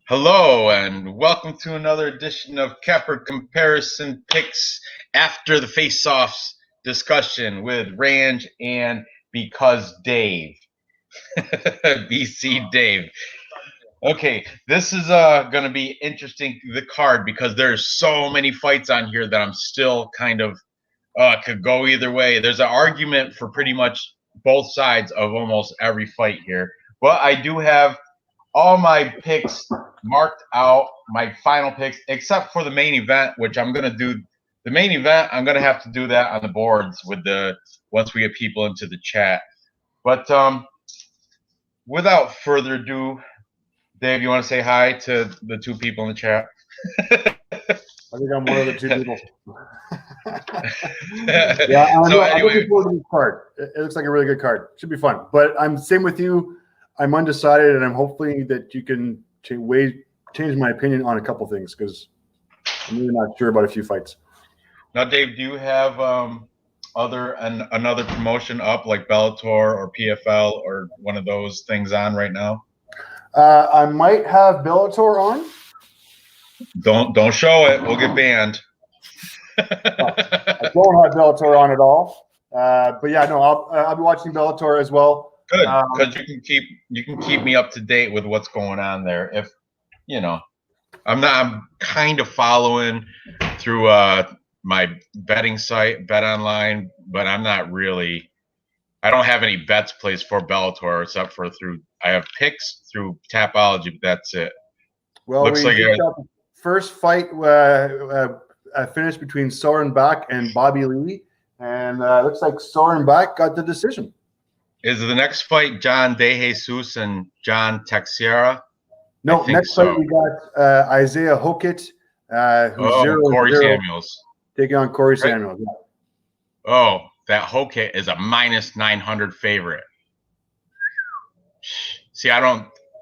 Hello and welcome to another edition of Capper Comparison Picks after the face-offs discussion with Ranj and Because Dave. BC Dave. Okay, this is going to be interesting, the card, because there's so many fights on here that I'm still kind of could go either way. There's an argument for pretty much both sides of almost every fight here. But I do have all my picks marked out, my final picks, except for the main event, which I'm going to do. The main event, I'm going to have to do that on the boards with once we get people into the chat. But without further ado, Dave, you want to say hi to the two people in the chat? I think I'm one of the two people. Yeah, I'm looking forward to this card. It looks like a really good card. Should be fun. But I'm same with you. I'm undecided, and I'm hoping that you can change my opinion on a couple things because I'm really not sure about a few fights. Now, Dave, do you have another promotion up like Bellator or PFL or one of those things on right now? I might have Bellator on. Don't show it. We'll get banned. I don't have Bellator on at all. But yeah, no, I'll be watching Bellator as well. Good, because you can keep me up to date with what's going on there. If I'm kind of following through my betting site, Bet Online, but I'm not really. I don't have any bets placed for Bellator except for I have picks through Tapology, but that's it. Well, looks like the first fight finished between Soren Bak and Bobby Lee, and looks like Soren Bak got the decision. Is the next fight John De Jesus and John Teixeira? No, next fight we got Isaiah Hokit, who's Corey Samuels taking on Corey Samuels. Yeah. Oh, that Hokit is a -900 favorite. See,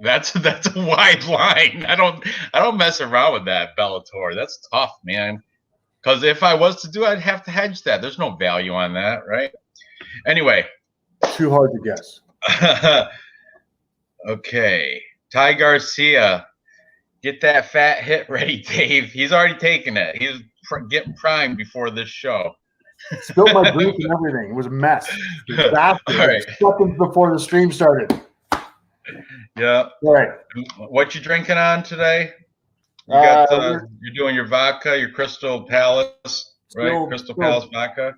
That's a wide line. I don't mess around with that Bellator. That's tough, man. Because if I was to do it, I'd have to hedge that. There's no value on that, right? Anyway. Too hard to guess. Okay. Ty Garcia. Get that fat hit ready, Dave. He's already taken it. He's getting primed before this show. Spilled my drink and everything. It was a mess. It was all right. Seconds before the stream started. Yeah. All right. What you drinking on today? You got you're doing your vodka, your Crystal Palace, right? Crystal Palace vodka.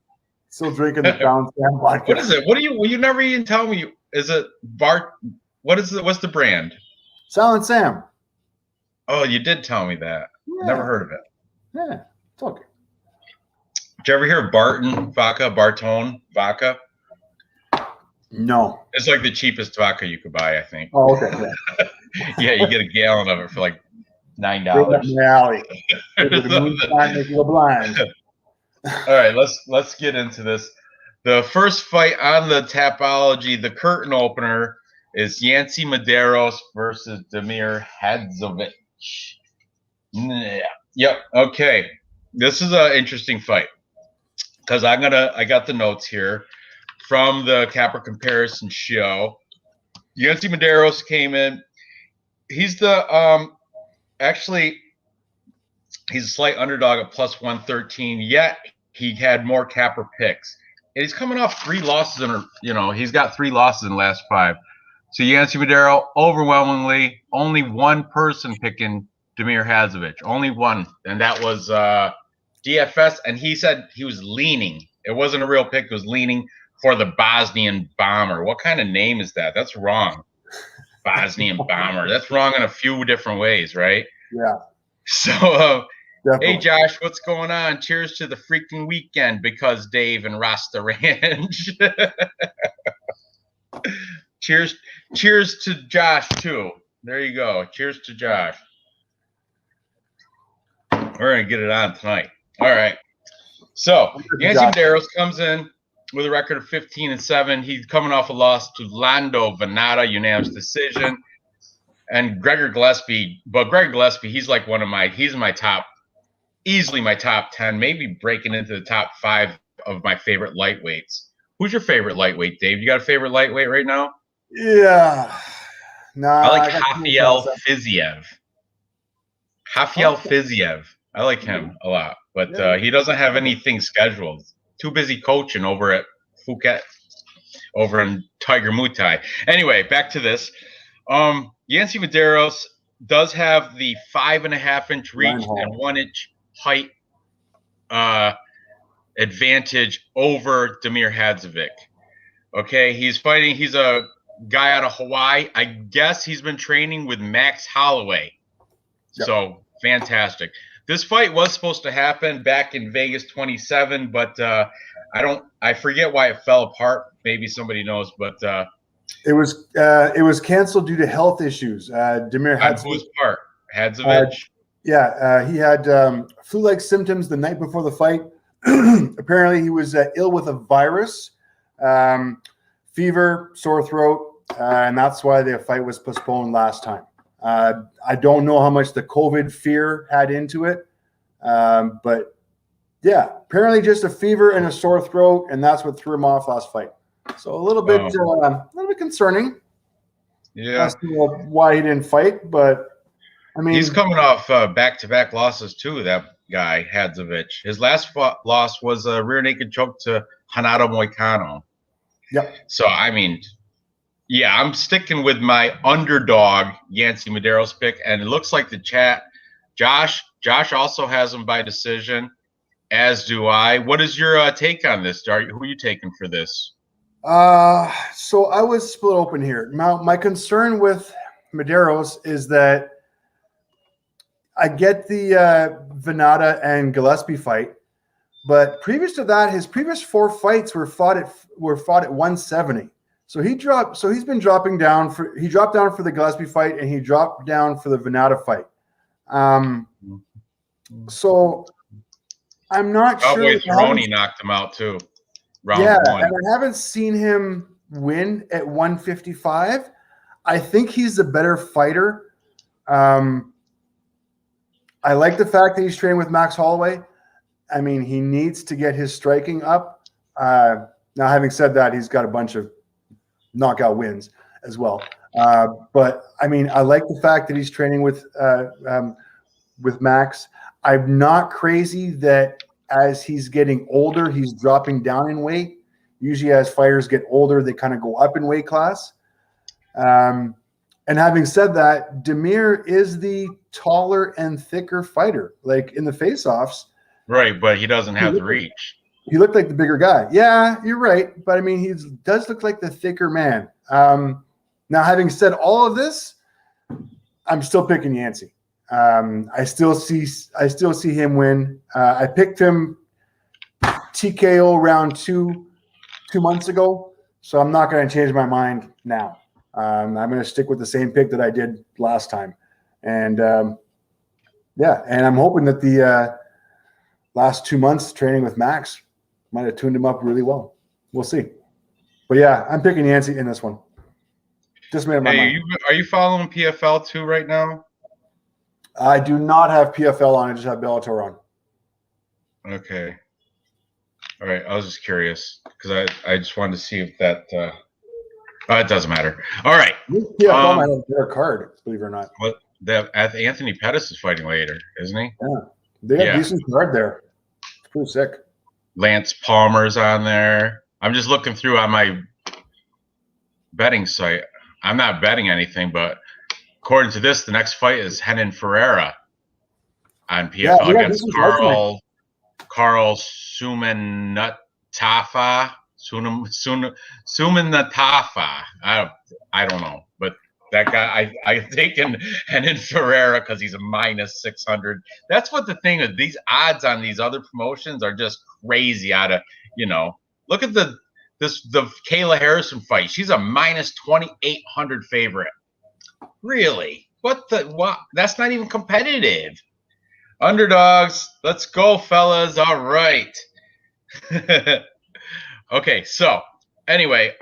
Still drinking the Brown Sam vodka. What is it? What do you never even tell me? Is it Bart? What is it? What's the brand? Silent Sam. Oh, you did tell me that. Yeah. Never heard of it. Yeah, it's okay. Did you ever hear of Bartone vodka? No. It's like the cheapest vodka you could buy, I think. Oh, okay. Yeah, yeah, you get a gallon of it for like $9. All right, let's get into this. The first fight on the Tapology, the curtain opener, is Yancy Medeiros versus Damir Hadzovic. Yep. Okay. This is an interesting fight because I got the notes here from the Capper Comparison show. Yancy Medeiros came in. He's he's a slight underdog at +113, yet he had more Capper picks. And he's coming off 3 losses he's got 3 losses in the last 5. So Yancy Medeiros, overwhelmingly, only one person picking Damir Hadzovic. Only one. And that was DFS. And he said he was leaning. It wasn't a real pick. It was leaning for the Bosnian Bomber. What kind of name is that? That's wrong. Bosnian Bomber. That's wrong in a few different ways, right? Yeah. So, hey, Josh, what's going on? Cheers to the freaking weekend because Dave and Rasta Ranch. Cheers to Josh, too. There you go. Cheers to Josh. We're going to get it on tonight. All right. So, Yancy Medeiros comes in with a record of 15-7. He's coming off a loss to Lando Venata, unanimous decision. And Gregor Gillespie, he's like he's easily my top 10, maybe breaking into the top 5 of my favorite lightweights. Who's your favorite lightweight, Dave? You got a favorite lightweight right now? Yeah. No. I like Rafael Fiziev. Rafael Fiziev. I like him a lot, but he doesn't have anything scheduled. Too busy coaching over at Phuket, over in Tiger Muay Thai. Anyway, back to this. Yancy Medeiros does have the 5.5-inch reach and 1-inch height advantage over Damir Hadzovic. Okay, he's fighting. He's a guy out of Hawaii. I guess he's been training with Max Holloway. Yep. So fantastic. This fight was supposed to happen back in Vegas 27, but I forget why it fell apart. Maybe somebody knows, but it was canceled due to health issues. Damir Hadzovic. Whose part? Hadzovic? He had flu-like symptoms the night before the fight. Apparently, he was ill with a virus, fever, sore throat, and that's why the fight was postponed last time. I don't know how much the COVID fear had into it, but yeah, apparently just a fever and a sore throat, and that's what threw him off last fight. So a little bit concerning. Yeah, as to why he didn't fight, but I mean, he's coming off back-to-back losses too. That guy Hadzovic. His last loss was a rear naked choke to Renato Moicano. Yep. So I mean, yeah, I'm sticking with my underdog Yancy Medeiros pick, and it looks like the chat. Josh also has him by decision, as do I. What is your take on this? Who are you taking for this? So I was split open here. Now, my concern with Medeiros is that I get the Venata and Gillespie fight, but previous to that, his previous 4 fights were fought at 170. So he's been dropping down he dropped down for the Gillespie fight, and he dropped down for the Venata fight. So I'm not sure. Cowboy Cerrone knocked him out too. Round 1. And I haven't seen him win at 155. I think he's a better fighter. I like the fact that he's training with Max Holloway. I mean, he needs to get his striking up. Now, having said that, he's got a bunch of knockout wins as well. But I mean, I like the fact that he's training with Max. I'm not crazy that as he's getting older, he's dropping down in weight. Usually as fighters get older, they kind of go up in weight class. And having said that, Damir is the taller and thicker fighter, like in the face-offs. Right, but he doesn't have the reach. He looked like the bigger guy. Yeah, you're right. But I mean, he does look like the thicker man. Now, having said all of this, I'm still picking Yancy. I still see him win. I picked him TKO round 2 months ago, so I'm not going to change my mind now. I'm going to stick with the same pick that I did last time. And and I'm hoping that the last 2 months training with Max might have tuned him up really well. We'll see. But yeah, I'm picking Yancy in this one. Just made up my mind. Are you following PFL too right now? I do not have PFL on. I just have Bellator on. Okay. All right. I was just curious because I just wanted to see if that it doesn't matter. All right. PFL might have a better card, believe it or not. What Anthony Pettis is fighting later, isn't he? Yeah. They got a decent card there. It's pretty sick. Lance Palmer's on there. I'm just looking through on my betting site. I'm not betting anything, but according to this, the next fight is Renan Ferreira on PFL against Carl Sumanatafa. Sumanatafa. I don't know, but that guy, I've taken Renan Ferreira because he's a -600. That's what the thing is. These odds on these other promotions are just crazy. Look at the Kayla Harrison fight. She's a -2,800 favorite. Really? What? That's not even competitive. Underdogs. Let's go, fellas. All right. Okay. So anyway,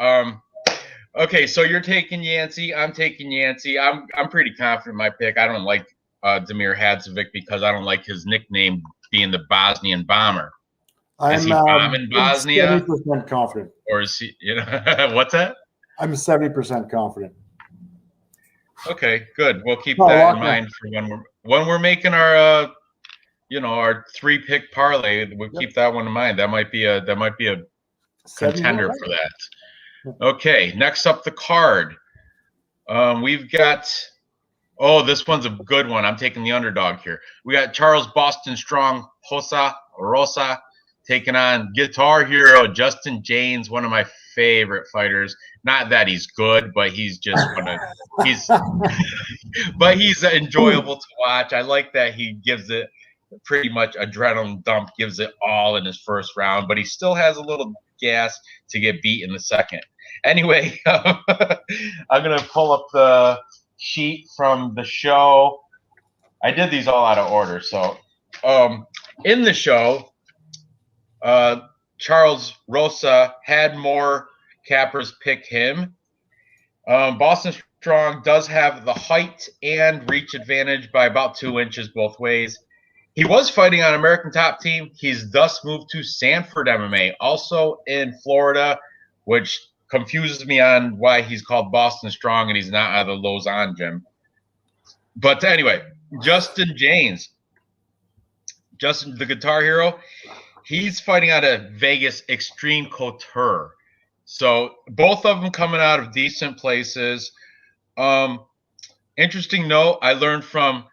okay. So you're taking Yancy. I'm taking Yancy. I'm pretty confident in my pick. I don't like Damir Hadzovic because I don't like his nickname being the Bosnian Bomber. Is he bombing Bosnia? 70% confident. Or is he? What's that? I'm 70% confident. Okay, good. We'll keep that in mind for when we're when we're making our our 3-pick parlay, we'll keep that one in mind. That might be a contender for that. Okay, next up the card. We've got this one's a good one. I'm taking the underdog here. We got Charles Boston Strong Rosa taking on Guitar Hero Justin James, one of my favorite fighters. Not that he's good, but he's just but he's enjoyable to watch. I like that he gives it pretty much adrenaline dump, gives it all in his first round, but he still has a little gas to get beat in the second. Anyway, I'm gonna pull up the sheet from the show. I did these all out of order. So in the show, Charles Rosa had more cappers pick him. Boston Strong does have the height and reach advantage by about 2 inches both ways. He was fighting on American Top Team. He's thus moved to Sanford MMA, also in Florida, which confuses me on why he's called Boston Strong and he's not out of the Lausanne gym. But anyway, Justin James, Justin the Guitar Hero, he's fighting out of Vegas Extreme Couture. So both of them coming out of decent places. Interesting note, I learned from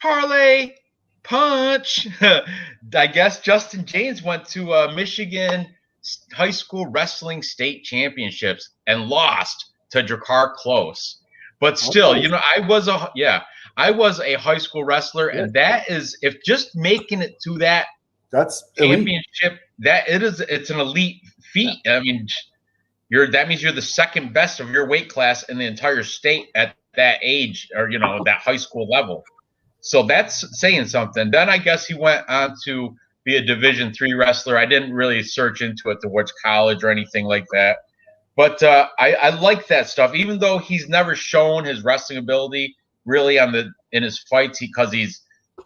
Parlay Punch. I guess Justin James went to Michigan high school wrestling state championships and lost to Drakkar Close. But still, I was a high school wrestler, and that is, if just making it to that championship, it's an elite feat. I mean, that means you're the second best of your weight class in the entire state at that age, or that high school level. So that's saying something. Then I guess he went on to be a Division III wrestler. I didn't really search into it to which college or anything like that. But I like that stuff, even though he's never shown his wrestling ability really in his fights, because he's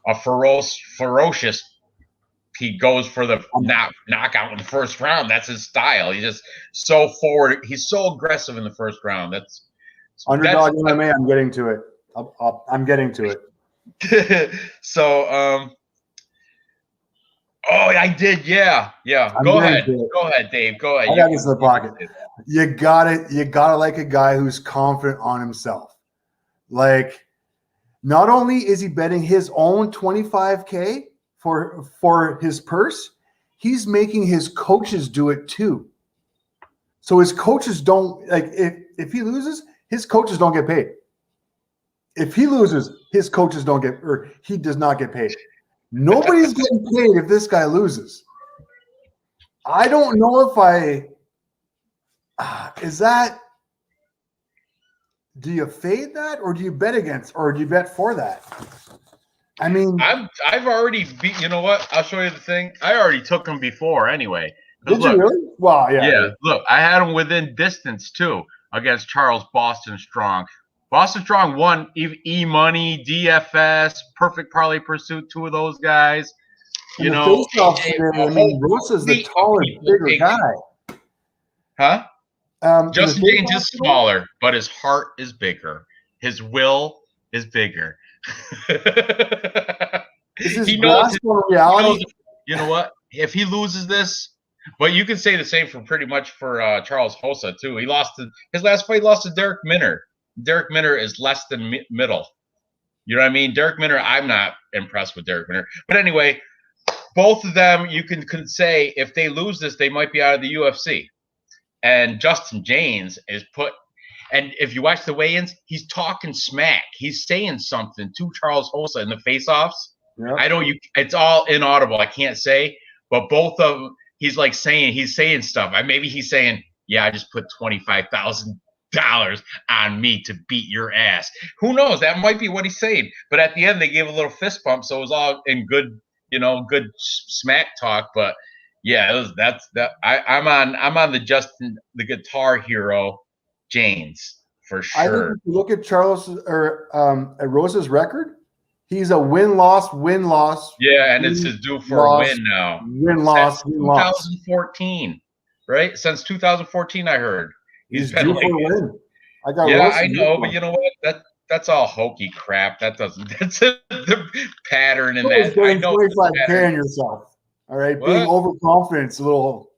a ferocious. He goes for the knockout in the first round. That's his style. He's just so forward. He's so aggressive in the first round. That's underdog MMA. I'm getting to it. I'm getting to it. So, I did. Yeah. Go ahead, Dave. Go ahead. I got this in the pocket. You gotta like a guy who's confident on himself. Like, not only is he betting his own $25K for his purse, he's making his coaches do it too. So his coaches don't, like, if he loses, his coaches don't get paid. If he loses, his coaches don't get, or he does not get paid. Nobody's getting paid if this guy loses. I don't know if do you fade that, or do you bet against, or do you bet for that? I mean, I've already beat. You know what? I'll show you the thing. I already took him before anyway. Did you really? Wow, yeah. Yeah. Look, I had him within distance too against Charles Boston Strong. Boston Strong won E-Money, DFS, Perfect Parlay Pursuit, two of those guys. Rosa's the taller, bigger guy. Huh? Justin James is smaller, but his heart is bigger. His will is bigger. He knows reality. You know what? If he loses this, but you can say the same for pretty much for Charles Hossa too. He lost his last fight. He lost to Derek Minner. Derek Minner is less than middle. You know what I mean? Derek Minner, I'm not impressed with Derek Minner. But anyway, both of them, you can say if they lose this, they might be out of the UFC. And Justin James is and if you watch the weigh-ins, he's talking smack. He's saying something to Charles Hossa in the face-offs. Yep. It's all inaudible. I can't say, but both of them, he's saying stuff. Maybe he's saying, yeah, I just put $25,000 on me to beat your ass. Who knows? That might be what he's saying. But at the end, they gave a little fist bump, so it was all in good smack talk. But yeah, I'm on the Justin the Guitar Hero James for sure. I think if you look at Charles or at Rosa's record, he's a win-loss. Yeah, and it's his due for a win now. Win-loss. 2014, right? Since 2014, I heard. He's due for a win. I know, but you know what? that's all hokey crap. That doesn't. That's the pattern in that. I know 25K on yourself. All right, what? Being overconfident, a little,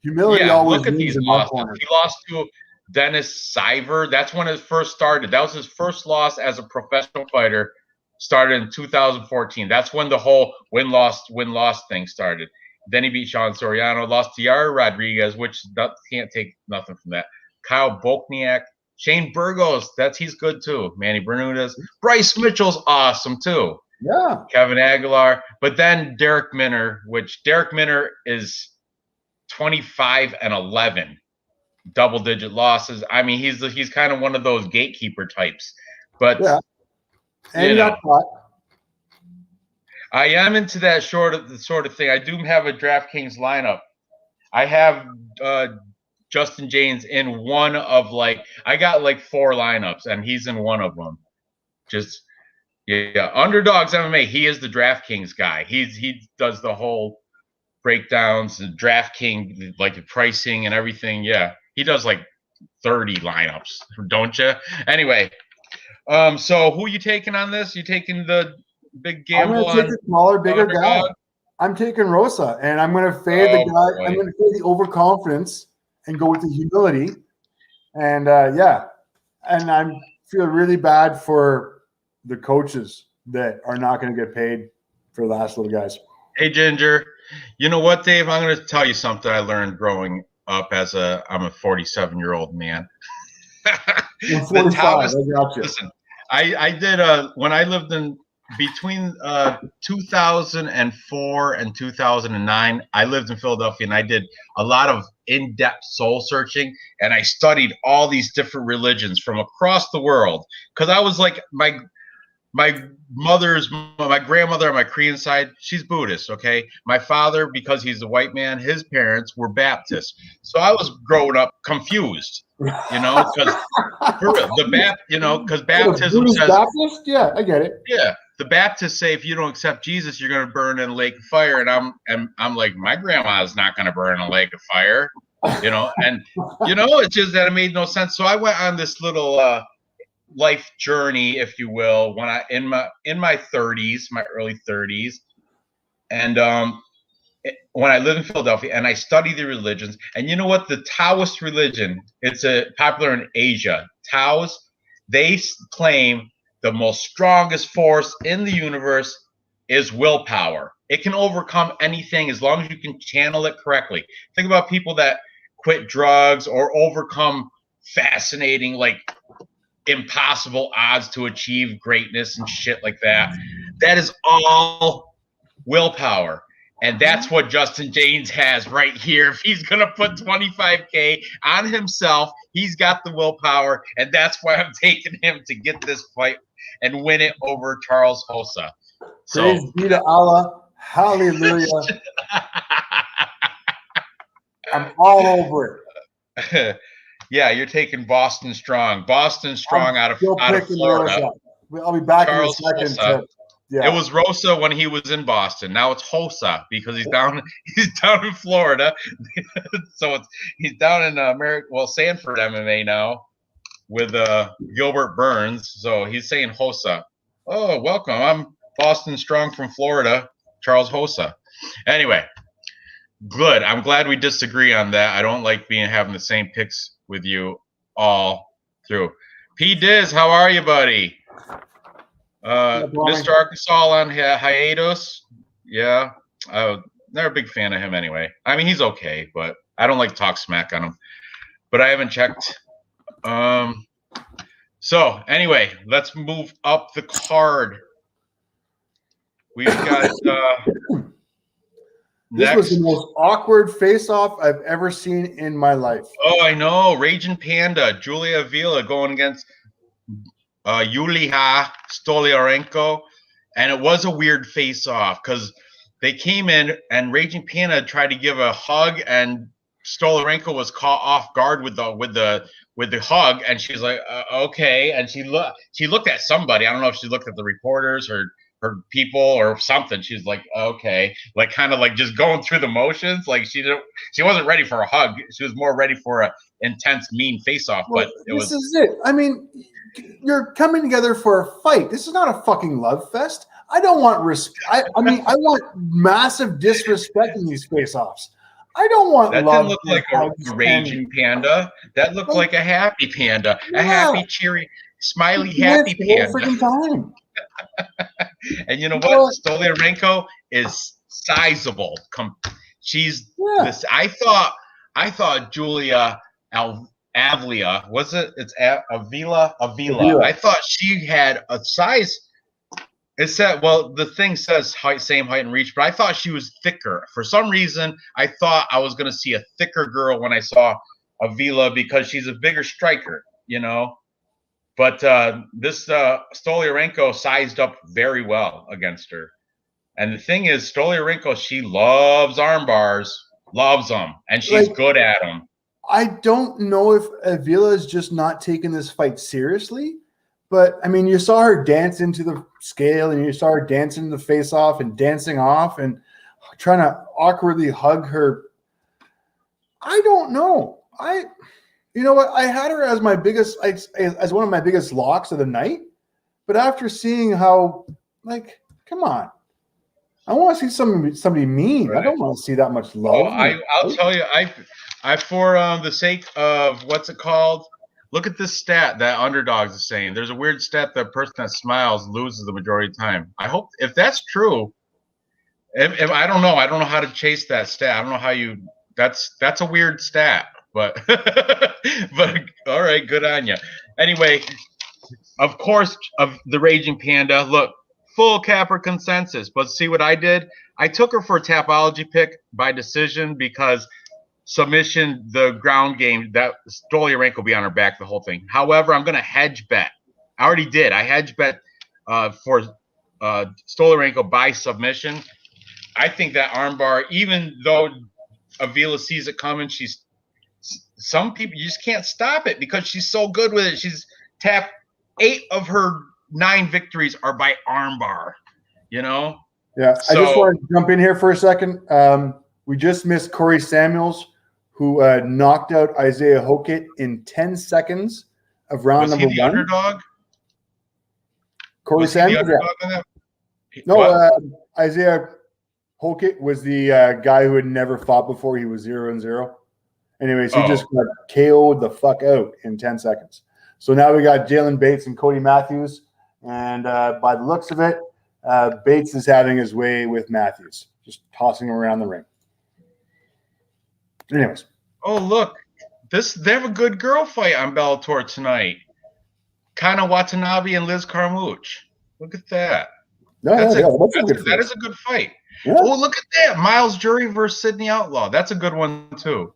humility always wins in my corner. He lost to Dennis Siver. That's when it first started. That was his first loss as a professional fighter. Started in 2014. That's when the whole win-loss thing started. Then he beat Sean Soriano, lost to Yair Rodriguez, which can't take nothing from that. Kyle Bochniak, Shane Burgos, he's good too. Manny Bermudez, Bryce Mitchell's awesome too. Yeah. Kevin Aguilar, but then Derek Minner, which Derek Minner is 25-11, double-digit losses. I mean, he's kind of one of those gatekeeper types, but yeah. And I am into that sort of thing. I do have a DraftKings lineup. I have Justin James in one of I got 4 lineups, and he's in one of them. Just Underdogs MMA. He is the DraftKings guy. He does the whole breakdowns and DraftKings the pricing and everything. Yeah, he does 30 lineups, don't you? Anyway, so who are you taking on this? You taking the big gamble? I'm going to take a smaller, bigger guy. I'm taking Rosa, and I'm going to fade the guy. Boy. I'm going to fade the overconfidence and go with the humility. And and I feel really bad for the coaches that are not going to get paid for the last little guys. Hey, Ginger, you know what, Dave? I'm going to tell you something I learned growing up I'm a 47-year-old man. I'm 45. I got you. Listen, I did when I lived in between 2004 and 2009, I lived in Philadelphia, and I did a lot of in-depth soul searching, and I studied all these different religions from across the world, because I was my grandmother on my Korean side, she's Buddhist, okay? My father, because he's a white man, his parents were Baptist. So I was growing up confused, because because baptism says Baptist? Yeah, I get it. Yeah. The Baptists say if you don't accept Jesus, you're going to burn in a lake of fire, and I'm like, my grandma's not going to burn in a lake of fire, and it's just that it made no sense. So I went on this little life journey, if you will, when I in my 30s, my early 30s, and when I lived in Philadelphia, and I studied the religions. And you know what? The Taoist religion, it's popular in Asia. Taoists, they claim the most strongest force in the universe is willpower. It can overcome anything as long as you can channel it correctly. Think about people that quit drugs or overcome fascinating, impossible odds to achieve greatness and shit like that. That is all willpower. And that's what Justin James has right here. If he's going to put 25K on himself, he's got the willpower. And that's why I'm taking him to get this fight and win it over Charles Hossa. Praise be to Allah. Hallelujah. I'm all over it. Yeah, you're taking Boston Strong. Boston Strong out of Florida. I'll be back Charles in a second. Yeah. It was Rosa when he was in Boston. Now it's Hossa because he's down in Florida. So he's down in Sanford MMA now with Gilbert Burns. So he's saying Hossa. Oh, welcome. I'm Boston Strong from Florida, Charles Hossa. Anyway, good. I'm glad we disagree on that. I don't like having the same picks with you all through. P. Diz, how are you, buddy? Mr. Arkansas on hiatus. Yeah. Never a big fan of him anyway. I mean, he's okay, but I don't like to talk smack on him. But I haven't checked. So anyway, let's move up the card. We've got this was the most awkward face-off I've ever seen in my life. Oh, I know. Raging Panda, Julia Avila going against Yulia Stoliarenko, and it was a weird face-off because they came in and Raging Panda tried to give a hug, and Stoliarenko was caught off guard with the hug, and she's like, okay, and she looked at somebody. I don't know if she looked at the reporters or her people or something. She's like, okay, like kind of like just going through the motions. Like she wasn't ready for a hug. She was more ready for a intense, mean face off. Well, but this is it. I mean, you're coming together for a fight. This is not a fucking love fest. I don't want I mean, I want massive disrespect in these face-offs. I don't want that love. Didn't look like a raging panda. That looked like a happy panda, a happy, cheery, smiley, happy panda. Freaking time. And you know what? Stoliarenko is sizable. She's this. I thought Julia Avila, was it? It's Avila. I thought she had a size. It said, well, the thing says same height and reach, but I thought she was thicker. For some reason, I thought I was going to see a thicker girl when I saw Avila because she's a bigger striker, you know. But this Stoliarenko sized up very well against her. And the thing is, Stoliarenko, she loves arm bars, loves them, and she's good at them. I don't know if Avila is just not taking this fight seriously. But, I mean, you saw her dance into the scale and you saw her dancing the face off and dancing off and trying to awkwardly hug her. I don't know. You know what? I had her as my biggest, as one of my biggest locks of the night. But after seeing how, like, come on. I want to see somebody mean. Right. I don't want to see that much love. I'll tell you, I for the sake of what's it called? Look at this stat that underdogs is saying. There's a weird stat that person that smiles loses the majority of the time. I hope if that's true, if I don't know how to chase that stat. I don't know how you. That's a weird stat, but but all right, good on you. Anyway, of course, of the Raging Panda. Look, full capper consensus. But see what I did? I took her for a Tapology pick by decision because. Submission, the ground game, that Stoliarenko will be on her back the whole thing. However, I'm going to hedge bet. I already did. I hedge bet for Stoliarenko by submission. I think that armbar, even though Avila sees it coming, some people, you just can't stop it because she's so good with it. She's tapped 8 of her 9 victories are by armbar, you know? Yeah, so, I just want to jump in here for a second. We just missed Corey Samuels, who knocked out Isaiah Hokit in 10 seconds of round number 1. Was he the underdog? Corey Samuels? No, Isaiah Hokit was the guy who had never fought before. He was 0-0. Anyways, he just got KO'd the fuck out in 10 seconds. So now we got Jalen Bates and Cody Matthews. And by the looks of it, Bates is having his way with Matthews, just tossing him around the ring. Anyways. Oh, look. They have a good girl fight on Bellator tonight. Kana Watanabe and Liz Carmouche. Look at that. That is a good fight. Yeah. Oh, look at that. Miles Jury versus Sydney Outlaw. That's a good one, too.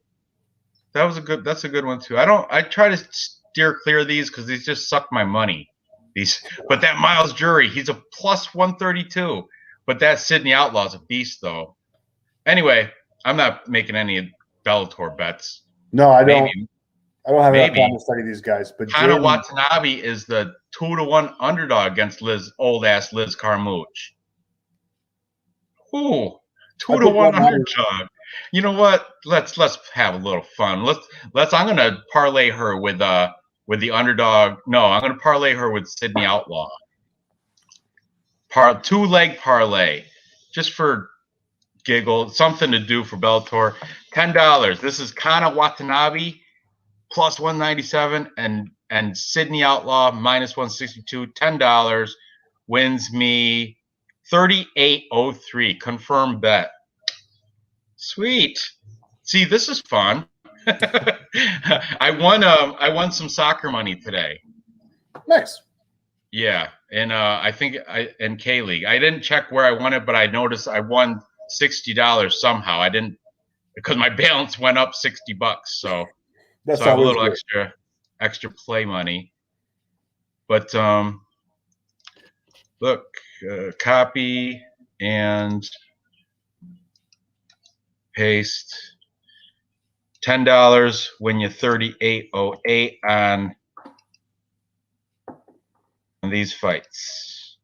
That's a good one, too. I try to steer clear of these because these just suck my money. But that Miles Jury, he's a plus 132. But that Sydney Outlaw is a beast, though. Anyway, I'm not making any Bellator bets. No, I don't. I don't have enough time to study these guys. But Kana Watanabe is the 2-1 underdog against old ass Liz Carmouche. Ooh, 2-1 underdog. You know what? Let's have a little fun. I'm gonna parlay her with the underdog. No, I'm gonna parlay her with Sydney Outlaw. 2-leg parlay, just for giggle, something to do for Bellator. $10. This is Kana Watanabe plus 197 and Sydney Outlaw minus 162. $10 wins me 38.03. Confirmed bet. Sweet. See, this is fun. I won some soccer money today. Nice. Yeah, and I think in K League. I didn't check where I won it, but I noticed I won $60 somehow. I didn't because my balance went up $60. So I have a little extra play money. But look, copy and paste. $10 when you 38.08 on these fights.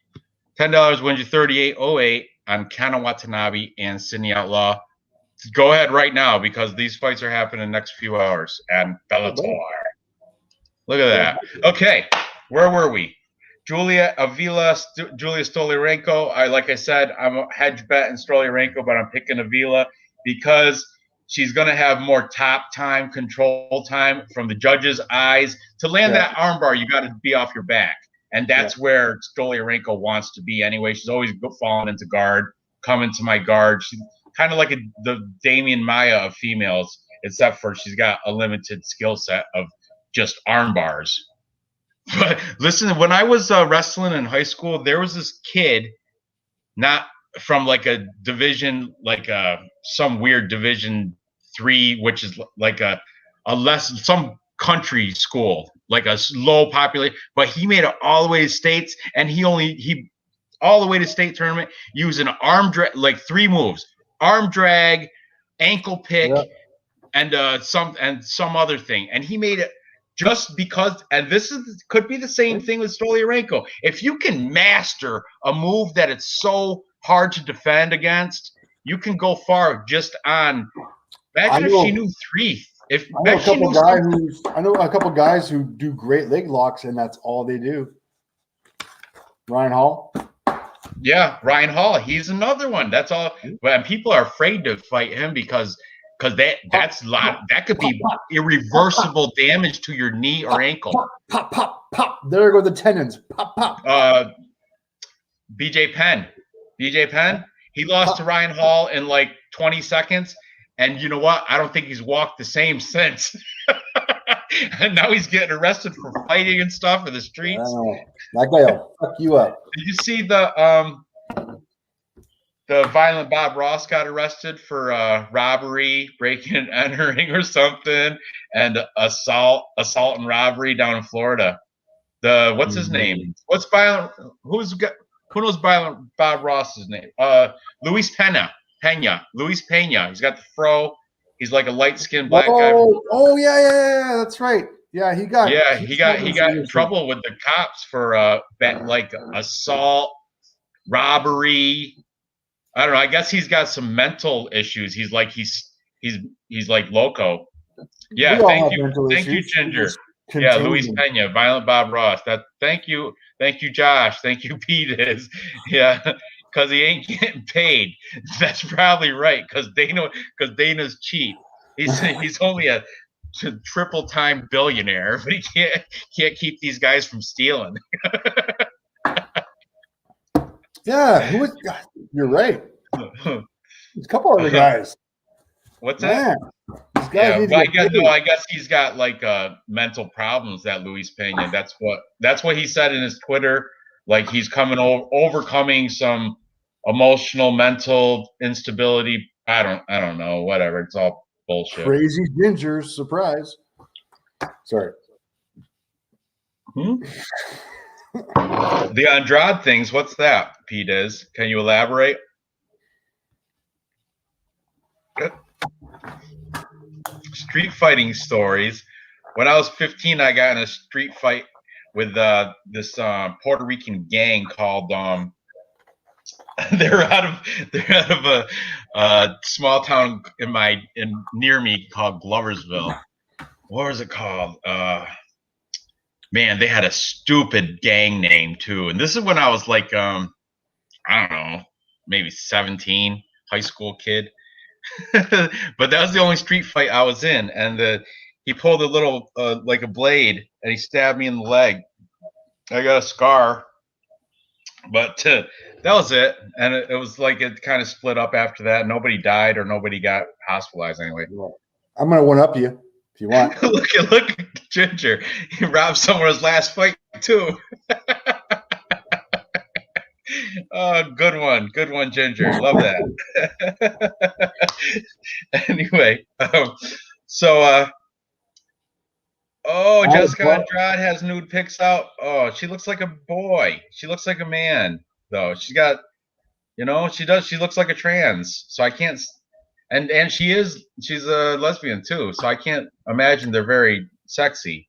$10 wins you 38.08 on Kana Watanabe and Sydney Outlaw. Go ahead right now because these fights are happening in the next few hours. And Bellator. Look at that. Okay, where were we? Julia Stoliarenko. Like I said, I'm a hedge bet in Stoliarenko, but I'm picking Avila because she's going to have more top time, control time from the judges' eyes. To land that armbar, you got to be off your back. And that's where Stoliarenko wants to be anyway. She's always falling into guard, coming to my guard. She's kind of like the Damian Maya of females, except for she's got a limited skill set of just arm bars. But listen, when I was wrestling in high school, there was this kid, not from like a division, like some weird Division 3, which is like a less some country school, like a low population, but he made it all the way to states, and he all the way to state tournament using arm drag, like 3 moves: arm drag, ankle pick, and some other thing, and he made it. Just because, and this could be the same thing with Stoliarenko. If you can master a move that it's so hard to defend against, you can go far just on. Imagine if she knew 3. I know a couple guys who do great leg locks, and that's all they do. Ryan Hall. Yeah, Ryan Hall. He's another one. That's all. And people are afraid to fight him because that could be irreversible damage to your knee or ankle. Pop. There go the tendons. Pop. BJ Penn. He lost to Ryan Hall in like 20 seconds. And you know what? I don't think he's walked the same since. And now he's getting arrested for fighting and stuff in the streets. That guy will fuck you up. Did you see the violent Bob Ross got arrested for robbery, breaking and entering or something, and assault and robbery down in Florida? What's his name? What's violent? Who knows violent Bob Ross's name? Luis Pena. Luis Pena. He's got the fro. He's like a light-skinned black guy. Oh yeah. That's right. Yeah, he got in trouble with the cops for like assault, robbery. I don't know. I guess he's got some mental issues. He's like loco. Yeah, thank you, Ginger. Yeah, Luis Pena, violent Bob Ross. Thank you, Josh. Thank you, Pete. Because he ain't getting paid. That's probably right. Because Dana's cheap. He's only a triple-time billionaire, but he can't keep these guys from stealing. Yeah, you're right. There's a couple other guys. What's that? I guess he's got like mental problems. That Luis Pena. That's what he said in his Twitter. Like he's overcoming some emotional, mental instability. I don't know. Whatever. It's all bullshit. Crazy Ginger surprise. Sorry. The Andrade things, what's that, Pete? Can you elaborate? Street fighting stories. When I was 15, I got in a street fight with this Puerto Rican gang called they're out of a small town near me called Gloversville. What was it called? Man, they had a stupid gang name too. And this is when I was like, I don't know, maybe 17, high school kid. But that was the only street fight I was in. And he pulled a little, like a blade, and he stabbed me in the leg. I got a scar. But that was it. And it was like it kind of split up after that. Nobody died or nobody got hospitalized anyway. I'm going to one-up you. If you want. look, Ginger. He robbed someone's last fight too. Oh, good one, Ginger. Love that. Anyway, Jessica Andrade has nude pics out. Oh, she looks like a boy. She looks like a man, though. She's got, she does. She looks like a trans. So I can't. And she's a lesbian too, so I can't imagine they're very sexy.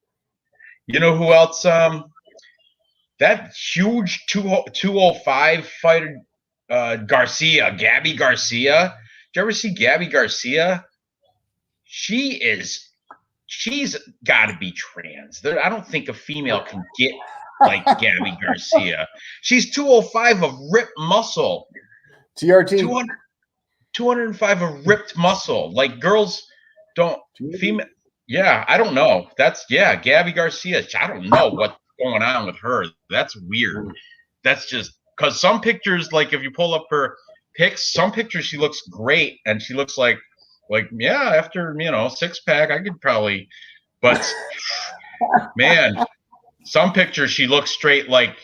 You know who else? that huge 205 fighter, Garcia, Gabby Garcia. Did you ever see Gabby Garcia? She's got to be trans. I don't think a female can get like Gabby Garcia. She's 205 of ripped muscle. TRT. 205 of ripped muscle. Like girls don't female. Yeah, I don't know. Gabby Garcia. I don't know what's going on with her. That's weird. That's just because some pictures, like if you pull up her pics, some pictures she looks great and she looks like after 6-pack I could probably, but man, some pictures she looks straight like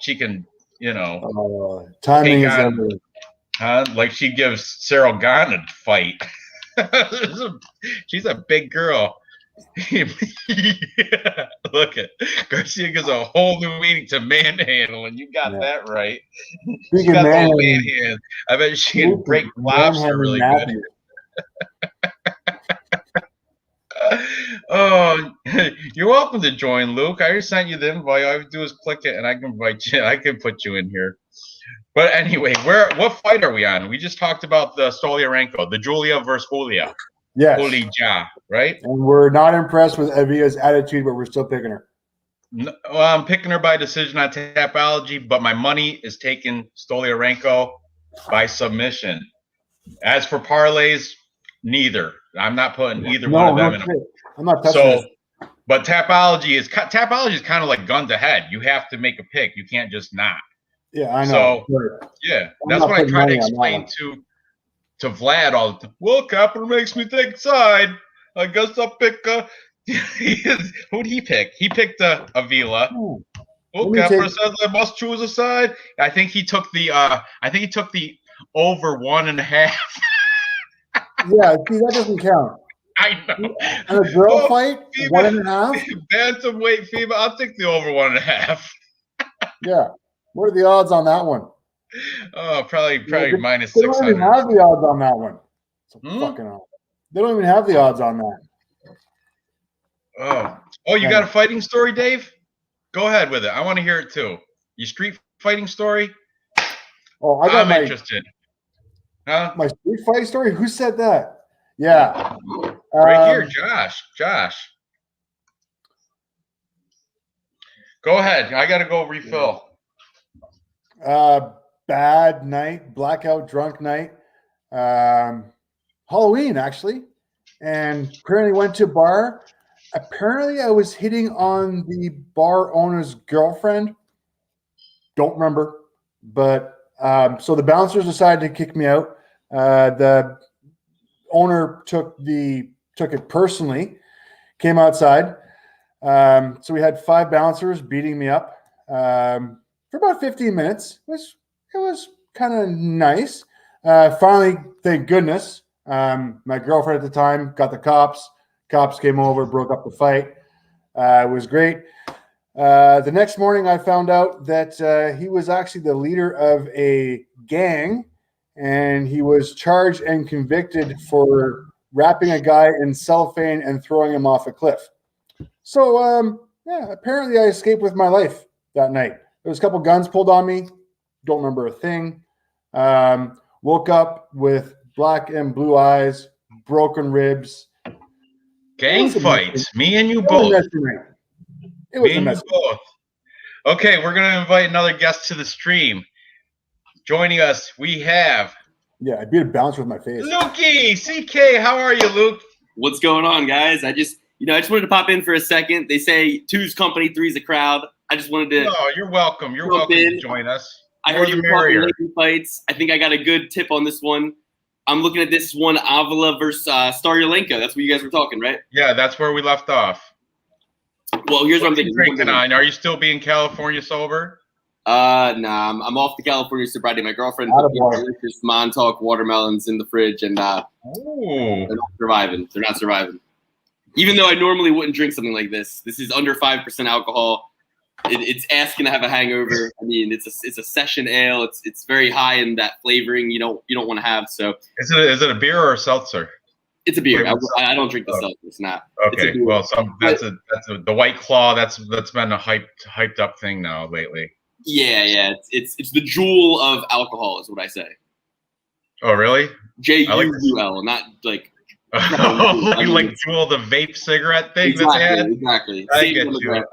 she can timing is everything. Like she gives Cyril Gahn a fight. She's a big girl. Yeah, look at Garcia gives a whole new meaning to manhandling. You got that right. She got the manhand. I bet she can break lobster really good. Oh, you're welcome to join, Luke. I already sent you the invite. All I have to do is click it, and I can invite you. I can put you in here. But anyway, what fight are we on? We just talked about the Stoliarenko, the Julia versus Julia. Yes. Julia, right? And we're not impressed with Evia's attitude, but we're still picking her. No, well, I'm picking her by decision on Tapology, but my money is taking Stoliarenko by submission. As for parlays, neither. I'm not putting either one of them in. I'm not touching it. But Tapology is kind of like gun to head. You have to make a pick. You can't just not. Yeah, I know. So, that's what I try to explain to Vlad all the time. Well, capital makes me take side. I guess I'll pick who did he pick? He picked Avila. Well, capital says I must choose a side. I think he took the over 1.5. Yeah, see, that doesn't count. I know. And a girl fight, 1.5? Bantamweight female, I'll take the over 1.5. Yeah. What are the odds on that one? Oh, probably minus 600. They don't even have the odds on that one. Fucking odd. They don't even have the odds on that. Oh, you got a fighting story, Dave? Go ahead with it. I want to hear it too. Your street fighting story? Oh, I'm interested. Huh? My street fighting story? Who said that? Yeah. Right here, Josh. Go ahead. I got to go refill. Bad night, blackout drunk night. Halloween, actually. And apparently went to a bar. Apparently I was hitting on the bar owner's girlfriend. Don't remember. But so the bouncers decided to kick me out. The owner took it personally, came outside. So we had 5 bouncers beating me up for about 15 minutes. It was kind of nice. Finally, thank goodness, my girlfriend at the time got the cops. Cops came over, broke up the fight. It was great. The next morning, I found out that he was actually the leader of a gang, and he was charged and convicted for wrapping a guy in cellophane and throwing him off a cliff. So, apparently I escaped with my life that night. There was a couple guns pulled on me. Don't remember a thing. Woke up with black and blue eyes, broken ribs. Gang fights. Me and you both. It was a mess. Okay, we're going to invite another guest to the stream. Joining us, we have... Yeah, I beat a bounce with my face. Lukey! CK, how are you, Luke? What's going on, guys? I just wanted to pop in for a second. They say 2's company, 3's a crowd. I just wanted to... Oh, you're welcome. You're welcome to join us. I heard you were talking Lakers fights. I think I got a good tip on this one. I'm looking at this one, Avila versus Stoliarenko. That's what you guys were talking, right? Yeah, that's where we left off. Well, here's what I'm thinking. Drinking on. Are you still being California sober? Nah, I'm off the California sobriety. My girlfriend put delicious Montauk watermelons in the fridge, and they're not surviving. They're not surviving. Even though I normally wouldn't drink something like this. This is under 5% alcohol. It's asking to have a hangover. I mean, it's a session ale. It's very high in that flavoring you don't want to have. So is it a beer or a seltzer? It's a beer. I don't drink the stuff. It's not. Okay. Well, that's the White Claw. That's been a hyped up thing now lately. Yeah. It's the jewel of alcohol, is what I say. Oh, really? JUUL, not like. Like Jewel, the vape cigarette thing that they had. Exactly. I get you.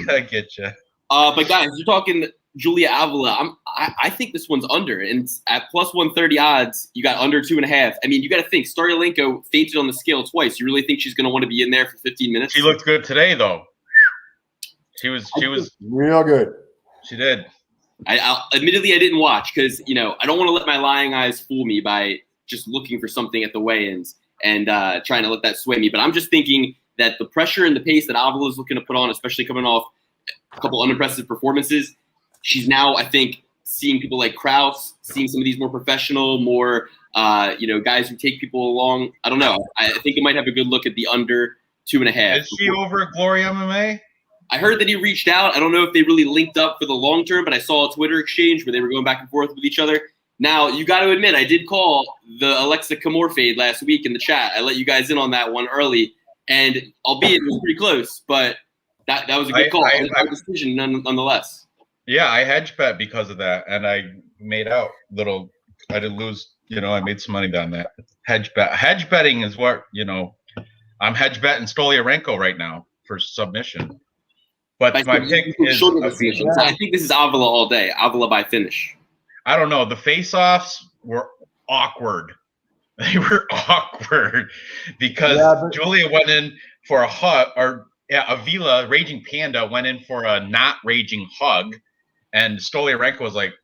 I get you. But guys, you're talking Julia Avila. I think this one's under, and at plus 130 odds, you got under 2.5. I mean, you got to think Staryalenko fainted on the scale twice. You really think she's going to want to be in there for 15 minutes? She looked good today, though. She was real good. She did. Admittedly, I didn't watch because I don't want to let my lying eyes fool me by just looking for something at the weigh-ins and trying to let that sway me. But I'm just thinking that the pressure and the pace that Avila is looking to put on, especially coming off a couple unimpressive performances, she's now, I think, seeing people like Kraus, seeing some of these more professional, more guys who take people along. I don't know. I think it might have a good look at the under 2.5. Is she over at Glory MMA? I heard that he reached out. I don't know if they really linked up for the long term, but I saw a Twitter exchange where they were going back and forth with each other. Now, you got to admit, I did call the Alexa Kamor fade last week in the chat. I let you guys in on that one early, and albeit it was pretty close, but that was a good call. It was a decision nonetheless. Yeah, I hedge bet because of that, and I made out little. I did lose. I made some money on that. Hedge betting is what I'm hedge betting Stoliarenko right now for submission. But my pick is Avila. I think this is Avila all day. Avila by finish. I don't know. The face-offs were awkward. They were awkward because Julia went in for a hug, Avila, Raging Panda, went in for a not raging hug, and Stoliarenko was like,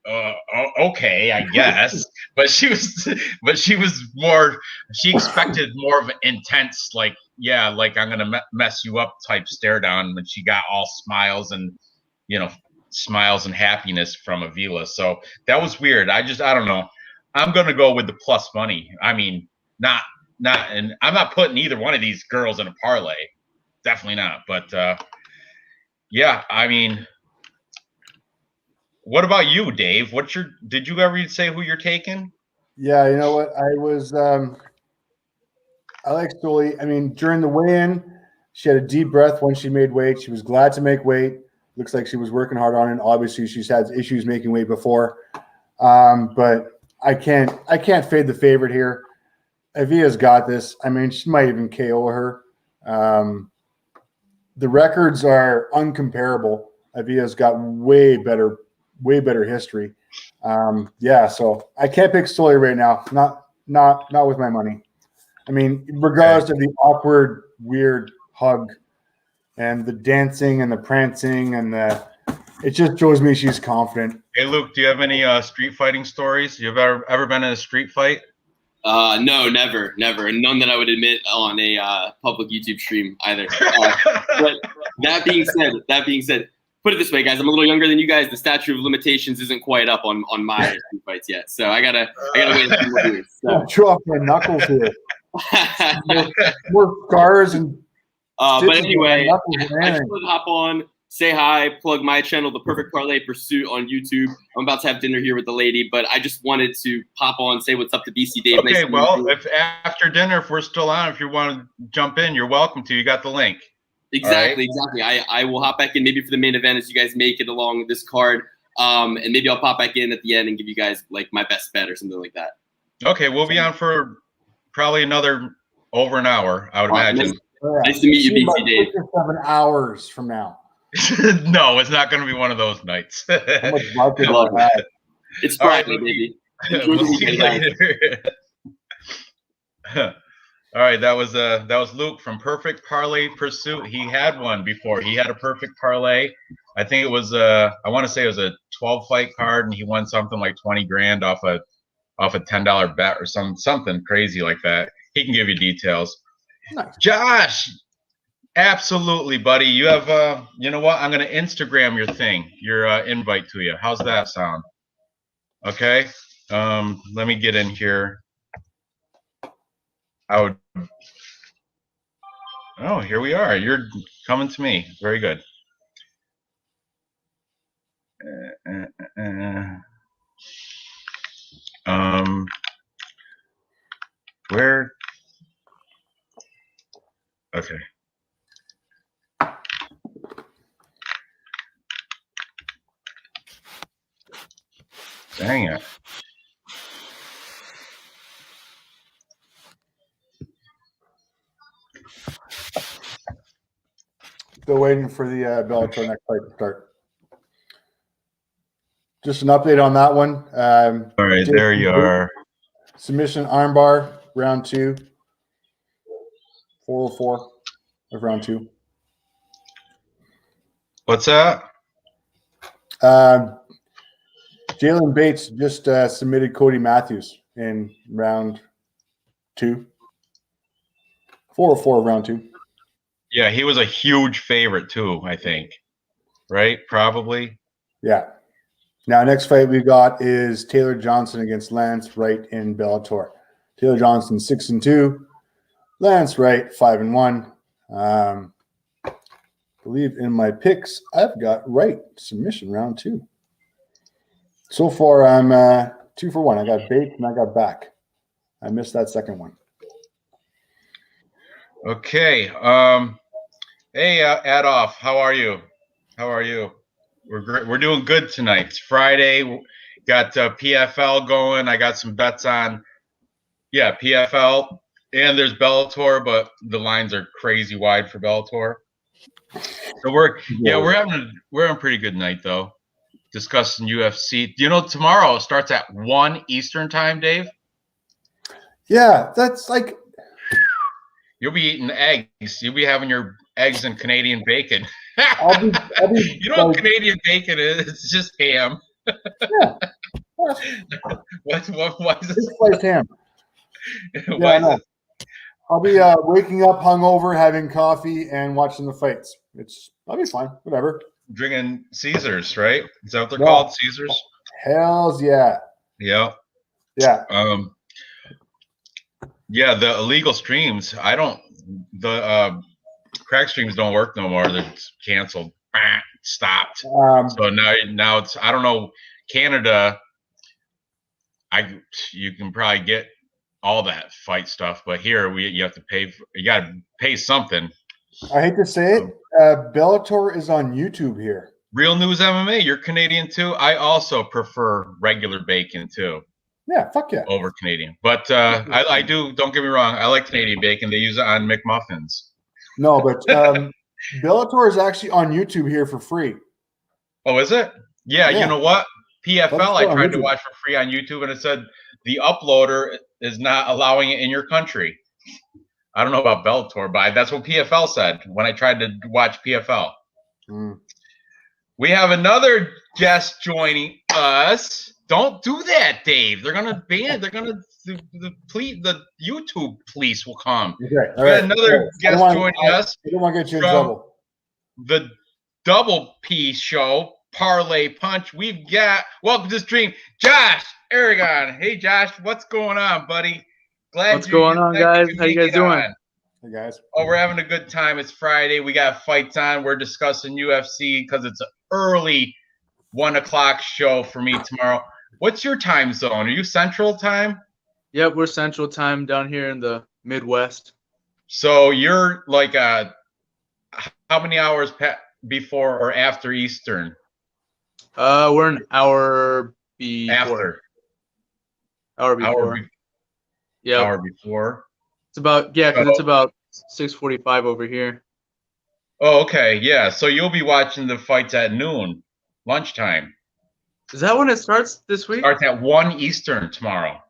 okay, I guess. but she was more. She expected more of an intense, like I'm gonna mess you up type stare down. When she got all smiles and smiles and happiness from Avila. So that was weird. I don't know. I'm going to go with the plus money. I mean, and I'm not putting either one of these girls in a parlay. Definitely not. But I mean, what about you, Dave? Did you ever say who you're taking? Yeah, you know what? I was, I like Stoli. I mean, during the weigh-in, she had a deep breath when she made weight. She was glad to make weight. Looks like she was working hard on it. Obviously, she's had issues making weight before, but I can't fade the favorite here. Avia's got this. I mean, she might even KO her. The records are uncomparable. Avia's got way better history. So I can't pick Stoli right now. Not with my money. I mean, regardless of the awkward, weird hug and the dancing and the prancing and it just shows me she's confident. Hey, Luke, do you have any street fighting stories? You've ever been in a street fight? No, never. And none that I would admit on a public YouTube stream either. But that being said, put it this way, guys, I'm a little younger than you guys. The statute of limitations isn't quite up on my street fights yet. So I gotta wait a few more years. So. Chew off my knuckles here. more scars and but anyway, I just wanted to hop on, say hi, plug my channel, The Perfect Parlay Pursuit on YouTube. I'm about to have dinner here with the lady, but I just wanted to pop on, say what's up to BC Dave. Okay, if after dinner, if we're still on, if you want to jump in, you're welcome to. You got the link. Exactly. I will hop back in maybe for the main event as you guys make it along this card, and maybe I'll pop back in at the end and give you guys like my best bet or something like that. Okay, we'll be on for probably another over an hour, I would imagine. Nice to meet you, BC Dave. 7 hours from now. No, it's not going to be one of those nights. It's Friday, baby. We'll see you later. All right, that was Luke from Perfect Parlay Pursuit. He had one before. He had a perfect parlay. I think it was I want to say it was a 12 fight card, and he won something like 20 grand off a $10 bet or something crazy like that. He can give you details. Nice. Josh, absolutely, buddy. You have you know what? I'm gonna Instagram your thing, your invite to you. How's that sound? Okay. Let me get in here. Oh, here we are. You're coming to me. Very good. Where? Dang it. Still waiting for the Bellator next fight to start. Just an update on that one. All right, there you are. Submission armbar, round 2. 404 of round 2. What's that? Jalen Bates just submitted Cody Matthews in round 2. 404 of round 2. Yeah, he was a huge favorite too, I think. Right? Probably. Yeah. Now, next fight we got is Taylor Johnson against Lance Wright in Bellator. Taylor Johnson 6-2, Lance Wright 5-1. Believe in my picks, I've got Wright submission round 2. So far, I'm 2 for 1. I got Bates and I got back. I missed that second one. Okay. Hey, Adolf, how are you? How are you? We're great. We're doing good tonight. It's Friday. Got PFL going. I got some bets on. Yeah, PFL, and there's Bellator, but the lines are crazy wide for Bellator. So we're having a pretty good night though. Discussing UFC. You know, tomorrow starts at 1 Eastern time, Dave. Yeah, that's like you'll be eating eggs. You'll be having your eggs and Canadian bacon. I'll be you know what Canadian bacon is? It's just ham. Yeah. Why is this sliced ham? Why is it? I'll be waking up hungover, having coffee, and watching the fights. I'll be fine. Whatever. Drinking Caesars, right? Is that what they're called? Caesars? Hells yeah. Yeah. Yeah. Yeah, the illegal streams. The crack streams don't work no more. They're canceled. Stopped. So now it's I don't know. Canada, you can probably get all that fight stuff, but here you have to pay. You got to pay something. I hate to say it, Bellator is on YouTube here. Real News MMA. You're Canadian too. I also prefer regular bacon too. Yeah, fuck yeah. Over Canadian, but I do. Don't get me wrong. I like Canadian bacon. They use it on McMuffins. No, but Bellator is actually on YouTube here for free. Oh, is it? Yeah. You know what? PFL I tried to watch for free on YouTube, and it said the uploader is not allowing it in your country. I don't know about Bellator, but that's what PFL said when I tried to watch PFL. We have another guest joining us. Don't do that, Dave. They're gonna ban. They're gonna the YouTube police will come. Okay, we got another guest joining us. I don't want to get you in trouble. The Double P Show, Parlay Punch. We've got welcome to the stream, Josh Aragon. Hey, Josh, what's going on, buddy? What's going on, guys? How you guys doing? Hey, guys. Oh, we're having a good time. It's Friday. We got fights on. We're discussing UFC because it's an early 1 o'clock show for me tomorrow. What's your time zone? Are you Central Time? Yep, we're Central Time down here in the Midwest. So you're like how many hours before or after Eastern? We're an hour before. Hour before. Yeah. Hour before. It's about because it's about 6:45 over here. Oh, okay, yeah. So you'll be watching the fights at noon, lunchtime. Is that when it starts this week? Starts at 1 Eastern tomorrow.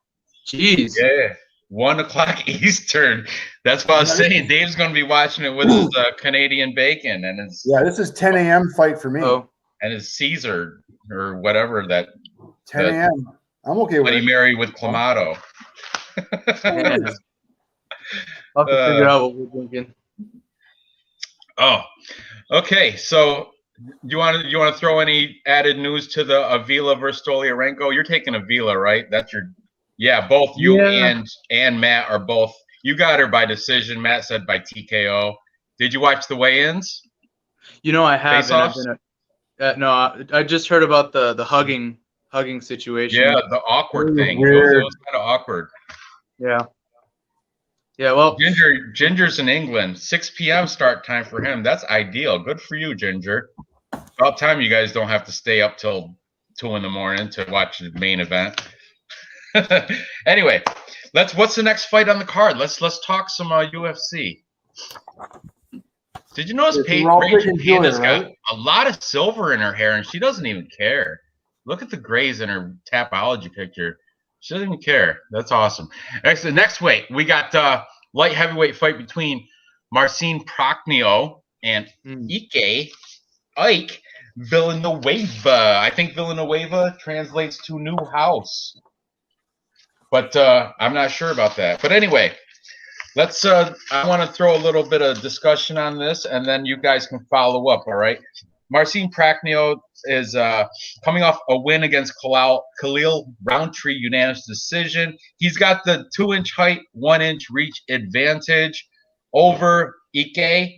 Jeez. Yeah, 1 o'clock Eastern. That's what I was saying. Dave's going to be watching it with his Canadian bacon and his. Yeah, this is 10 a.m. fight for me. Oh. And his Caesar or whatever that. 10 a.m. I'm okay with it. Bloody Mary with Clamato. I'll have to figure out what we're drinking. Oh, okay. So you want to throw any added news to the Avila versus Stoliarenko? You're taking Avila, right? That's your. Yeah, both you and Matt are both. You got her by decision. Matt said by TKO. Did you watch the weigh-ins? You know, I haven't. No, I just heard about the hugging situation. Yeah, the awkward thing. It was kind of awkward. Yeah. Yeah, well, Ginger's in England. 6 p.m. start time for him. That's ideal. Good for you, Ginger. About time you guys don't have to stay up till 2 a.m. to watch the main event. Anyway, what's the next fight on the card? Let's talk some UFC. Did you notice Paige got a lot of silver in her hair and she doesn't even care? Look at the grays in her Tapology picture. She doesn't even care. That's awesome. Next weight, we got light heavyweight fight between Marcin Prachnio and Ike Villanueva. I think Villanueva translates to new house. But I'm not sure about that. But anyway, let's. I want to throw a little bit of discussion on this, and then you guys can follow up. All right. Marcin Prachnio is coming off a win against Khalil Roundtree unanimous decision. He's got the 2-inch height, 1-inch reach advantage over Ike.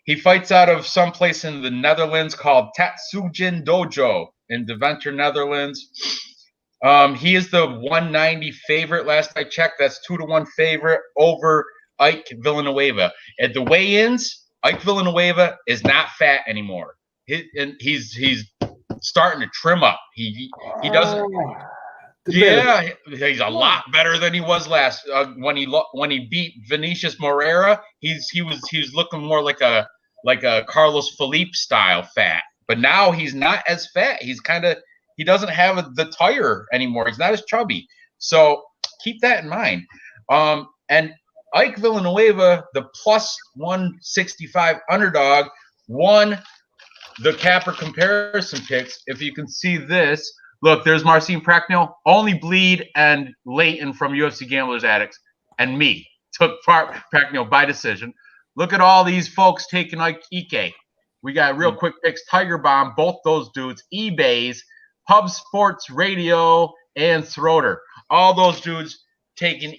He fights out of someplace in the Netherlands called Tatsujin Dojo in Deventer, Netherlands. He is the 190 favorite. Last I checked, that's 2-1 favorite over Ike Villanueva. At the weigh-ins, Ike Villanueva is not fat anymore. He's starting to trim up. He doesn't. Yeah, he's a lot better than he was last when he beat Vinicius Moreira. He was looking more like a Carlos Felipe style fat. But now he's not as fat. He doesn't have the tire anymore. He's not as chubby. So keep that in mind. And Ike Villanueva, the plus 165 underdog, won the Capper comparison picks. If you can see this, look, there's Marcin Prachnio, Only Bleed, and Leighton from UFC Gamblers Addicts, and me took Prachnio by decision. Look at all these folks taking Ike. We got real quick picks, Tiger Bomb, both those dudes, eBay's, Pub Sports Radio, and Throater. All those dudes taking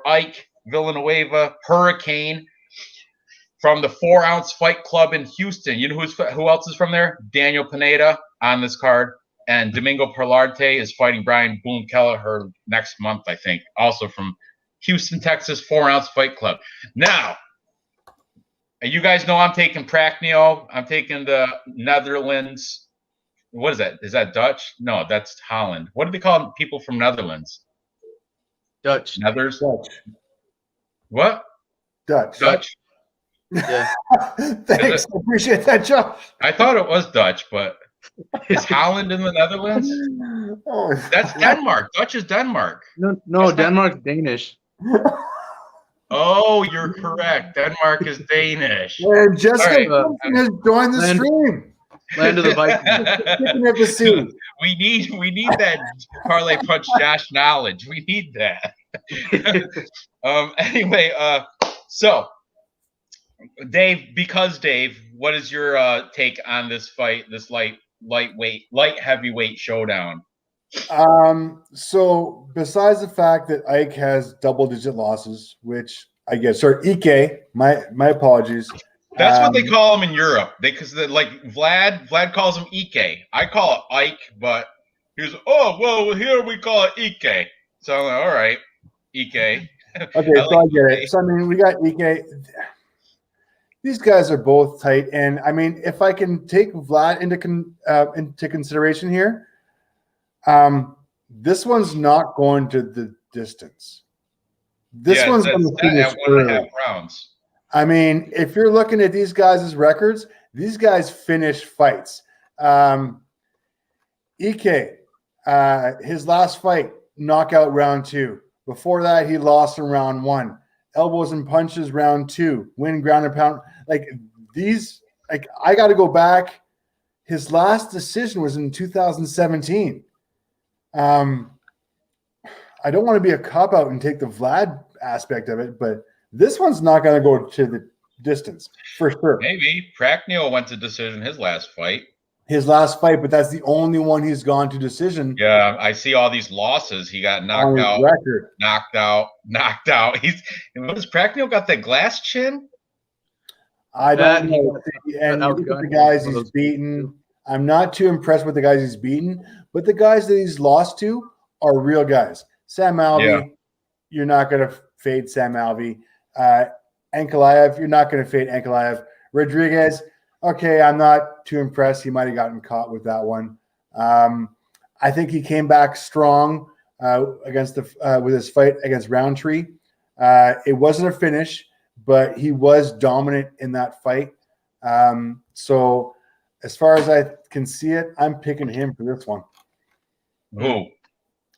Ike Villanueva, Hurricane, from the 4 Ounce Fight Club in Houston. You know who else is from there? Daniel Pineda on this card. And Domingo Parlate is fighting Brian Boom Kelleher next month, I think. Also from Houston, Texas, 4 Ounce Fight Club. Now, you guys know I'm taking Prachnio. I'm taking the Netherlands. What is that? Is that Dutch? No, that's Holland. What do they call people from Netherlands? Dutch. Nethers? Dutch. What? Dutch. Yeah. Thanks. I appreciate that, Josh. I thought it was Dutch, but is Holland in the Netherlands? Oh, that's Denmark. Dutch is Denmark. No, Denmark's Danish. Oh, you're correct. Denmark is Danish. And Jessica has joined the stream. Land of the Vikings. We need that parlay punch Josh knowledge. We need that. Anyway, so Dave, what is your take on this fight, this light heavyweight showdown? So besides the fact that Ike has double-digit losses, which I guess, sorry, Ike, my apologies. That's what they call him in Europe. Because like Vlad calls him Ike. I call it Ike, but he was, here we call it Ike. So I'm like, all right, Ike. Okay, so I get it. So I mean, we got Ike. These guys are both tight, and I mean, if I can take Vlad into consideration here, this one's not going to the distance. This one's going to finish at 1.5 rounds. I mean, if you're looking at these guys' records, these guys finish fights. Ike, his last fight, knockout round 2. Before that, he lost in round 1. Elbows and punches round 2. Win ground and pound. Like these, like I got to go back. His last decision was in 2017. I don't want to be a cop-out and take the Vlad aspect of it, but this one's not going to go to the distance for sure. Maybe Prachnio went to decision his last fight. But that's the only one he's gone to decision. Yeah, I see all these losses. He got knocked out, knocked out. What does Prachnio got? That glass chin? I don't know. And look at the guys he's beaten. I'm not too impressed with the guys he's beaten, but the guys that he's lost to are real guys. Sam Alvey, you're not going to fade Sam Alvey. Ankalaev, you're not going to fade Ankalaev. Rodriguez, okay, I'm not too impressed. He might have gotten caught with that one. I think he came back strong against with his fight against Roundtree. It wasn't a finish, but he was dominant in that fight. So as far as I can see it, I'm picking him for this one. Who?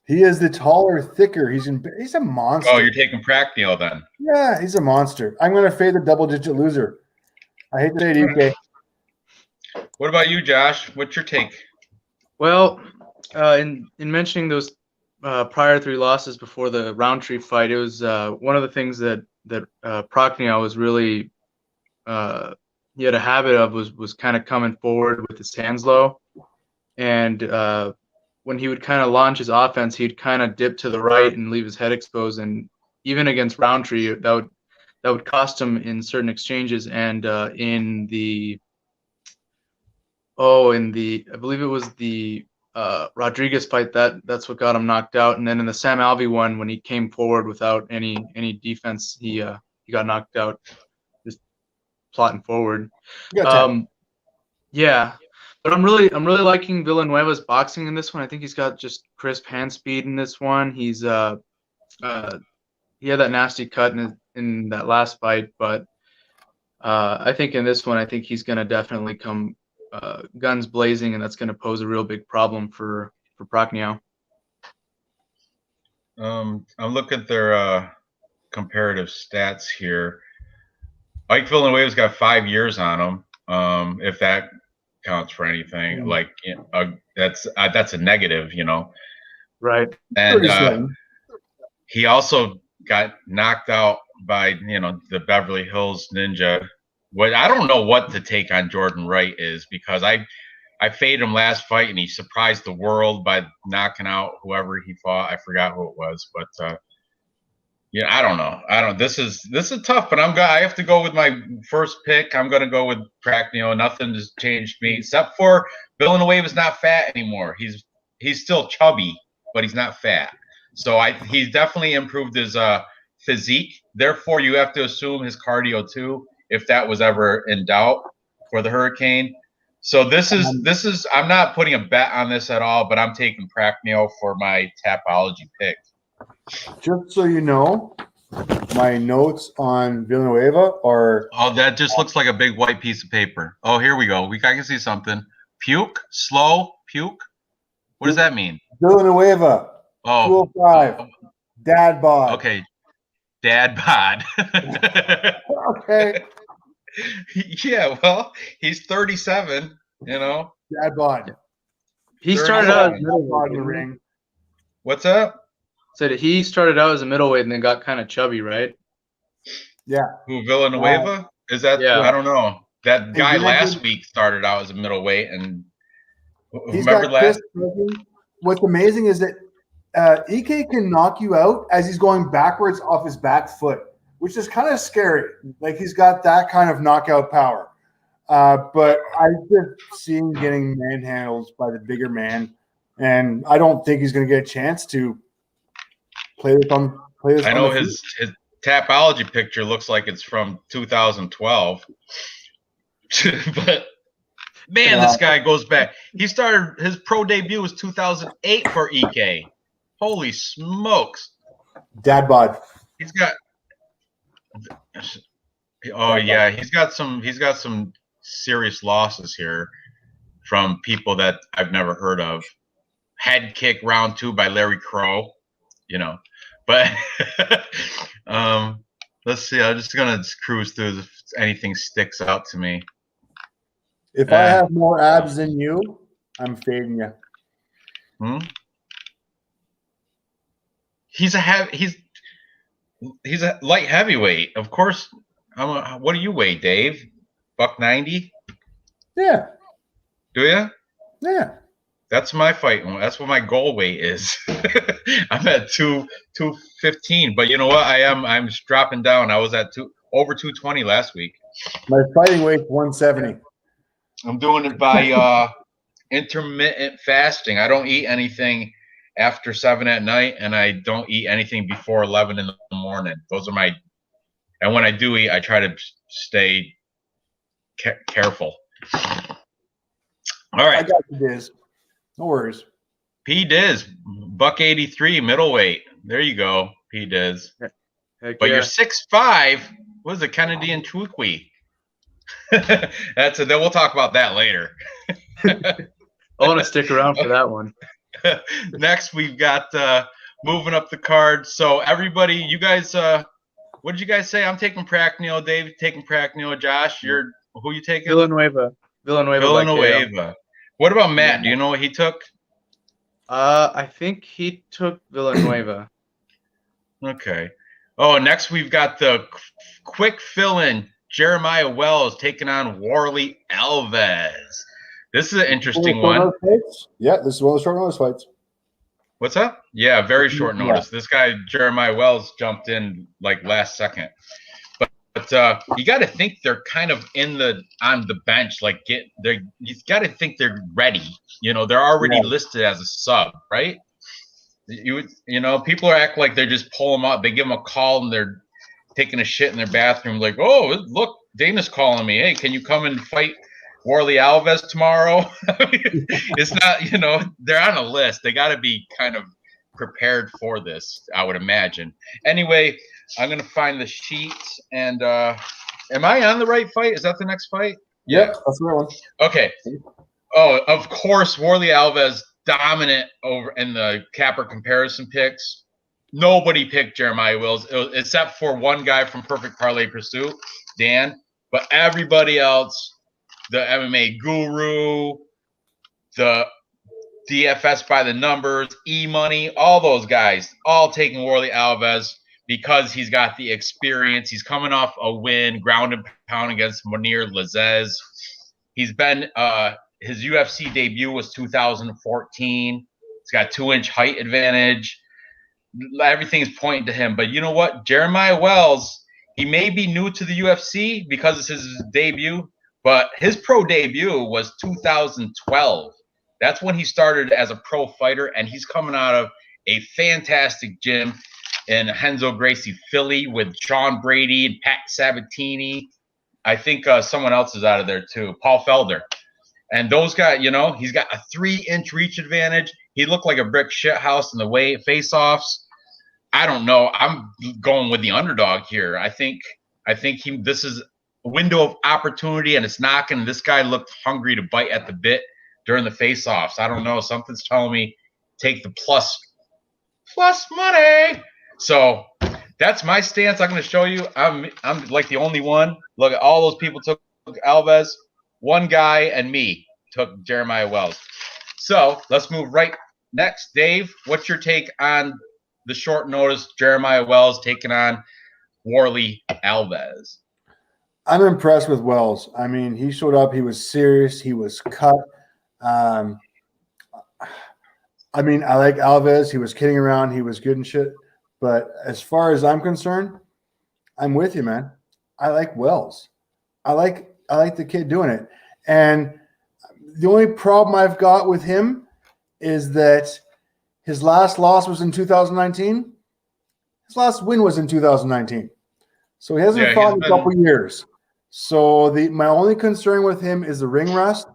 He is the taller, thicker. He's a monster. Oh, you're taking Pracknell then? Yeah, he's a monster. I'm going to fade the double-digit loser. I hate to say it, EK. What about you, Josh? What's your take? Well, in mentioning those prior 3 losses before the Roundtree fight, it was one of the things that Pracknell was really he had a habit of was kind of coming forward with his hands low, and when he would kind of launch his offense, he'd kind of dip to the right and leave his head exposed, and even against Roundtree, that would cost him in certain exchanges. And in the I believe it was the Rodriguez fight, that's what got him knocked out. And then in the Sam Alvey one, when he came forward without any defense, he got knocked out just plotting forward. Yeah. But I'm really liking Villanueva's boxing in this one. I think he's got just crisp hand speed in this one. He's he had that nasty cut in that last fight, but I think in this one, I think he's going to definitely come guns blazing, and that's going to pose a real big problem for Pracknell. I'm looking at their comparative stats here. Mike Villanueva's got 5 years on him. If that counts for anything, like that's a negative, Right. And he also got knocked out by the Beverly Hills Ninja. What I don't know what the take on Jordan Wright is, because I faded him last fight and he surprised the world by knocking out whoever he fought. I forgot who it was, but I don't know. This is tough, but I have to go with my first pick. I'm going to go with Pracknell. Nothing has changed me except for Villanueva's not fat anymore. He's still chubby, but he's not fat. So he's definitely improved his physique. Therefore, you have to assume his cardio too, if that was ever in doubt for the Hurricane. So this is I'm not putting a bet on this at all, but I'm taking Pracknell for my Tapology pick. Just so you know, my notes on Villanueva are... Oh, that just looks like a big white piece of paper. Oh, here we go. I can see something. Puke? Slow? Puke? What does that mean? Villanueva. Oh. 205. Dad bod. Okay. Dad bod. Okay. Yeah, well, he's 37, Dad bod. He started out as middleweight in the ring. What's up? Said he started out as a middleweight and then got kind of chubby, right? Yeah. Who, Villanueva? Is that? Yeah. I don't know. That guy last week started out as a middleweight, and remember last. What's amazing is that EK can knock you out as he's going backwards off his back foot, which is kind of scary. Like, he's got that kind of knockout power. But I just see him getting manhandled by the bigger man, and I don't think he's going to get a chance to play this. I know his Tapology picture looks like it's from 2012, but man, this guy goes back. He started his pro debut was 2008 for EK. Holy smokes! Dad bod. He's got. Oh yeah, he's got some serious losses here from people that I've never heard of. Head kick round 2 by Larry Crow, But let's see. I'm just gonna cruise through if anything sticks out to me. If I have more abs than you, I'm fading you. He's a light heavyweight, of course. What do you weigh, Dave? $190? Yeah. Do you? Yeah. That's my fight. That's what my goal weight is. I'm at 215, but you know what? I'm just dropping down. I was at over 220 last week. My fighting weight's 170. I'm doing it by intermittent fasting. I don't eat anything after 7 at night, and I don't eat anything before 11 in the morning. Those are my. And when I do eat, I try to stay careful. All right. I got you, Diz. No worries. P Diz, $183 middleweight. There you go, P Diz. Heck But yeah. you're 6'5". What is it, Kennedy and Twikwe? Then we'll talk about that later. I want to stick around for that one. Next, we've got moving up the card. So everybody, you guys, what did you guys say? I'm taking Pragnio. Dave taking Pragnio. Josh, who you taking? Villanueva. Villanueva. What about Matt? Do you know what he took? I think he took Villanueva. Okay. Oh, next we've got the quick fill-in. Jeremiah Wells taking on Warley Alves. This is an interesting one. Yeah, this is one of the short notice fights. What's up? Yeah, very short notice. This guy, Jeremiah Wells, jumped in like last second. But you got to think they're kind of on the bench. Like you got to think they're ready. You know, they're already listed as a sub, right? You know, people act like they just pull them out. They give them a call and they're taking a shit in their bathroom. Like, oh, look, Dana's calling me. Hey, can you come and fight Warley Alves tomorrow? It's not, you know, they're on a list. They got to be kind of prepared for this, I would imagine. Anyway, I'm going to find the sheets. And am I on the right fight? Is that the next fight? Yeah, that's the right one. Okay. Oh, of course, Warley Alves dominant over in the capper comparison picks. Nobody picked Jeremiah Wells except for one guy from Perfect Parlay Pursuit, Dan. But everybody else, the MMA Guru, the DFS by the numbers, E-Money, all those guys, all taking Warley Alves because he's got the experience. He's coming off a win, ground and pound against Munir Lazzez. He's been his UFC debut was 2014. He's got 2-inch height advantage. Everything's pointing to him. But you know what? Jeremiah Wells, he may be new to the UFC because it's his debut, but his pro debut was 2012. That's when he started as a pro fighter, and he's coming out of a fantastic gym in Renzo Gracie, Philly, with Sean Brady and Pat Sabatini. I think someone else is out of there too, Paul Felder. And those guys, you know, he's got a 3-inch reach advantage. He looked like a brick shit house in the face-offs. I don't know. I'm going with the underdog here. I think this is a window of opportunity, and it's knocking. This guy looked hungry to bite at the bit during the face-offs. I don't know. Something's telling me take the plus money. So that's my stance. I'm going to show you. I'm like the only one. Look at all those people took Alves. One guy and me took Jeremiah Wells. So let's move right next. Dave, what's your take on the short notice Jeremiah Wells taking on Warley Alves? I'm impressed with Wells. I mean, he showed up. He was serious. He was cut. I mean, I like Alves. He was kidding around. He was good and shit. But as far as I'm concerned, I'm with you, man. I like Wells. I like the kid doing it. And the only problem I've got with him is that his last loss was in 2019. His last win was in 2019. So he hasn't fought in a couple years. So my only concern with him is the ring rust.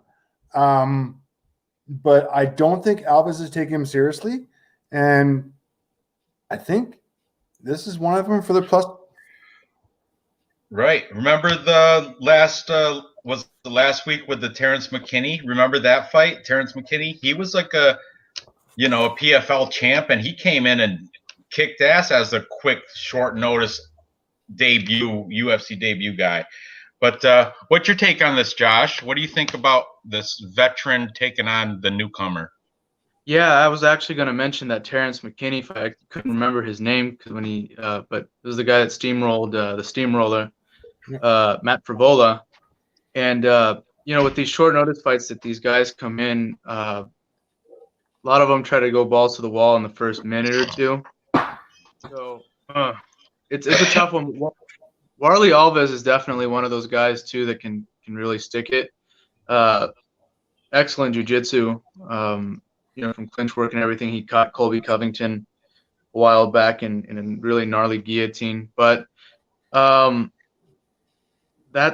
But I don't think Alves is taking him seriously. And I think this is one of them for the plus. Right. Remember the last week with the Terrence McKinney? Remember that fight? Terrence McKinney? He was like a PFL champ, and he came in and kicked ass as a quick, short notice UFC debut guy. But what's your take on this, Josh? What do you think about this veteran taking on the newcomer? Yeah, I was actually going to mention that Terrence McKinney fight. I couldn't remember his name because but it was the guy that steamrolled the steamroller, Matt Frivola. And with these short notice fights that these guys come in, a lot of them try to go balls to the wall in the first minute or two. So it's a tough one. Warley Alves is definitely one of those guys too that can really stick it. Excellent jiu-jitsu. From clinch work and everything. He caught Colby Covington a while back in a really gnarly guillotine. But that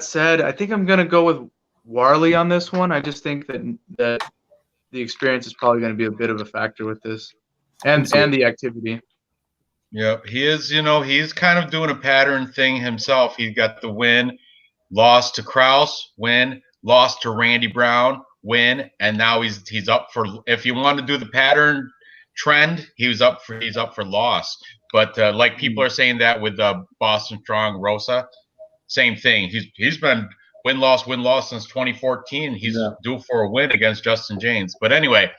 said, I think I'm going to go with Warley on this one. I just think that the experience is probably going to be a bit of a factor with this, and the activity. Yep, he is. He's kind of doing a pattern thing himself. He got the win, lost to Kraus, win, lost to Randy Brown, win, and now he's up for. If you want to do the pattern trend, he's up for loss. But like people are saying that with Boston Strong Rosa, same thing. He's been win loss since 2014. He's due for a win against Justin James. But anyway,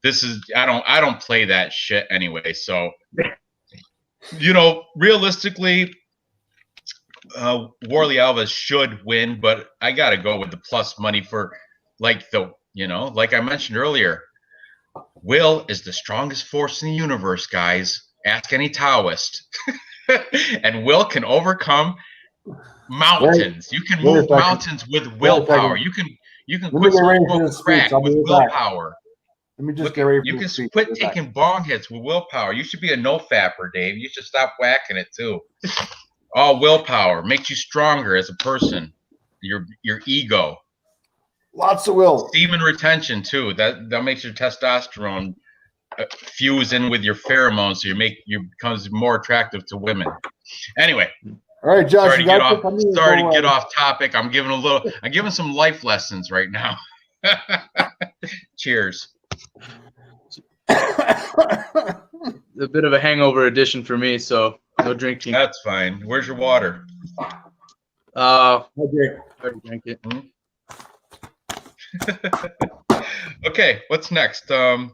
I don't play that shit anyway. So realistically, Warley Alves should win, but I gotta go with the plus money for like I mentioned earlier. Will is the strongest force in the universe, guys. Ask any Taoist. And Will can overcome mountains. You can move mountains with willpower. You can quit smoking crack with willpower. Let me just get ready for You can quit taking bong hits with willpower. You should be a no-fapper, Dave. You should stop whacking it too. All willpower makes you stronger as a person. Your ego. Lots of will. Semen retention too. That makes your testosterone fuse in with your pheromones, so you becomes more attractive to women. Anyway. All right, Josh. Sorry to get off topic. I'm giving some life lessons right now. Cheers. A bit of a hangover edition for me, so no drinking. That's fine. Where's your water? I already drank it. Okay, what's next? I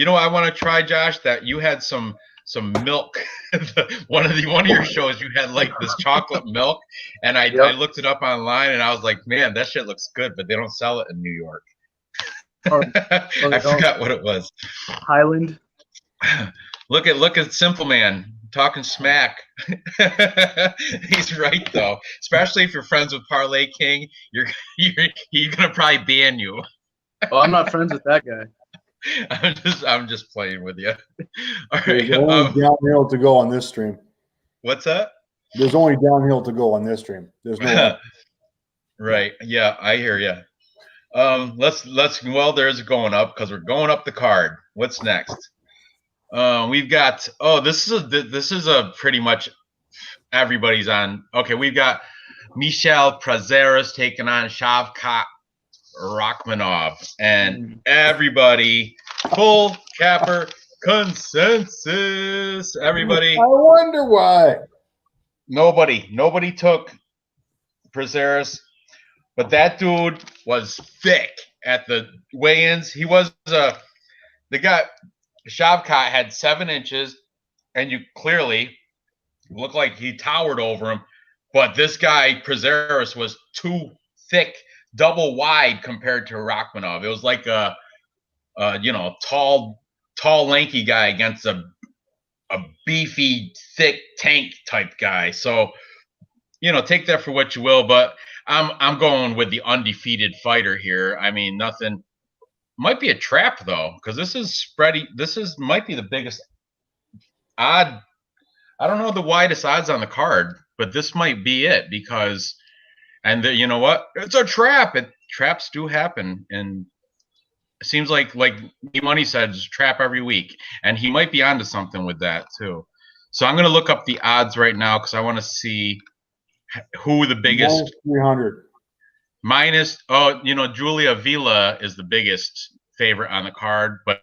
want to try, Josh, that you had some milk. one of your shows, you had like this chocolate milk, and I looked it up online, and I was like, man, that shit looks good, but they don't sell it in New York. I forgot what it was. Highland. Look at Simple Man talking smack. He's right though. Especially if you're friends with Parlay King, you're gonna probably ban you. Oh, I'm not friends with that guy. I'm just playing with you. All There's right. only downhill to go on this stream. What's that? There's only downhill to go on this stream. There's no. Right. Yeah, I hear you. There's going up because we're going up the card. What's next? We've got this is a pretty much everybody's on. Okay, we've got Michel Prazeres taking on Shavkat Rachmanov, and everybody full capper consensus. Everybody. I wonder why. Nobody took Prazeres. But that dude was thick at the weigh-ins. He was the guy. Shavkat had 7 inches, and you clearly looked like he towered over him. But this guy Prazeres was too thick, double wide compared to Rachmanov. It was like a tall, lanky guy against a beefy, thick tank type guy. So take that for what you will, but I'm going with the undefeated fighter here. I mean, nothing might be a trap though, because this is spready. Might be the biggest odd. I don't know the widest odds on the card, but this might be it because, you know what? It's a trap. Traps do happen, and it seems like E-Money said, just trap every week, and he might be onto something with that too. So I'm going to look up the odds right now because I want to see who the biggest -300 Julia Vila is the biggest favorite on the card, but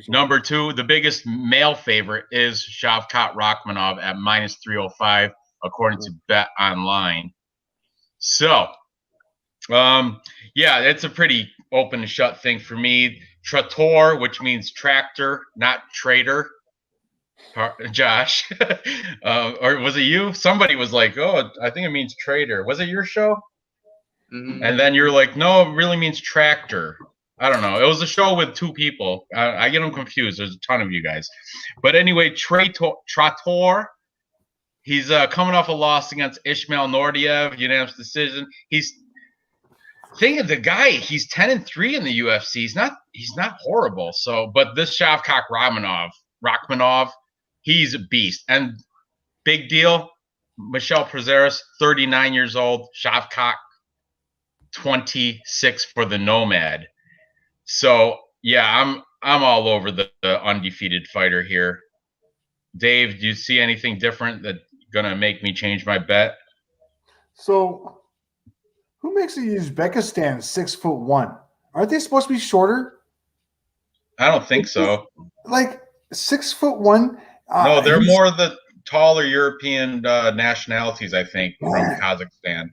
number 2, the biggest male favorite is Shavkat Rachmanov at -305 according to Bet Online. So it's a pretty open and shut thing for me. Trator, which means tractor, not trader. Josh, or was it you? Somebody was like, "Oh, I think it means trader." Was it your show? Mm-hmm. And then you're like, "No, it really means tractor." I don't know. It was a show with 2 people. I get them confused. There's a ton of you guys, but anyway, Trator. He's coming off a loss against Ishmael Nordiev, unanimous decision. He's 10-3 in the UFC. He's not horrible. So, but this Shavkat Rachmanov. He's a beast. And big deal, Michel Prazeres, 39 years old, Shavkat, 26 for the Nomad. So yeah, I'm all over the undefeated fighter here. Dave, do you see anything different that's gonna make me change my bet? So, who makes a Uzbekistan 6'1"? Aren't they supposed to be shorter? I don't think so. Like 6'1". No, they're more the taller European nationalities, I think, from Kazakhstan.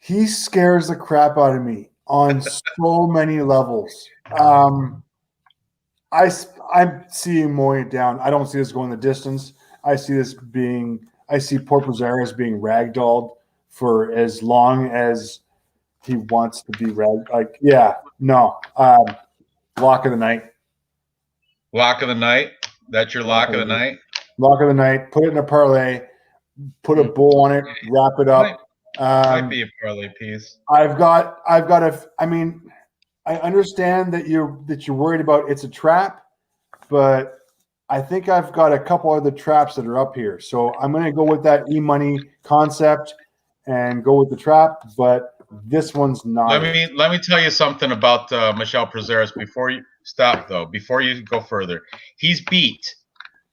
He scares the crap out of me on so many levels. I'm seeing mowing it down. I don't see this going the distance. I see Port Prazeres being ragdolled for as long as he wants to be lock of the night. Lock of the night. That's your lock of the night. Lock of the night. Put it in a parlay. Put a bull on it. Wrap it up. Might be a parlay piece. I've got I mean, I understand that you're worried about it's a trap, but I think I've got a couple other traps that are up here. So I'm going to go with that e-money concept and go with the trap, but this one's not. Let me tell you something about Michel Prazeres before you stop, though. Before you go further, he's beat.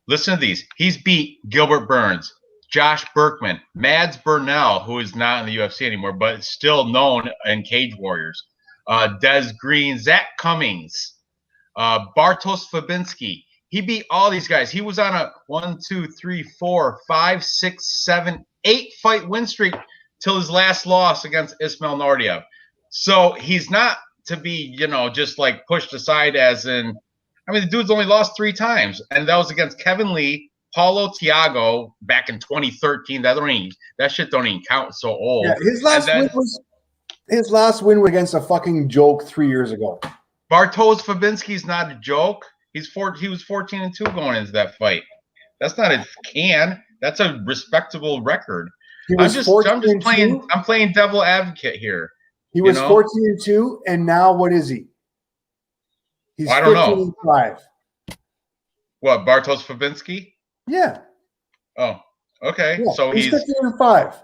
Listen to these. He's beat Gilbert Burns, Josh Berkman, Mads Burnell, who is not in the UFC anymore, but still known in Cage Warriors. Des Green, Zach Cummings, Bartosz Fabinski. He beat all these guys. He was on a 1, 2, 3, 4, 5, 6, 7, 8 fight win streak till his last loss against Ismail Nordiev. So he's not to be, just like pushed aside as in, the dude's only lost 3 times. And that was against Kevin Lee, Paulo Thiago back in 2013. That shit don't even count. So old. Yeah, his last win was against a fucking joke 3 years ago. Bartosz Fabinski's not a joke. He was 14-2 going into that fight. That's not a can. That's a respectable record. I'm just playing devil advocate here. He was 14-2, and now what is he? He's I don't know. 15-5. What, Bartosz Fabinski? Yeah. Oh, okay. Yeah, so he's 15-5.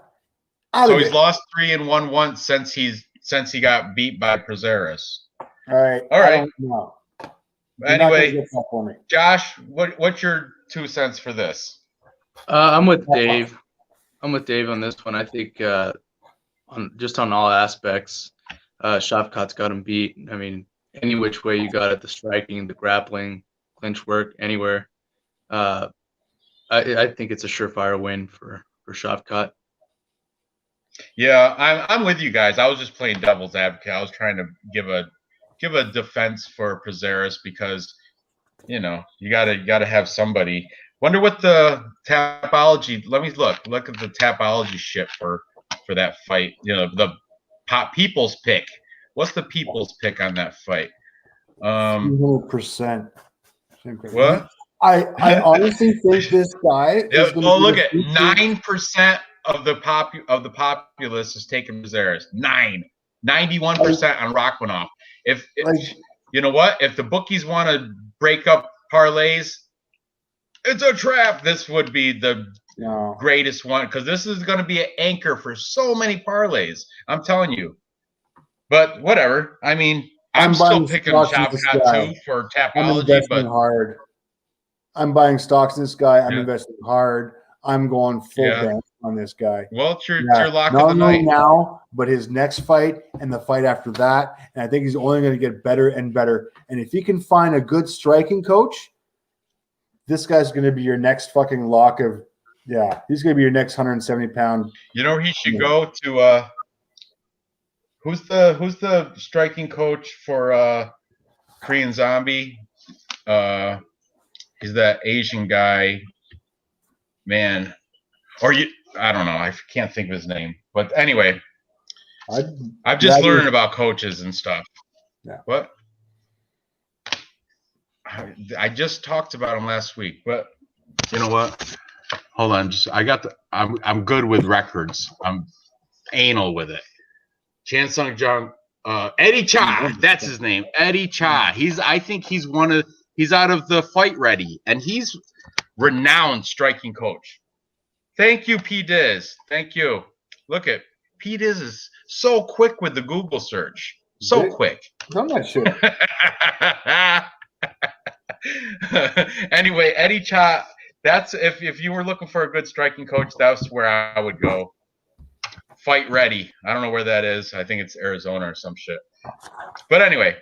So he's lost 3 and won once since he got beat by Prazeres. All right. Anyway, Josh, what's your 2 cents for this? I'm with Dave. I'm with Dave on this one. I think on all aspects, Shavkat's got him beat. Any which way you got it, the striking, the grappling, clinch work, anywhere. I think it's a surefire win for Shavkat. Yeah, I'm with you guys. I was just playing devil's advocate. I was trying to give a defense for Prazeres because, you gotta have somebody. Wonder what the tapology. Let me look at the tapology shit for that fight. The people's pick. What's the people's pick on that fight? 100%. What? I honestly think this guy. Look at 9% of the populace is taking Prazeres. 91% on Rachmaninoff. If you know what, if the bookies want to break up parlays, it's a trap. This would be the greatest one because this is going to be an anchor for so many parlays. I'm telling you. But whatever. I'm still picking Shavkat too for tapology. Hard. I'm buying stocks in this guy. I'm investing hard. I'm going full bank on this guy. Well, it's your lock of the night now, but his next fight and the fight after that, and I think he's only going to get better and better. And if he can find a good striking coach, this guy's going to be your next fucking lock of. Yeah, he's going to be your next 170-pound. He should go to. Who's the striking coach for Korean Zombie? He's that Asian guy, man. I don't know. I can't think of his name. But anyway, I've just learned about coaches and stuff. Yeah. What? I just talked about him last week, but you know what? Hold on. I'm good with records. I'm anal with it. Chan Sung Jung, Eddie Cha. That's his name. Eddie Cha. I think he's out of the Fight Ready, and he's renowned striking coach. Thank you, P. Diz. Thank you. Look at P. Diz is so quick with the Google search. So quick. I'm not sure. Anyway, Eddie Cha, that's if you were looking for a good striking coach, that's where I would go. Fight Ready. I don't know where that is. I think it's Arizona or some shit. But anyway,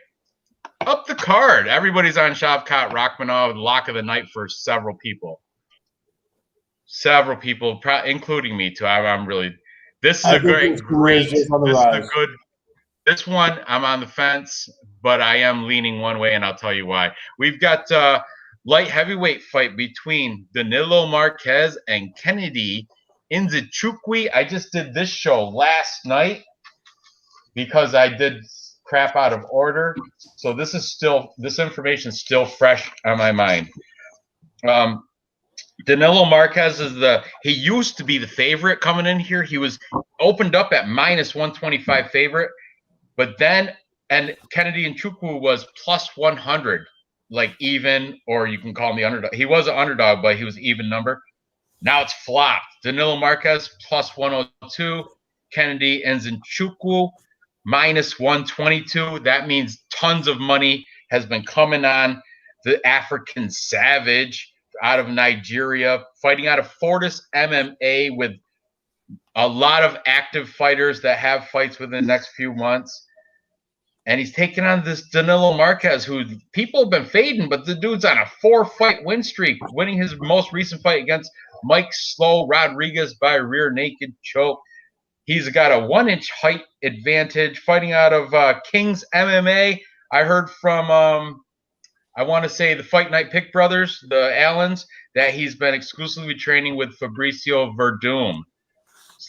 up the card. Everybody's on Shavkat Rakhmonov, lock of the night for several people. Several people, including me too. I'm really. This is a great. This one, I'm on the fence, but I am leaning one way, and I'll tell you why. We've got light heavyweight fight between Danilo Marquez and Kennedy Nzechukwu. I just did this show last night because I did crap out of order. So this information is still fresh on my mind. Danilo Marquez he used to be the favorite coming in here. He was opened up at minus 125 favorite. But then, and Kennedy Nzechukwu was plus 100, like even, or you can call him the underdog. He was an underdog, but he was even number. Now it's flopped. Danilo Marquez plus 102, Kennedy Nzechukwu minus 122. That means tons of money has been coming on the African Savage out of Nigeria, fighting out of Fortis MMA with a lot of active fighters that have fights within the next few months. And he's taking on this Danilo Marquez, who people have been fading, but the dude's on a 4-fight win streak, winning his most recent fight against Mike Slow Rodriguez by rear naked choke. He's got a 1-inch height advantage, fighting out of King's MMA. I heard from, I want to say the Fight Night Pick brothers, the Allens, that he's been exclusively training with Fabricio Verdum.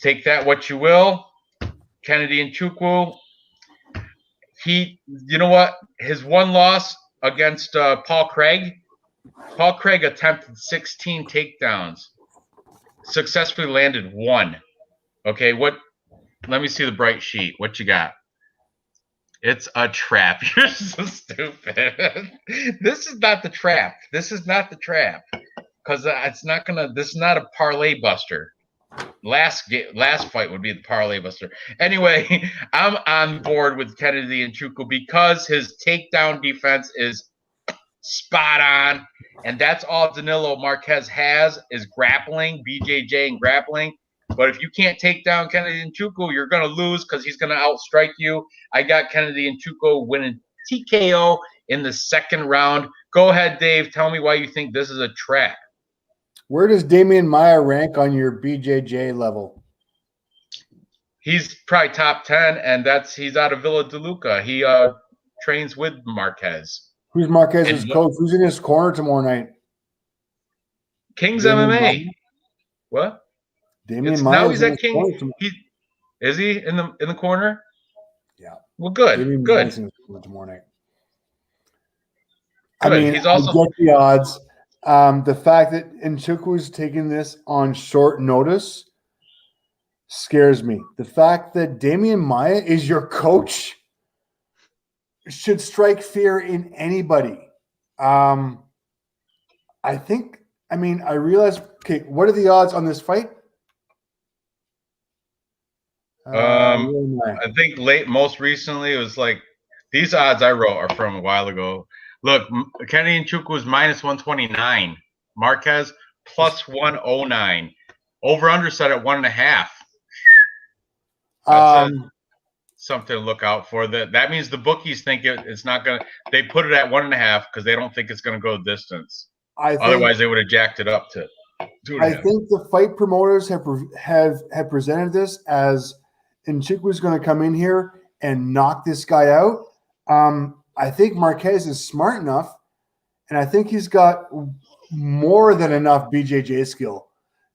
Take that what you will. Kennedy Nzechukwu. You know what? His one loss against Paul Craig. Paul Craig attempted 16 takedowns, successfully landed 1. Okay, let me see the bright sheet. What you got? It's a trap. You're so stupid. This is not the trap. This is not the trap. Because this is not a parlay buster. Last fight would be the parlay buster. Anyway, I'm on board with Kennedy Nzechukwu because his takedown defense is spot on, and that's all Danilo Marquez has is grappling, BJJ and grappling. But if you can't take down Kennedy Nzechukwu, you're going to lose because he's going to outstrike you. I got Kennedy Nzechukwu winning TKO in the second round. Go ahead, Dave. Tell me why you think this is a trap. Where does Damian Maia rank on your BJJ level? He's probably top 10, and he's out of Villa de Luca. He trains with Marquez. Who's Marquez's coach? Who's in his corner tomorrow night? King's MMA. Maia? What? Damian Maia. Now he's at King. Is he in the corner? Yeah. Well, good. Damian good. Maia's in his corner tomorrow night. Good. I mean, he's also I get the odds. The fact that Nzechukwu's taking this on short notice scares me. The fact that Damian Maia is your coach should strike fear in anybody. I realize, okay, what are the odds on this fight? I think most recently it was like these odds I wrote are from a while ago. Look, Kennedy Nzechukwu is minus 129. Marquez plus 109. Over under set at 1.5. That's something to look out for. That means the bookies think it's not gonna. They put it at 1.5 because they don't think it's gonna go distance. Otherwise, they would have jacked it up to 2.5. I think the fight promoters have presented this as Nzechukwu's going to come in here and knock this guy out. I think Marquez is smart enough, and I think he's got more than enough BJJ skill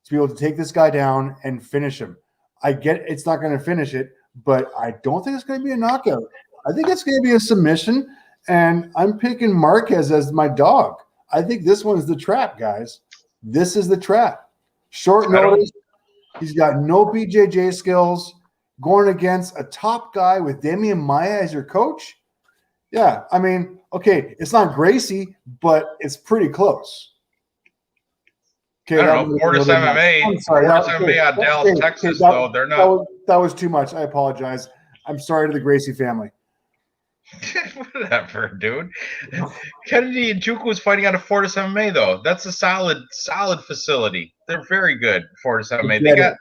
to be able to take this guy down and finish him. I get it's not going to finish it, but I don't think it's going to be a knockout. I think it's going to be a submission, and I'm picking Marquez as my dog. I think this one's the trap, guys. This is the trap. Short notice. He's got no BJJ skills. Going against a top guy with Damian Maia as your coach. Yeah, I mean, okay, it's not Gracie, but it's pretty close. Okay, I don't know. Fortis MMA. Fortis MMA out of Dallas, Texas, though. They're not. That was too much. I apologize. I'm sorry to the Gracie family. Whatever, dude. Kennedy and Juku was fighting out of Fortis MMA though. That's a solid facility. They're very good. Fortis MMA.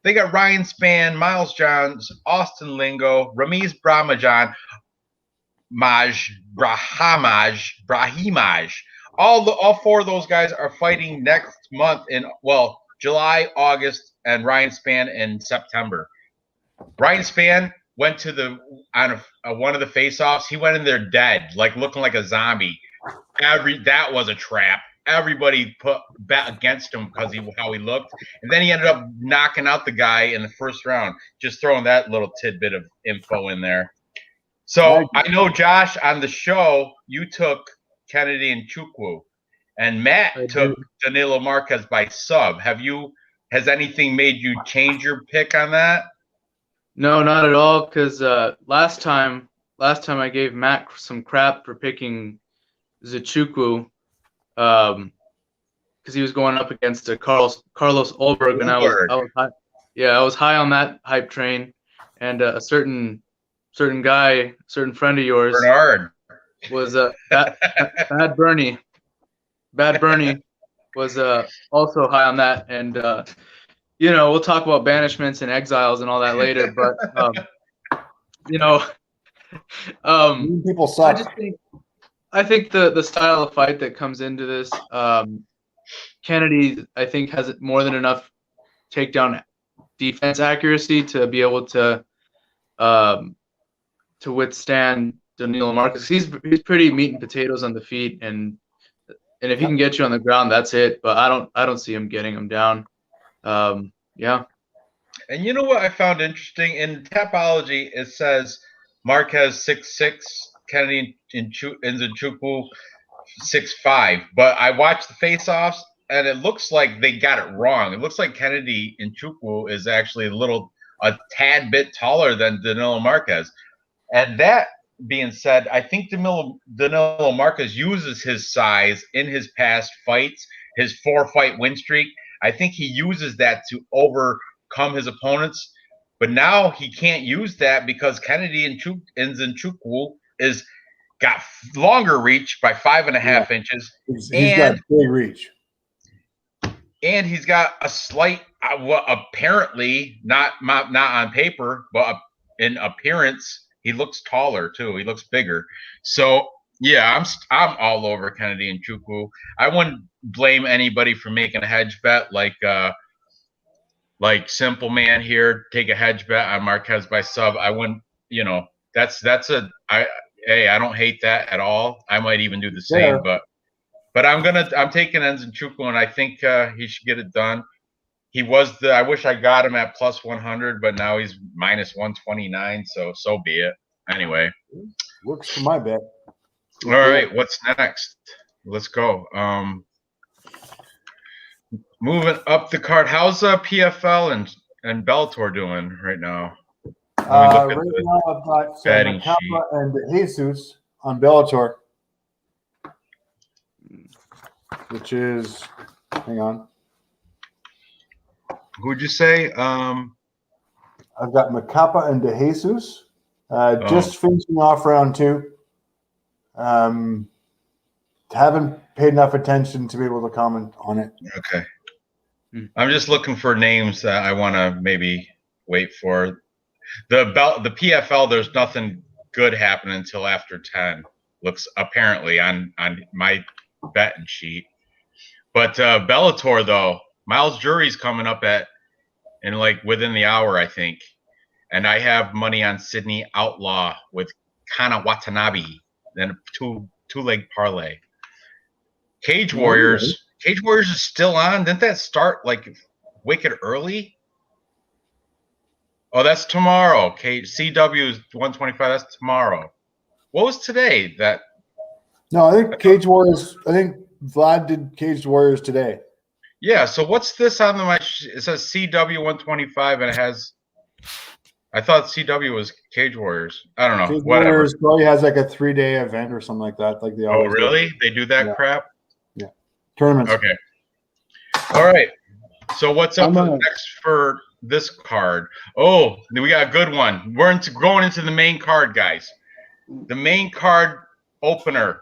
They got Ryan Spann, Miles Johns, Austin Lingo, Ramiz Brahimaj. All four of those guys are fighting next month in July, August, and Ryan Spann in September. Ryan Spann went to one of the face-offs. He went in there dead, like looking like a zombie. That was a trap. Everybody bet against him because how he looked, and then he ended up knocking out the guy in the first round. Just throwing that little tidbit of info in there. So I know, Josh, on the show you took Kennedy and Chukwu, and Matt took Danilo Marquez by sub. Has anything made you change your pick on that? No, not at all. Because last time I gave Matt some crap for picking Zachukwu, because he was going up against Carlos Ulberg, and I was high on that hype train, and a certain guy, certain friend of yours, Bernard, was Bad Bernie. Bad Bernie was also high on that, and we'll talk about banishments and exiles and all that later, but people suck. I think the style of fight that comes into this, Kennedy, I think, has more than enough takedown defense accuracy to be able to withstand Danilo Marquez. He's pretty meat and potatoes on the feet, and if he can get you on the ground, that's it. But I don't see him getting him down. Yeah. And you know what I found interesting? In Tapology, it says Marquez 6'6", Kennedy and Nzechukwu 6'5". But I watched the face-offs, and it looks like they got it wrong. It looks like Kennedy and Chukwu is actually a tad bit taller than Danilo Marquez. And that being said, I think Danilo Marquez uses his size in his past fights, his 4-fight win streak. I think he uses that to overcome his opponents. But now he can't use that because Kennedy and Nzechukwu is got longer reach by 5.5 inches. He's got big reach. And he's got a slight, apparently not on paper, but in appearance, he looks taller too. He looks bigger. So yeah, I'm all over Kennedy and Chukwu. I wouldn't blame anybody for making a hedge bet like Simple Man here. Take a hedge bet on Marquez by sub. I wouldn't. I don't hate that at all. I might even do the same, but I'm taking Nzechukwu, and I think he should get it done. I wish I got him at plus 100, but now he's minus 129. So be it. Anyway, works for my bet. All right, what's next? Let's go. Moving up the card. How's PFL and Bellator doing right now? Right now I've got Macapa and Jesus on Bellator, which is, hang on. Who'd you say? I've got Macapa and De Jesus. Just finishing off round 2. Haven't paid enough attention to be able to comment on it. Okay. I'm just looking for names that I want to maybe wait for. The PFL, there's nothing good happening until after 10. Looks apparently on my betting sheet. But Bellator though, Miles Jury's coming up within the hour, I think. And I have money on Sydney Outlaw with Kana Watanabe, then a two-leg parlay. Cage Warriors. Cage Warriors is still on. Didn't that start wicked early? Oh, that's tomorrow. CW is 125. That's tomorrow. What was today? No, I think Cage Warriors. I think Vlad did Cage Warriors today. Yeah. So what's this on the? It says CW 125, and it has. I thought CW was Cage Warriors. I don't know. Cage Warriors probably has a 3-day event or something like that. Like they always. Oh, really? They do that crap? Yeah. Tournaments. Okay. All right. So what's up next for this card? Oh, we got a good one. We're going into the main card, guys. The main card opener,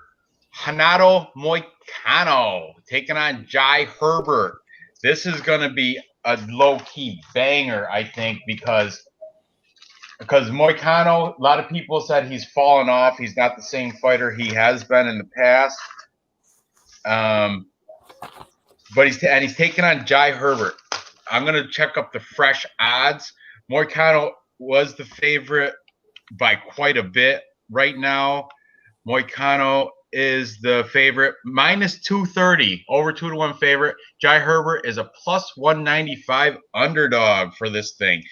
Renato Moicano taking on Jai Herbert. This is going to be a low-key banger, I think, because Moicano, a lot of people said he's fallen off. He's not the same fighter he has been in the past. But he's taking on Jai Herbert. I'm going to check up the fresh odds. Moicano was the favorite by quite a bit right now. Moicano is the favorite, minus 230, over 2-1 favorite. Jai Herbert is a plus 195 underdog for this thing.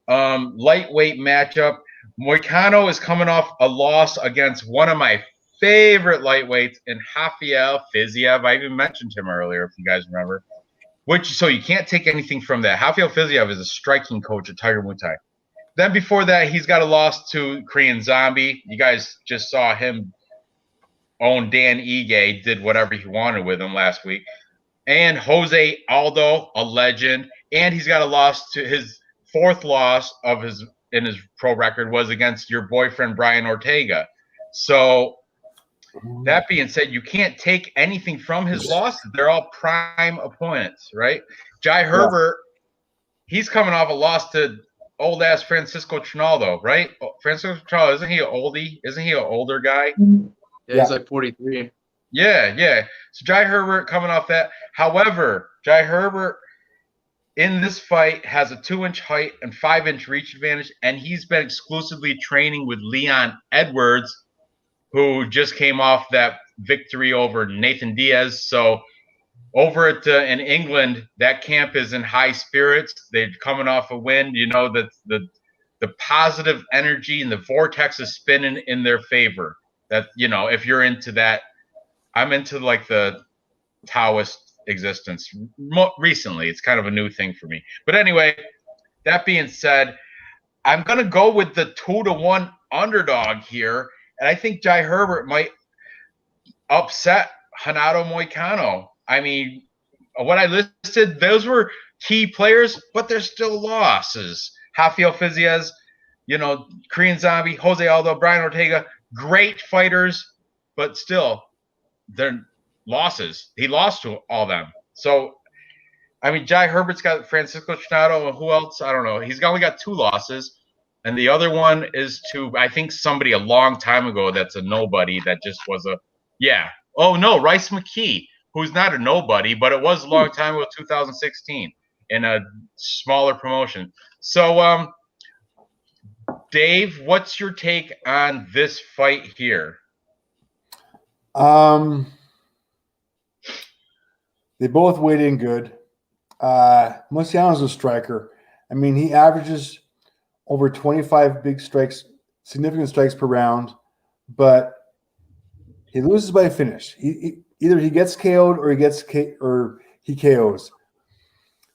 Lightweight matchup. Moicano is coming off a loss against one of my favorite lightweights in Rafael Fiziev. I even mentioned him earlier, if you guys remember. So you can't take anything from that. Rafael Fiziev is a striking coach at Tiger Muay Thai. Then before that, he's got a loss to Korean Zombie. You guys just saw him own Dan Ige, did whatever he wanted with him last week. And Jose Aldo, a legend. And he's got a loss to his fourth loss in his pro record was against your boyfriend, Brian Ortega. So that being said, you can't take anything from his losses. They're all prime opponents, right? Jai Herbert, he's coming off a loss to old-ass Francisco Trinaldo, right? Francisco Trinaldo, isn't he an oldie? Isn't he an older guy? Yeah, he's like 43. Yeah. So Jai Herbert coming off that. However, Jai Herbert in this fight has a 2-inch height and 5-inch reach advantage, and he's been exclusively training with Leon Edwards, who just came off that victory over Nathan Diaz. So over in England, that camp is in high spirits. They're coming off a win. You know that the positive energy and the vortex is spinning in their favor. That, you know, if you're into that, I'm into like the Taoist existence. Recently, it's kind of a new thing for me. But anyway, that being said, I'm going to go with the 2-1 underdog here. And I think Jai Herbert might upset Renato Moicano. I mean, what I listed, those were key players, but they're still losses. Rafael Fiziev, you know, Korean Zombie, Jose Aldo, Brian Ortega, great fighters, but still, they're losses. He lost to all them. So, I mean, Jai Herbert's got Francisco Trinaldo, and who else? I don't know. He's only got 2 losses. And the other one is to, I think, somebody a long time ago that's a nobody that just was Rice McKee, who's not a nobody, but it was a long time ago, 2016, in a smaller promotion. So, Dave, what's your take on this fight here? They both weighed in good. Moicano's a striker. I mean, he averages over 25 big strikes, significant strikes per round, but he loses by a finish. Either he gets KO'd or he KOs.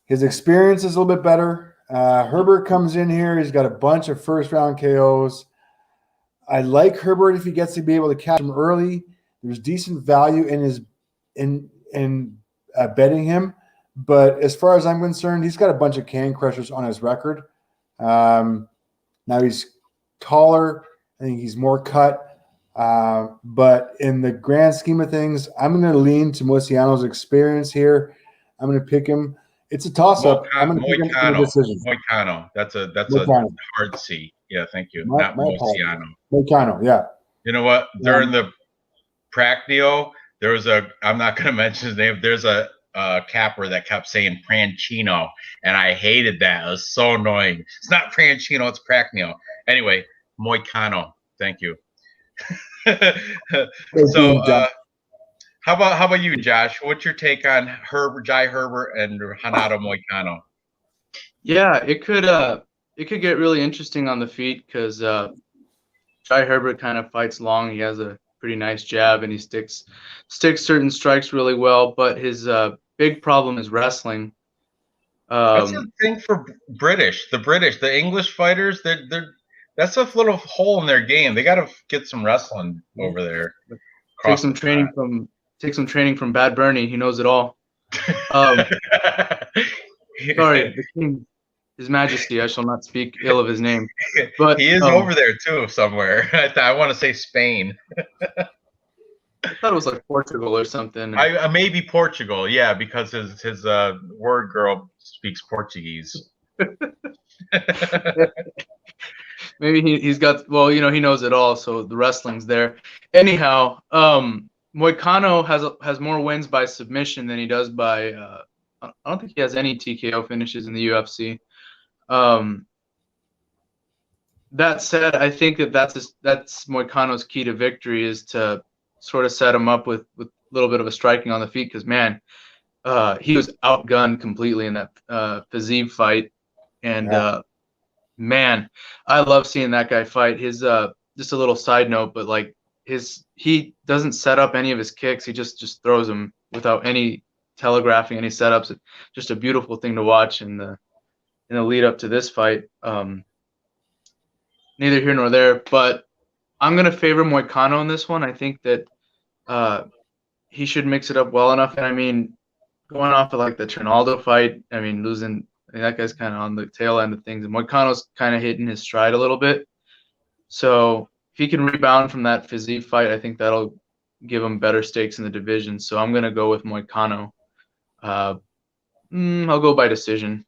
His experience is a little bit better. Herbert comes in here. He's got a bunch of first-round KOs. I like Herbert if he gets to be able to catch him early. There's decent value in betting him. But as far as I'm concerned, he's got a bunch of can crushers on his record. Now he's taller. I think he's more cut. But in the grand scheme of things, I'm going to lean to Moicano's experience here. I'm going to pick him. It's a toss-up. I'm going to pick him in a decision. Moicano. That's a hard C. Yeah, thank you. Not Moicano. Moicano, yeah. You know what? During the Pracneo, there was I'm not going to mention his name. There's a capper that kept saying Prancino, and I hated that. It was so annoying. It's not Prancino, it's Pracneo. Anyway, Moicano. Thank you. So, how about you, Josh? What's your take on Jai Herbert and Renato Moicano? Yeah, it could get really interesting on the feet because Jai Herbert kind of fights long. He has a pretty nice jab, and he sticks certain strikes really well. But his big problem is wrestling. That's the thing for the English fighters. That's a little hole in their game. They got to get some wrestling over there. Take some training from Bad Bernie. He knows it all. Sorry, the King. His Majesty. I shall not speak ill of his name. But he is over there too somewhere. I want to say Spain. I thought it was like Portugal or something. Maybe Portugal, yeah, because his word girl speaks Portuguese. Maybe he's got, well, you know, he knows it all, so the wrestling's there. Anyhow, Moicano has more wins by submission than he does by I don't think he has any TKO finishes in the UFC. That said, I think that's Moicano's key to victory, is to sort of set him up with a little bit of a striking on the feet, because man, he was outgunned completely in that Fiziev fight, and man, I love seeing that guy fight. His just a little side note, but like he doesn't set up any of his kicks. He just throws them without any telegraphing, any setups. It's just a beautiful thing to watch in the lead up to this fight. Neither here nor there, but I'm gonna favor Moicano in this one. I think that he should mix it up well enough. And I mean, going off of like the Trinaldo fight, I mean, losing, I mean, that guy's kind of on the tail end of things, and Moicano's kind of hitting his stride a little bit. So if he can rebound from that Fiziev fight, I think that'll give him better stakes in the division. So I'm gonna go with Moicano. I'll go by decision.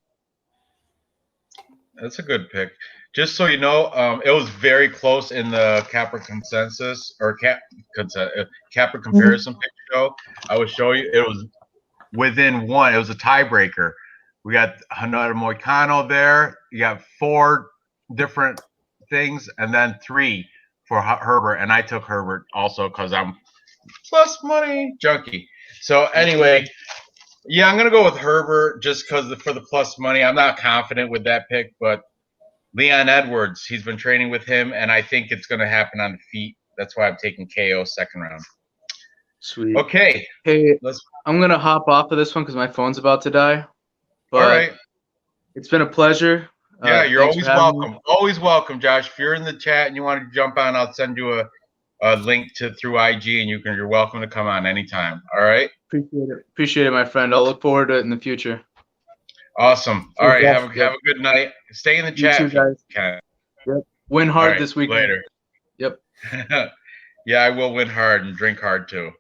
That's a good pick. Just so you know, it was very close in the Capra consensus or Capra comparison pick show. I would show you. It was within one. It was a tiebreaker. We got another Moicano there. You got 4 different things, and then 3 for Herbert. And I took Herbert also because I'm plus money junkie. So anyway, yeah, I'm gonna go with Herbert just because for the plus money. I'm not confident with that pick, but Leon Edwards, he's been training with him, and I think it's going to happen on the feet. That's why I'm taking KO second round. Sweet. Okay. Hey, I'm going to hop off of this one because my phone's about to die. But all right. It's been a pleasure. Yeah, you're always welcome. Me. Always welcome, Josh. If you're in the chat and you want to jump on, I'll send you a link through IG, and you're welcome to come on anytime. All right? Appreciate it, my friend. I'll look forward to it in the future. Awesome. All right. Have a good night. Stay in the chat. You too, guys. Yep. Win hard this weekend. Later. Yep. Yeah, I will win hard and drink hard too.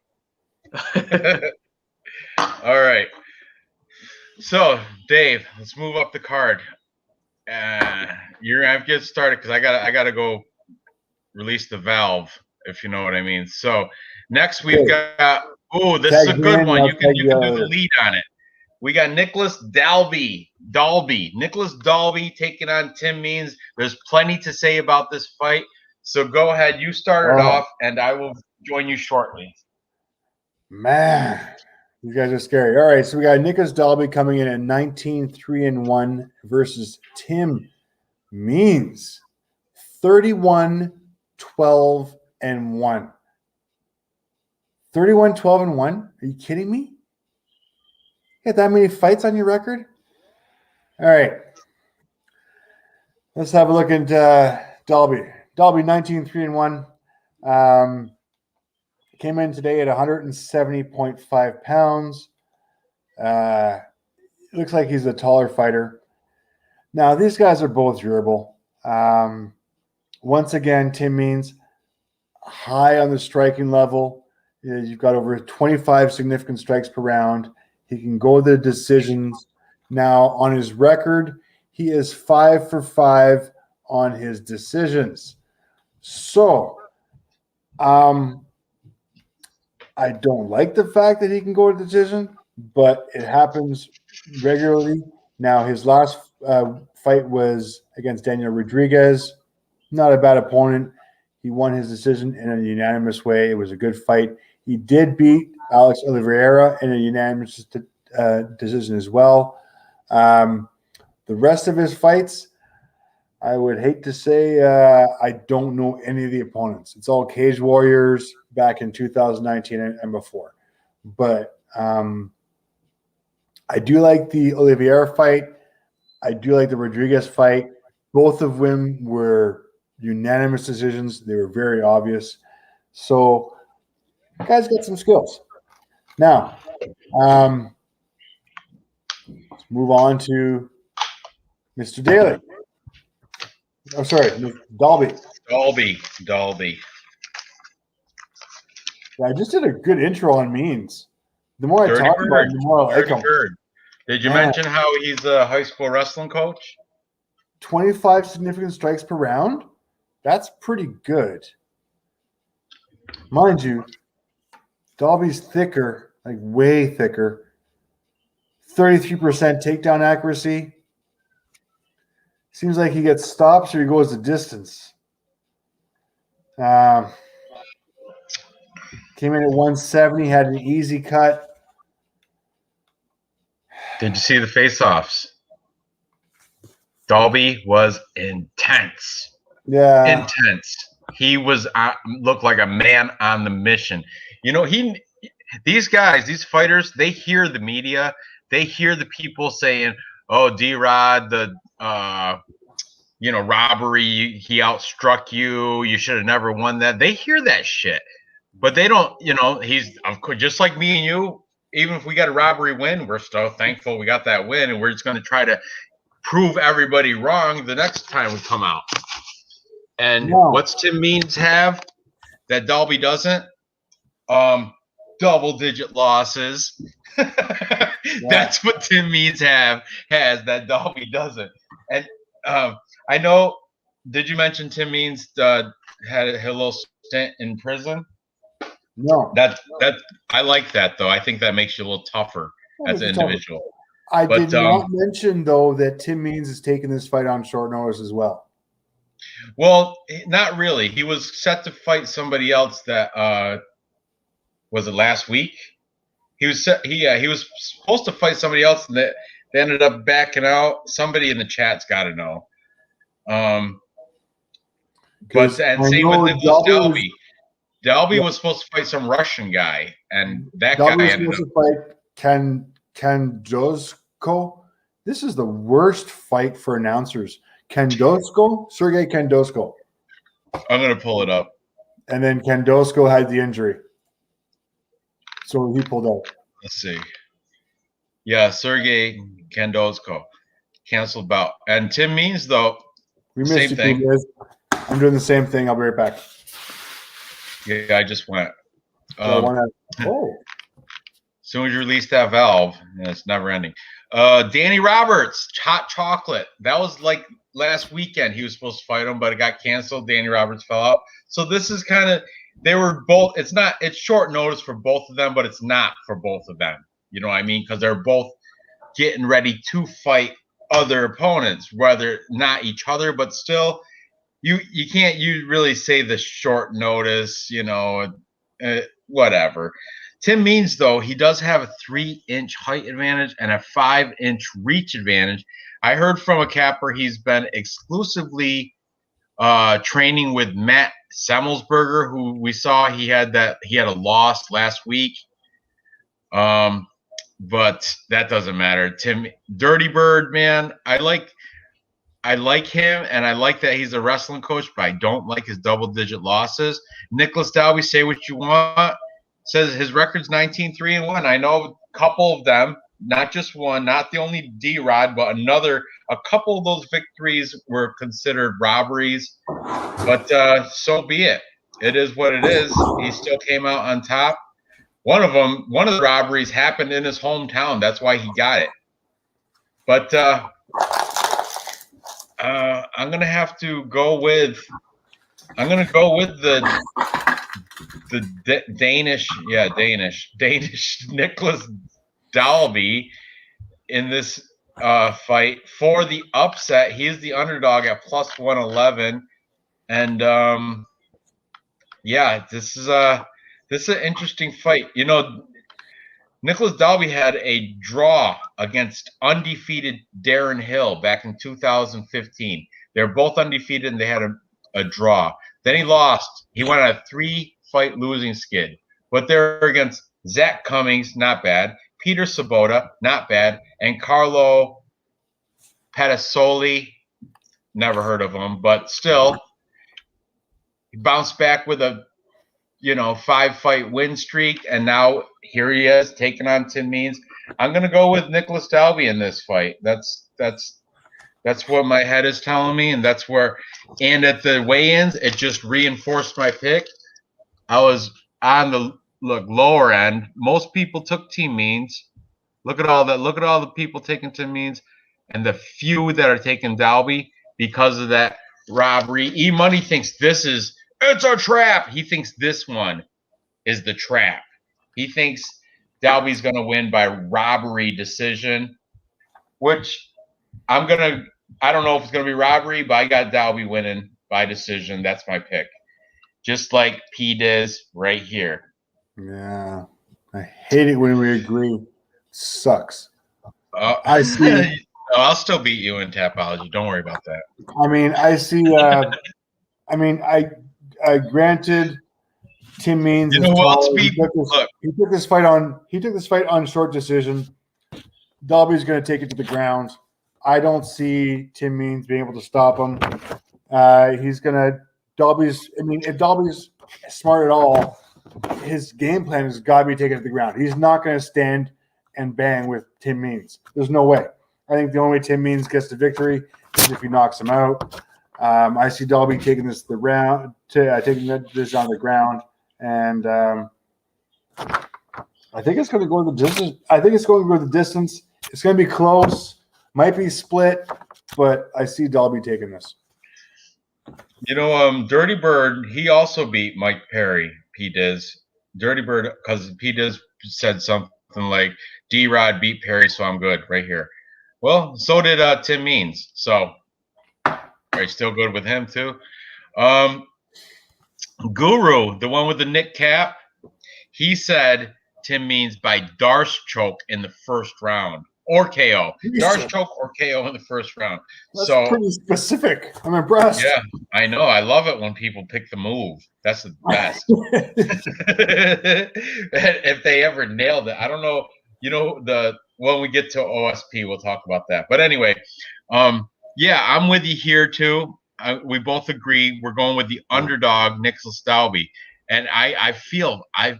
All right. So, Dave, let's move up the card. You're gonna have to get started because I gotta go release the valve, if you know what I mean. So next we've got this is a good one. You can do the lead on it. We got Nicholas Dalby. Nicholas Dalby taking on Tim Means. There's plenty to say about this fight. So go ahead. You start it off, and I will join you shortly. Man, you guys are scary. All right, so we got Nicholas Dalby coming in at 19-3-1 versus Tim Means 31-12-1. 31-12-1? Are you kidding me? You got that many fights on your record? All right. Let's have a look at Dalby. Dalby 19-3-1. Came in today at 170.5 pounds. Looks like he's a taller fighter. Now, these guys are both durable. Once again, Tim Means high on the striking level. You've got over 25 significant strikes per round. He can go the decisions. Now, on his record, he is 5 for 5 on his decisions. So, I don't like the fact that he can go to decision, but it happens regularly. Now, his last fight was against Daniel Rodriguez. Not a bad opponent. He won his decision in a unanimous way. It was a good fight. He did beat Alex Oliveira in a unanimous decision as well. The rest of his fights, I would hate to say I don't know any of the opponents. It's all Cage Warriors back in 2019 and before. But I do like the Oliveira fight. I do like the Rodriguez fight. Both of them were unanimous decisions. They were very obvious. So, guys got some skills. Now, let's move on to Mr. Daly. Oh, sorry, Dalby. Dalby. Yeah, I just did a good intro on Means. The more I Dirty talk Bird. about him, the more I like him. Bird. Did you mention how he's a high school wrestling coach? 25 significant strikes per round? That's pretty good. Mind you, Dalby's thicker, like way thicker. 33% takedown accuracy. Seems like he gets stops or he goes the distance. Came in at 170, had an easy cut. Did you see the face-offs? Dalby was intense. Yeah. Intense. He was looked like a man on the mission. You know, these guys, these fighters, they hear the media. They hear the people saying, "Oh, D-Rod, the robbery, he outstruck you. You should have never won that." They hear that shit. But they don't, he's, of course, just like me and you. Even if we got a robbery win, we're still thankful we got that win, and we're just going to try to prove everybody wrong the next time we come out. And what's Tim Means have that Dalby doesn't? Double-digit losses. That's what Tim Means has that Dalby doesn't. And I know. Did you mention Tim Means had a little stint in prison? No. That I like that though. I think that makes you a little tougher as an individual. I did not mention though that Tim Means is taking this fight on short notice as well. Well, not really. He was set to fight somebody else that was it last week? He was supposed to fight somebody else and they ended up backing out. Somebody in the chat's got to know. But same with Nicholas Dalby. Dalby was supposed to fight some Russian guy, and that Dalby guy ended was supposed to fight Kandosko. This is the worst fight for announcers. Sergey Kandosko. I'm going to pull it up. And then Kandosko had the injury. So he pulled out. Let's see. Yeah, Sergey Kandosko. Canceled bout. And Tim Means, though, we missed same thing. I'm doing the same thing. I'll be right back. Yeah, I just went. As soon as you release that valve, it's never ending. Danny Roberts, hot chocolate. That was like last weekend. He was supposed to fight him, but it got canceled. Danny Roberts fell out. So this is kind of, they were both, it's short notice for both of them, but it's not for both of them. You know what I mean? Because they're both getting ready to fight other opponents, whether not each other, but still. You can't really say the short notice, whatever. Tim Means, though, he does have a 3-inch height advantage and a 5-inch reach advantage. I heard from a capper he's been exclusively training with Matt Semmelsberger, who we saw he had a loss last week. But that doesn't matter. Dirty Bird, man, I like him, and I like that he's a wrestling coach, but I don't like his double-digit losses. Nicholas Dalby, say what you want, says his record's 19-3-1. I know a couple of them, not just one, not the only D-Rod, but a couple of those victories were considered robberies. But so be it. It is what it is. He still came out on top. One of the robberies happened in his hometown. That's why he got it. But I'm gonna have to go with. I'm gonna go with the Danish Nicholas Dalby in this fight for the upset. He is the underdog at plus 111, and this is an interesting fight. Nicholas Dalby had a draw against undefeated Darren Hill back in 2015. They're both undefeated, and they had a draw. Then he lost. He went on a 3-fight losing skid. But they're against Zach Cummings, not bad. Peter Sabota, not bad. And Carlo Patasoli, never heard of him. But still, he bounced back with a 5-fight win streak, and now here he is taking on Tim Means. I'm gonna go with Nicholas Dalby in this fight. That's That's what my head is telling me, and that's where. And at the weigh-ins, it just reinforced my pick. I was on the lower end. Most people took team means. Look at all that. Look at all the people taking team means, and the few that are taking Dalby because of that robbery. E Money thinks it's a trap. He thinks this one is the trap. He thinks Dalby's going to win by robbery decision, which I don't know if it's going to be robbery, but I got Dalby winning by decision. That's my pick. Just like P Diz right here. Yeah. I hate it when we agree. Sucks. I see. I'll still beat you in Tapology. Don't worry about that. I mean, I see. I granted Tim Means. You know who else beat? He took this fight on short decision. Dalby's going to take it to the ground. I don't see Tim Means being able to stop him. He's going to if Dalby's smart at all, his game plan has got to be taken to the ground. He's not going to stand and bang with Tim Means. There's no way. I think the only way Tim Means gets the victory is if he knocks him out. I see Dalby taking this taking this on the ground, and I think it's going to go the distance. It's going to be close. Might be split, but I see Dalby taking this. Dirty Bird, he also beat Mike Perry, P Diz. Dirty Bird, because P Diz said something like, D-Rod beat Perry, so I'm good right here. Well, so did Tim Means. So, are you still good with him too? Guru, the one with the Nick Cap, he said Tim Means by Darce choke in the first round. Or KO. Darce choke or KO in the first round. That's pretty specific. I'm impressed. Yeah, I know. I love it when people pick the move. That's the best. If they ever nailed it. I don't know. When we get to OSP, we'll talk about that. But anyway, yeah, I'm with you here too. We both agree. We're going with the underdog, Nicholas Dalby. And I feel for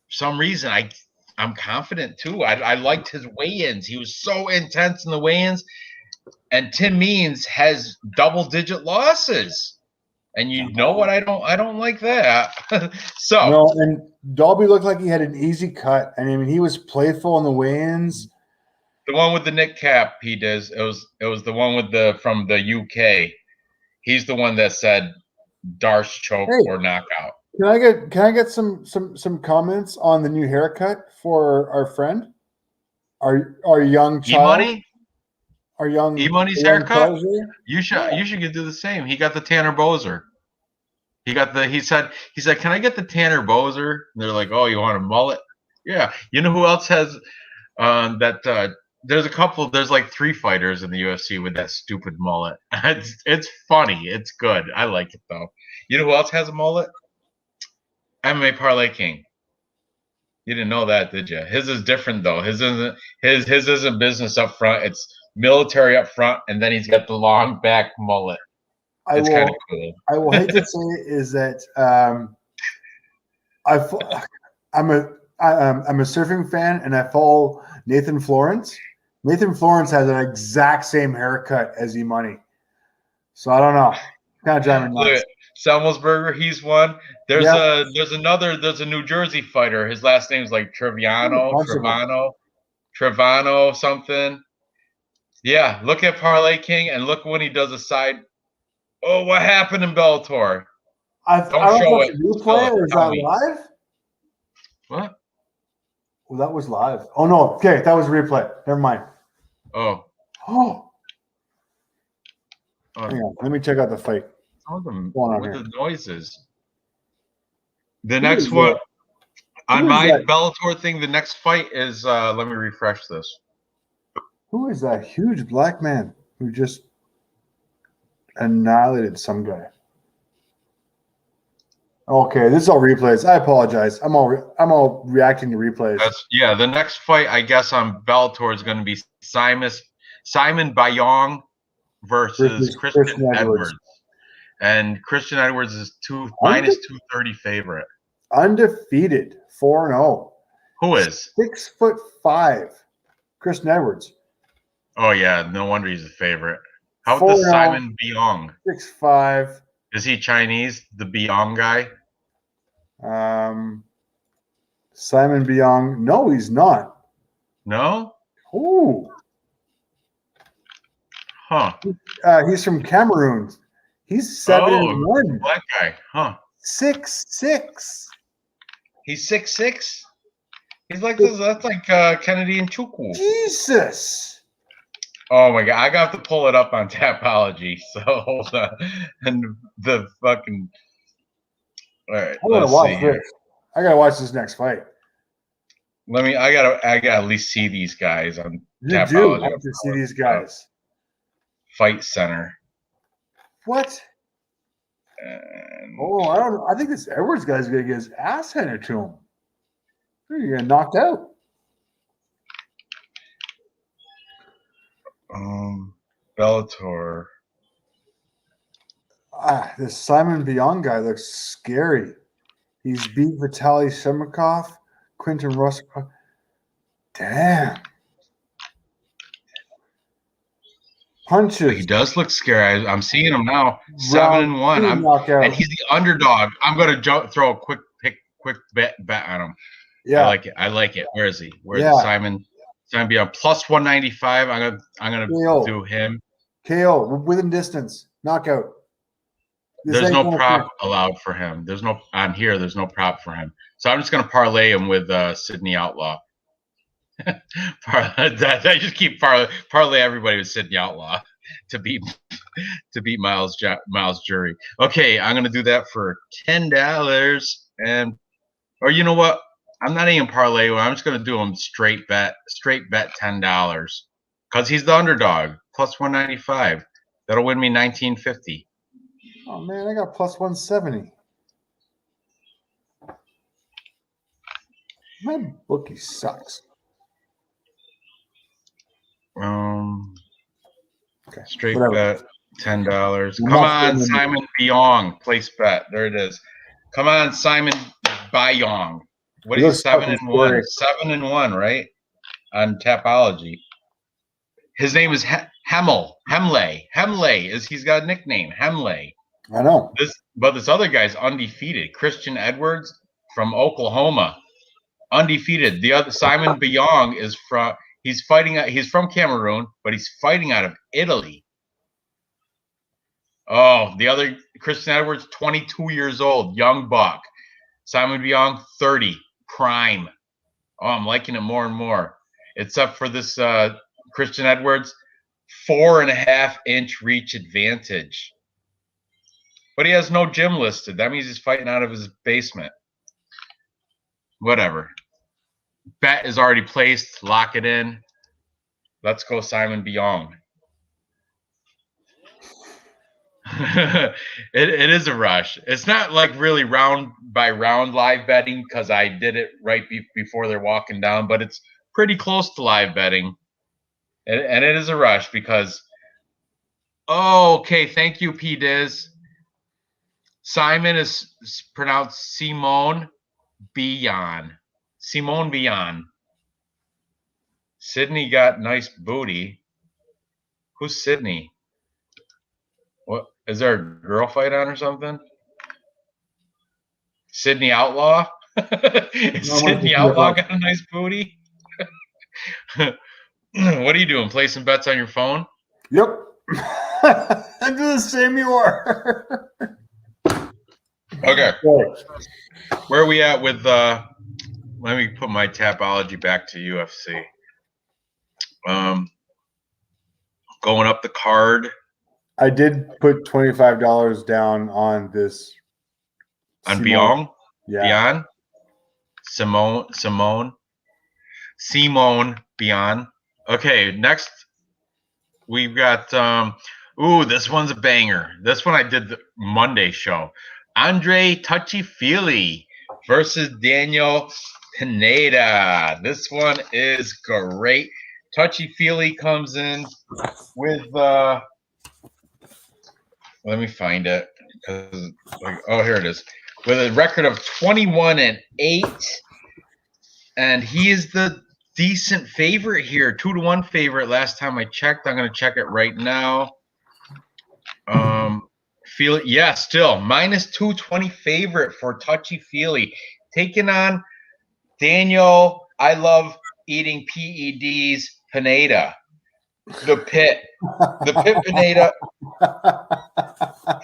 some reason I'm confident too. I liked his weigh-ins. He was so intense in the weigh-ins. And Tim Means has double-digit losses. And you know what? I don't like that. And Dalby looked like he had an easy cut. I mean, he was playful in the weigh-ins. The one with the Nick Cap, he does. It was the one from the UK. He's the one that said Darce choke or knockout. Can I get some comments on the new haircut for our friend, our young child? E-Money? Our young E-Money's haircut? You should do the same. He got the Tanner Bozer. He said, can I get the Tanner Bozer? And they're like, oh, you want a mullet? Yeah. You know who else has there's like 3 fighters in the UFC with that stupid mullet. It's funny. It's good. I like it though. You know who else has a mullet? MMA Parlay King. You didn't know that, did you? His is different though. His isn't business up front. It's military up front, and then he's got the long back mullet. It's kind of cool. I will hate to say it is that I'm a surfing fan, and I follow Nathan Florence. Nathan Florence has an exact same haircut as E-Money. So I don't know. Kind of driving me nuts. Selmelsberger, he's one. There's a New Jersey fighter. His last name's like Trevano something. Yeah, look at Parlay King and look when he does a side. Oh, what happened in Bellator? Don't show it. Replay or is that live? What? Well, that was live. Oh no, okay, that was replay. Never mind. Oh. Hang on, let me check out the fight. The noises. The next one on my Bellator thing. The next fight is. Let me refresh this. Who is that huge black man who just annihilated some guy? Okay, this is all replays. I apologize. I'm all reacting to replays. The next fight, I guess, on Bellator is going to be Simon Bayong versus Christian Edwards. And Christian Edwards is minus 230 favorite. Undefeated, 4-0. Who is 6'5"? Christian Edwards. Oh yeah, no wonder he's a favorite. How about 4-0, this Simon Biong? 6-5. Is he Chinese? The Biong guy? Simon Biong. No, he's not. No? Ooh. Huh. He's from Cameroon. He's 7-1. Black guy. Huh. 6-6. He's 6'6"? He's like this. That's like Kennedy and Chukwu. Jesus. Oh my god, I got to pull it up on Tapology. So hold on. And the fucking. All right, I gotta let's watch see here. this. I gotta watch this next fight. I gotta at least see these guys on You Tapology. do have to see these guys. Fight Center. What? And I think this Edwards guy's gonna get his ass handed to him. You're gonna knocked out. Bellator. This Simon Biong guy looks scary. He's beat Vitaly Shemikov, Quinton Russ. Damn. Punches. He does look scary. I'm seeing him now. 7-1. And he's the underdog. I'm gonna throw a quick bet on him. Yeah, I like it. Where is he? Where's Simon Biong? Plus 195. I'm gonna do him. KO within distance. Knockout. There's no prop allowed for him. There's no on here. There's no prop for him. So I'm just gonna parlay him with Sydney Outlaw. I just keep parlay everybody with Sydney Outlaw to beat Miles Jury. Okay, I'm gonna do that for $10, or you know what? I'm not even parlay. I'm just gonna do him straight bet $10 because he's the underdog. Plus 195. That'll win me $19.50. Oh man, I got plus 170. My bookie sucks. Straight bet $10. Come on, Simon Biong. Place bet. There it is. Come on, Simon Biong. What is 7-1? 7-1, right? On Tapology. His name is Hemley. He's got a nickname, Hemley. I know. This other guy's undefeated. Christian Edwards from Oklahoma. Undefeated. The other Simon Biong is he's from Cameroon, but he's fighting out of Italy. Oh, the other Christian Edwards, 22 years old, young buck. Simon Biong, 30, prime. Oh, I'm liking it more and more. Except for this Christian Edwards, 4.5-inch reach advantage. But he has no gym listed. That means he's fighting out of his basement. Whatever. Bet is already placed. Lock it in. Let's go, Simon Biong. It is a rush. It's not like really round by round live betting because I did it right before they're walking down, but it's pretty close to live betting. And it is a rush because, okay, thank you, P. Diz. Simon is pronounced Simone Bion. Simone Bion. Sydney got nice booty. Who's Sydney? What is there a girl fight on or something? Sydney Outlaw? Sydney Outlaw got a nice booty? What are you doing? Play some bets on your phone? Yep. I do the same you are. Okay. Where are we at with let me put my Tapology back to UFC. Going up the card. I did put $25 down on this. On Biong? Yeah. Bion? Simone Bion. Okay, next we've got this one's a banger. This one I did the Monday show. Andre Touchy-Feely versus Daniel Pineda. This one is great. Touchy-Feely comes in with let me find it. Here it is. With a record of 21-8. And he is the decent favorite here, 2-1 favorite. Last time I checked, I'm going to check it right now. Feel it, yeah, still minus 220 favorite for Touchy Feely, taking on Daniel. I love eating PEDs. Pineda, the Pit Pineda.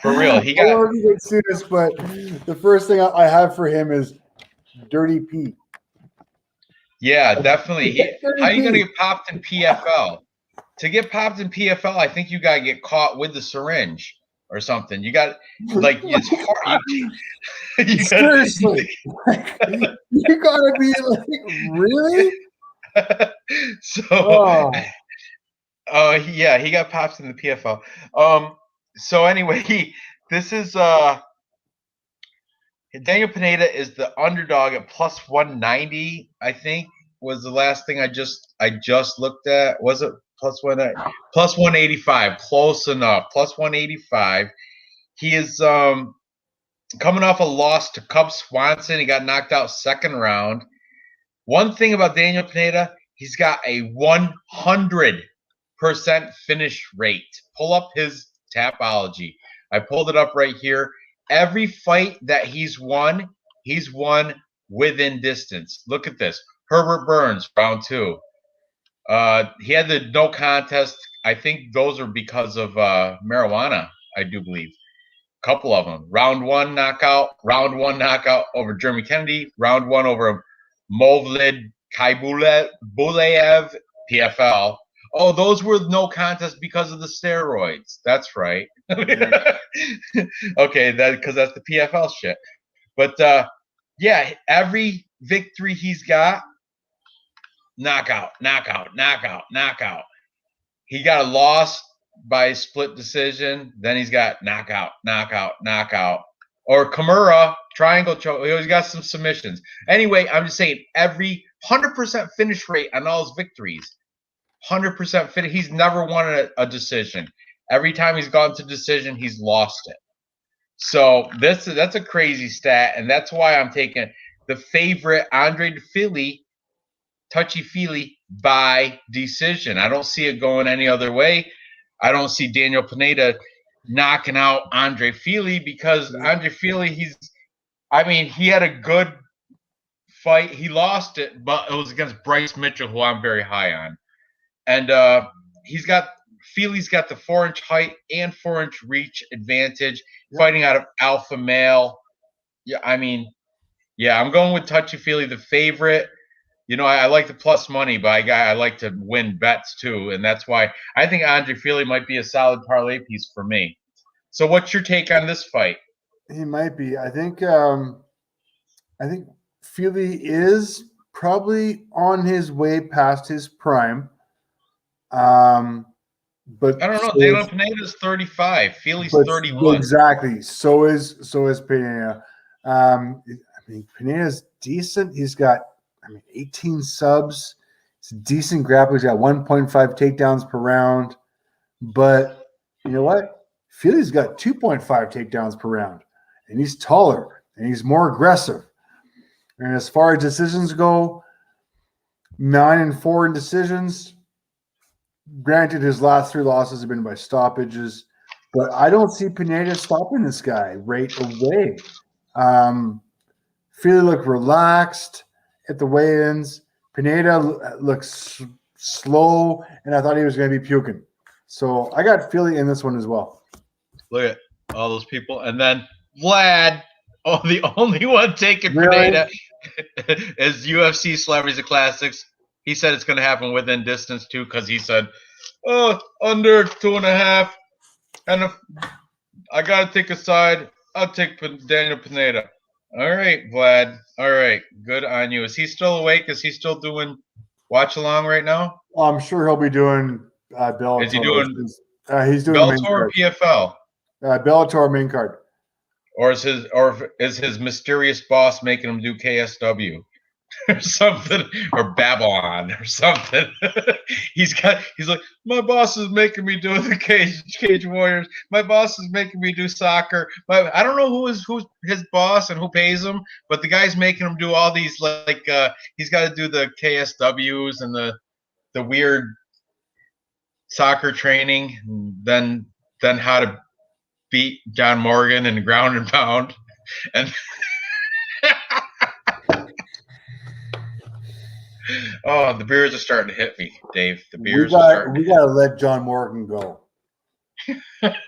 For real, he got. I don't even see this, but the first thing I have for him is Dirty P. Yeah, definitely. How are you going to get popped in PFL? To get popped in PFL, I think you got to get caught with the syringe or something. You got like it's hard. Seriously, you gotta be like, really? So, yeah, he got popped in the PFL. So anyway, this is Daniel Pineda is the underdog at plus 190. I think was the last thing I just looked at. Was it plus 185? Close enough. Plus 185. He is coming off a loss to Cub Swanson. He got knocked out second round. One thing about Daniel Pineda, he's got a 100% finish rate. Pull up his Tapology. I pulled it up right here. Every fight that he's won within distance. Look at this. Herbert Burns, round 2. He had the no contest. I think those are because of marijuana, I do believe. Couple of them. Round 1 knockout over Jeremy Kennedy. Round 1 over Movlid Kaibulev, PFL. Oh, those were no contest because of the steroids. That's right. Okay, because that's the PFL shit. But yeah, every victory he's got, knockout. He got a loss by split decision. Then he's got knockout. Or Kimura, triangle choke. He always got some submissions. Anyway, I'm just saying every 100% finish rate on all his victories. 100% finish. He's never won a decision. Every time he's gone to decision, he's lost it. So that's a crazy stat, and that's why I'm taking the favorite Andre Fili, Touchy Feely, by decision. I don't see it going any other way. I don't see Daniel Pineda knocking out Andre Fili because Andre Fili, he had a good fight. He lost it, but it was against Bryce Mitchell, who I'm very high on. And Feely's got the 4-inch height and 4-inch reach advantage, fighting out of alpha male. Yeah, I'm going with Touchy Feely, the favorite. I like the plus money, but I like to win bets too, and that's why I think Andre Feely might be a solid parlay piece for me. So, what's your take on this fight? He might be. I think Feely is probably on his way past his prime. But I don't know. Daniel Pineda's 35. Feely's 31. Exactly. So is Pineda. Pineda's decent. He's got 18 subs. It's decent grappling. He's got 1.5 takedowns per round. But you know what? Feely's got 2.5 takedowns per round. And he's taller. And he's more aggressive. And as far as decisions go, 9-4 in decisions. Granted, his last 3 losses have been by stoppages. But I don't see Pineda stopping this guy right away. Feely looked relaxed at the weigh-ins. Pineda looks slow, and I thought he was going to be puking. So I got Feely in this one as well. Look at all those people. And then Vlad, the only one taking Pineda is UFC Celebrities and Classics. He said it's going to happen within distance, too, because he said, under 2.5. And if I got to take a side, I'll take Daniel Pineda. All right, Vlad. All right. Good on you. Is he still awake? Is he still doing watch along right now? Well, I'm sure he'll be doing Bellator. Is he doing he's doing Bellator or PFL? Bellator main card. Or is his mysterious boss making him do KSW? or something, or Babylon or something. He's like, my boss is making me do the Cage Warriors. My boss is making me do soccer. I don't know who's his boss and who pays him, but the guy's making him do all these he's got to do the KSWs and the weird soccer training, and then how to beat John Morgan in ground and pound, and oh, the beers are starting to hit me, Dave. The beers are starting. We gotta let John Morgan go.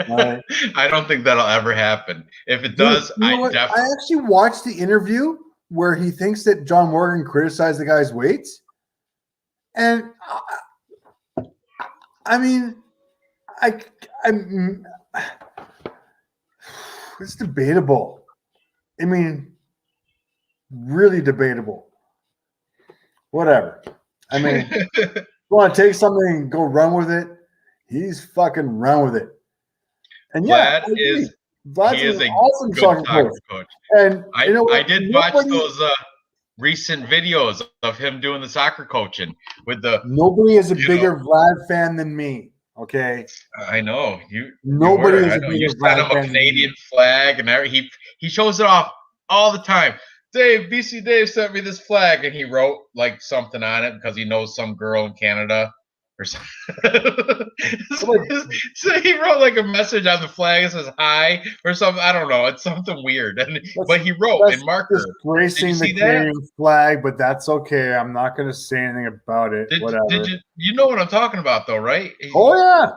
Right. I don't think that'll ever happen. If it does, I actually watched the interview where he thinks that John Morgan criticized the guy's weights, and I mean, it's debatable. I mean, really debatable. Whatever. I mean, you want to take something and go run with it? He's fucking run with it. And yeah, Vlad's he is an awesome soccer coach. And I did watch those recent videos of him doing the soccer coaching with the. Nobody is a bigger Vlad fan than me. Okay, I know you. Nobody is a bigger you sent him a Canadian flag, and he shows it off all the time. Dave, BC Dave sent me this flag, and he wrote like something on it because he knows some girl in Canada or something. So he wrote like a message on the flag that says hi or something. I don't know. It's something weird. But he wrote in marker. Disgracing the Canadian flag, but that's okay. I'm not going to say anything about it. Whatever. You know what I'm talking about, though, right? Oh yeah.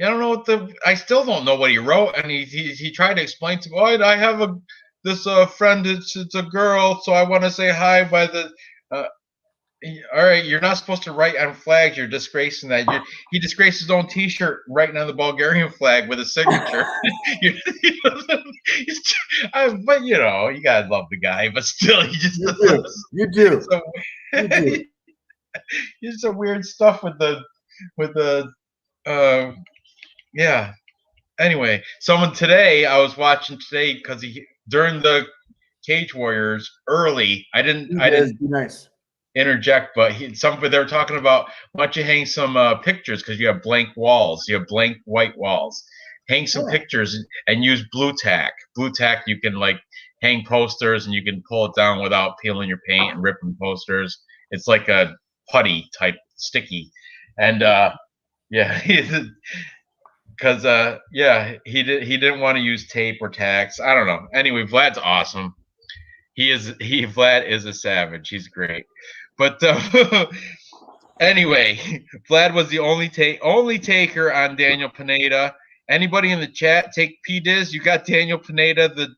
I don't know I still don't know what he wrote, and he tried to explain to me. Oh, I have this friend. It's a girl, so I want to say hi by the. All right, you're not supposed to write on flags. You're disgracing that. He disgraced his own T-shirt writing on the Bulgarian flag with a signature. But you gotta love the guy. But still, he just you do. He's some weird stuff with the yeah. Anyway, I was watching today because during the Cage Warriors early. I didn't be nice. Interject, but they were talking about why don't you hang some pictures because you have blank walls, you have blank white walls. Hang some pictures and use blue tack. Blue tack, you can like hang posters and you can pull it down without peeling your paint and ripping posters. It's like a putty type sticky, and because he didn't want to use tape or tacks. I don't know. Anyway, Vlad's awesome. Vlad is a savage. He's great. But anyway, Vlad was the only taker on Daniel Pineda. Anybody in the chat take PDiz? You got Daniel Pineda, the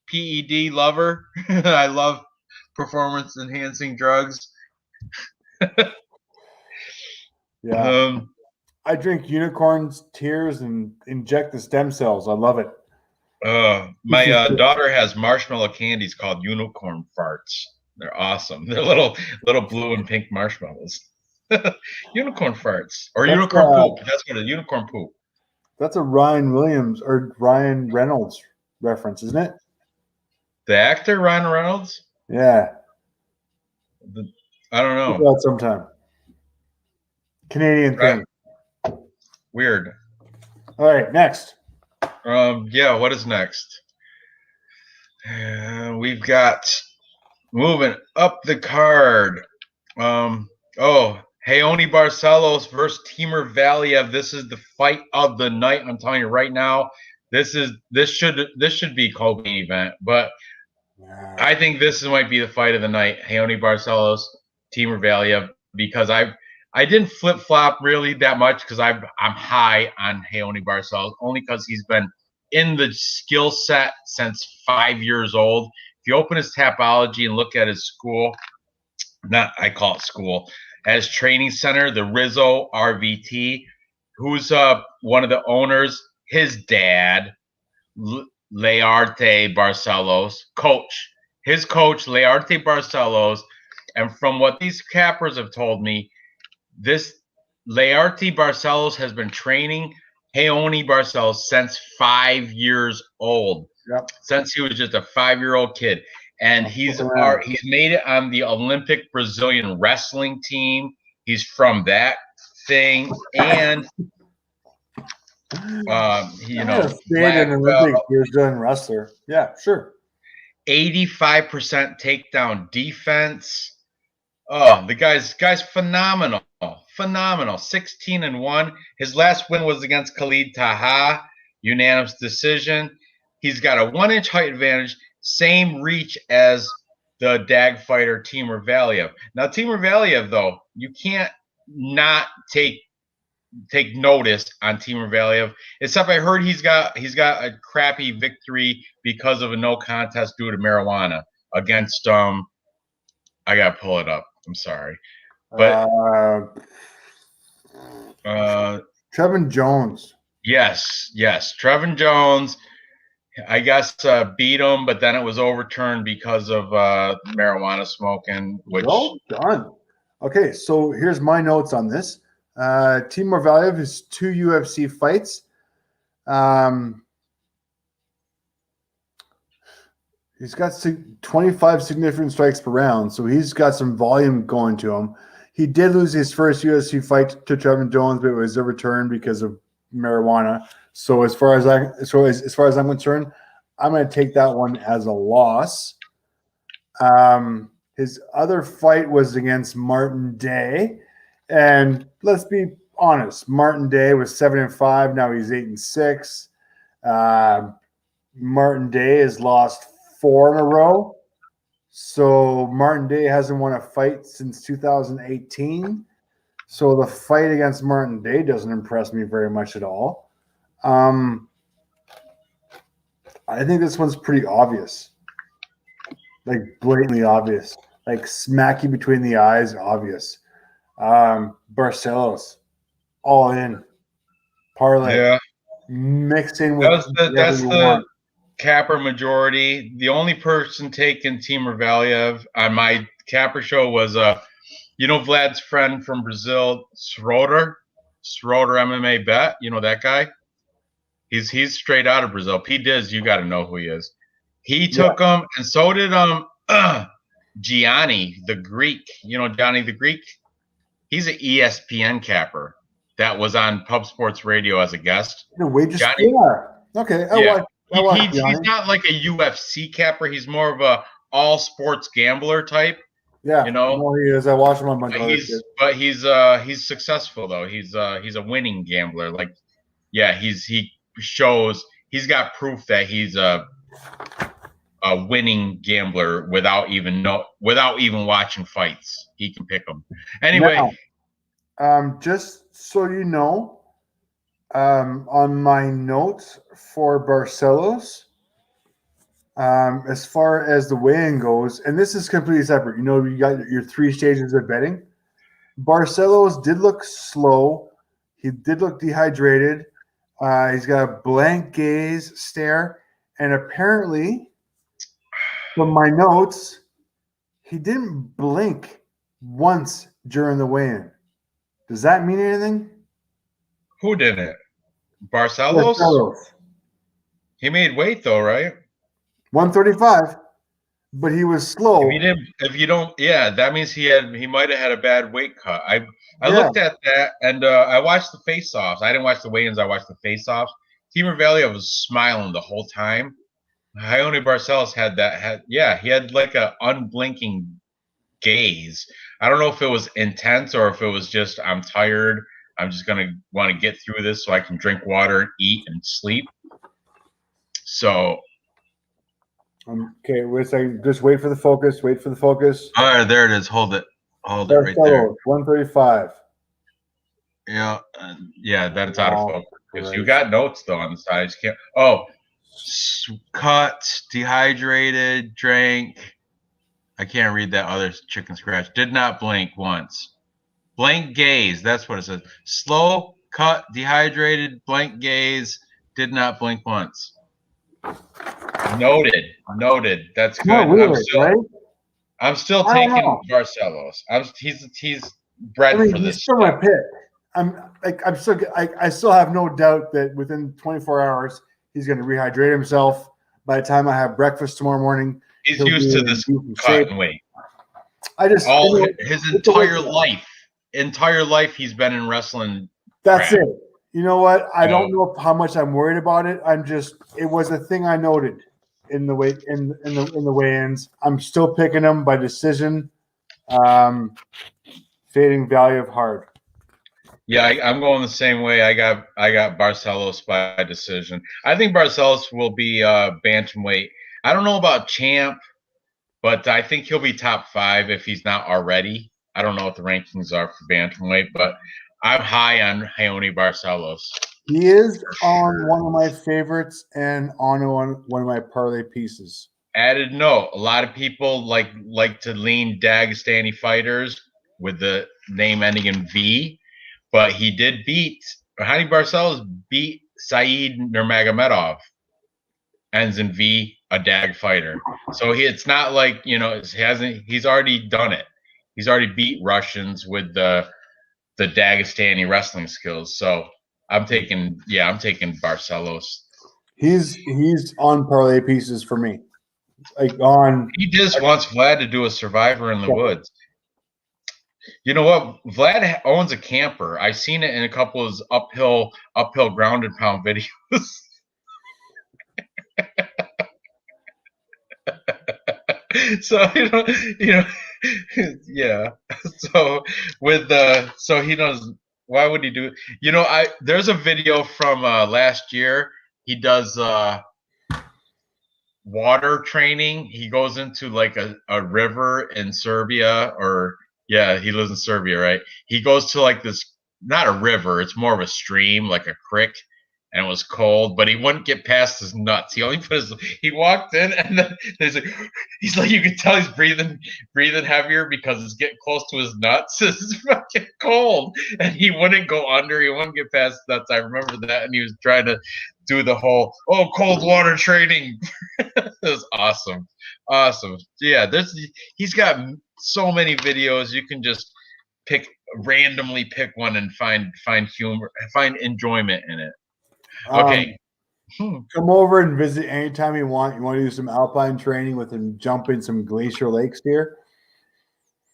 PED lover. I love performance enhancing drugs. Yeah. I drink unicorn's tears and inject the stem cells. I love it. My daughter has marshmallow candies called unicorn farts. They're awesome. They're little blue and pink marshmallows. Unicorn farts or unicorn poop. That's what a unicorn poop. That's a Ryan Williams or Ryan Reynolds reference, isn't it? The actor Ryan Reynolds? Yeah. I don't know. That sometime. Canadian thing. Weird. All right, next. What is next? We've got moving up the card. Heoni Barcelos versus Timur Valiev. This is the fight of the night. I'm telling you right now, this should be co-main event, but I think this might be the fight of the night. Heoni Barcelos, Timur Valiev, because I didn't flip-flop really that much because I'm high on Heoni Barcelos, only because he's been in the skill set since 5 years old. If you open his Tapology and look at his school, I call it school, as training center, the Rizzo RVT, who's one of the owners, his dad, Learte Barcelos, his coach, Learte Barcelos, and from what these cappers have told me, this Learte Barcelos has been training Heoni Barcelos since 5 years old. Yep. Since he was just a 5-year-old kid. and he's made it on the Olympic Brazilian wrestling team. He's from that thing, and you know, an Olympic Brazilian wrestler. Yeah, sure. 85% takedown defense. Oh, the guy's phenomenal. 16-1. His last win was against Khalid Taha, unanimous decision. He's got a 1-inch height advantage, same reach as the DAG fighter Timur Valiev. Now, Timur Valiev, though, you can't not take notice on Timur Valiev. Except I heard he's got a crappy victory because of a no contest due to marijuana against I gotta pull it up. I'm sorry, but Trevin Jones. Yes, Trevin Jones. I guess beat him, but then it was overturned because of marijuana smoking. Which well done. Okay, so here's my notes on this. Timur Valiev has 2 UFC fights. He's got 25 significant strikes per round, so he's got some volume going to him. He did lose his first UFC fight to Trevin Jones, but it was overturned because of marijuana. So as far as I'm concerned, I'm going to take that one as a loss. His other fight was against Martin Day, and let's be honest, Martin Day was 7-5. Now he's 8-6. Martin Day has lost 4 in a row. So Martin Day hasn't won a fight since 2018. So the fight against Martin Day doesn't impress me very much at all. I think this one's pretty obvious. Like blatantly obvious. Like smack you between the eyes, obvious. Barcelos, all in. Parlay. Yeah. Mixed in with that's the capper majority. The only person taking Timur Valiev on my capper show was Vlad's friend from Brazil, Schroeder MMA bet. You know that guy? He's straight out of Brazil. P. Diz, you got to know who he is. He took him, and so did Gianni the Greek. You know Johnny the Greek? He's an ESPN capper that was on Pub Sports Radio as a guest. Johnny, okay. He's not like a UFC capper. He's more of a all sports gambler type. Yeah, you know. He is. I watch him on my. But he's successful though. He's a winning gambler. Like, yeah, he shows he's got proof that he's a winning gambler without even watching fights. He can pick them. Anyway, just so you know, on my notes for Barcelos, as far as the weigh-in goes, and this is completely separate. You know, you got your 3 stages of betting. Barcelos did look slow. He did look dehydrated. He's got a blank gaze stare, and apparently, from my notes, he didn't blink once during the weigh-in. Does that mean anything? Who did it? Barcelos? He made weight though, right? 135, but he was slow. That means he might have had a bad weight cut. I looked at that, and I watched the face-offs. I didn't watch the weigh-ins. I watched the face-offs. Timur Valiev was smiling the whole time. Raoni Barcelos he had like a unblinking gaze. I don't know if it was intense or if it was just I'm tired. I'm just gonna want to get through this so I can drink water, eat, and sleep. So, okay, wait a second. Just wait for the focus. Wait for the focus. All right, there it is. Hold it right there. 135. Yeah, that's out of focus. Right. You got notes though on the side. You can't. Oh, cut, dehydrated, drank. I can't read that other chicken scratch. Did not blink once. Blank gaze. That's what it says. Slow, cut, dehydrated, blank gaze. Did not blink once. Noted. That's good. I'm still taking Barcelos. He's bred for this. He's still my pick. I still have no doubt that within 24 hours he's going to rehydrate himself. By the time I have breakfast tomorrow morning, He's he'll used be to in this decent cut shape. and weight. I just His entire life he's been in wrestling. That's crap. it. You know what? I don't know how much I'm worried about it. It was a thing I noted in the weigh-ins. I'm still picking him by decision. Fading value of hard. Yeah, I'm going the same way. I got Barcelos by decision. I think Barcelos will be bantamweight. I don't know about champ, but I think he'll be top 5 if he's not already. I don't know what the rankings are for bantamweight, but I'm high on Raoni Barcelos. He is on one of my favorites and on one of my parlay pieces. Added note: a lot of people like to lean Dagestani fighters with the name ending in V, but he did beat Raoni Barcelos beat Saeed Nurmagomedov. Ends in V, a Dag fighter. So it's not like, he's already done it. He's already beat Russians with the Dagestani wrestling skills. So I'm taking Barcelos. He's on parlay pieces for me. He just wants Vlad to do a Survivor in the Woods. You know what? Vlad owns a camper. I've seen it in a couple of his uphill ground and pound videos. So yeah. So so he knows. Why would he do it? There's a video from last year. He does water training. He goes into like a river in Serbia, he lives in Serbia, right? He goes to like this, not a river, it's more of a stream, like a creek. And it was cold, but he wouldn't get past his nuts. He walked in, and then he's like, you can tell he's breathing heavier because it's getting close to his nuts. It's fucking cold, and he wouldn't go under. He wouldn't get past his nuts. I remember that, and he was trying to do the whole cold water training. It was awesome. Yeah, he's got so many videos. You can just randomly pick one and find humor, find enjoyment in it. Okay. Come over and visit anytime you want. You want to do some alpine training with him, jump in some glacier lakes here?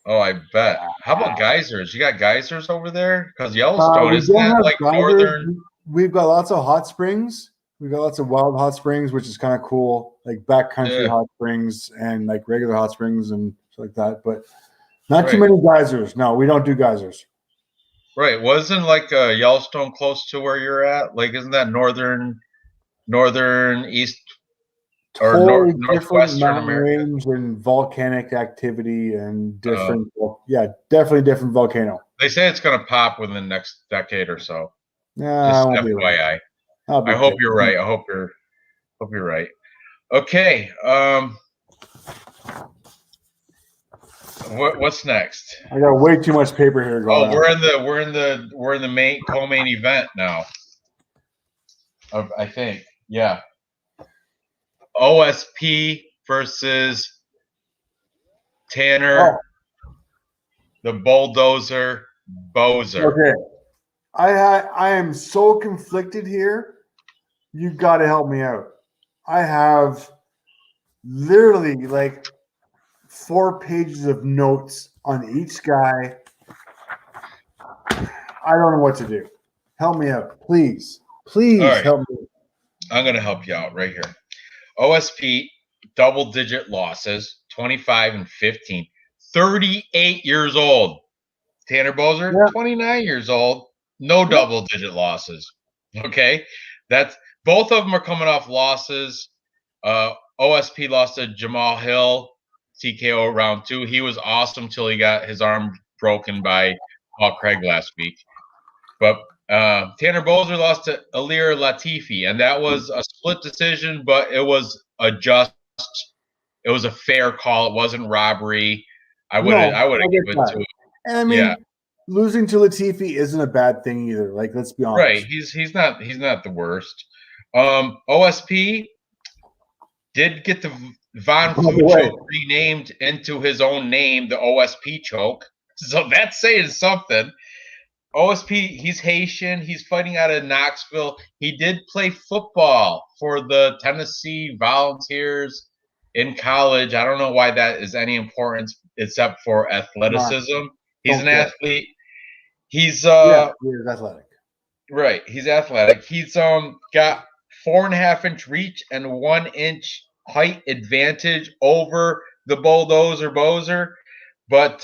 Oh, I bet. How about geysers? You got geysers over there? Because Yellowstone isn't that like geysers. Northern? We've got lots of hot springs. We've got lots of wild hot springs, which is kind of cool, like backcountry hot springs and like regular hot springs and stuff like that. But not too many geysers. No, we don't do geysers. Right. Wasn't like Yellowstone close to where you're at? Like, isn't that northern east or northwestern America? Range and volcanic activity and different. Definitely different volcano. They say it's going to pop within the next decade or so. Yeah, just FYI. I hope you're right. I hope you're right. Okay. What's next? I got way too much paper here going. We're in the main co-main event now. I think, yeah. OSP versus Tanner, the Bulldozer Bozer. Okay, I am so conflicted here. You got to help me out. I have literally like 4 pages of notes on each guy. I don't know what to do. Help me out, please. Please help me. I'm going to help you out right here. OSP, double-digit losses, 25 and 15. 38 years old. Tanner Bozer, 29 years old. No double-digit losses. Okay? Both of them are coming off losses. OSP lost to Jamal Hill, TKO round 2. He was awesome till he got his arm broken by Paul Craig last week. But Tanner Bozer lost to Alir Latifi, and that was a split decision, but it was it was a fair call. It wasn't robbery. I would have given it to him. And I mean, losing to Latifi isn't a bad thing either. Like, let's be honest. Right. He's not the worst. OSP did get the Von Flue choke renamed into his own name, the OSP choke. So that's saying something. OSP, he's Haitian. He's fighting out of Knoxville. He did play football for the Tennessee Volunteers. in college. I don't know why that is any importance except for athleticism. He's an athlete. He's he's athletic. Right. He's athletic. He's got 4.5-inch reach and 1-inch height advantage over the bulldozer Bozer. But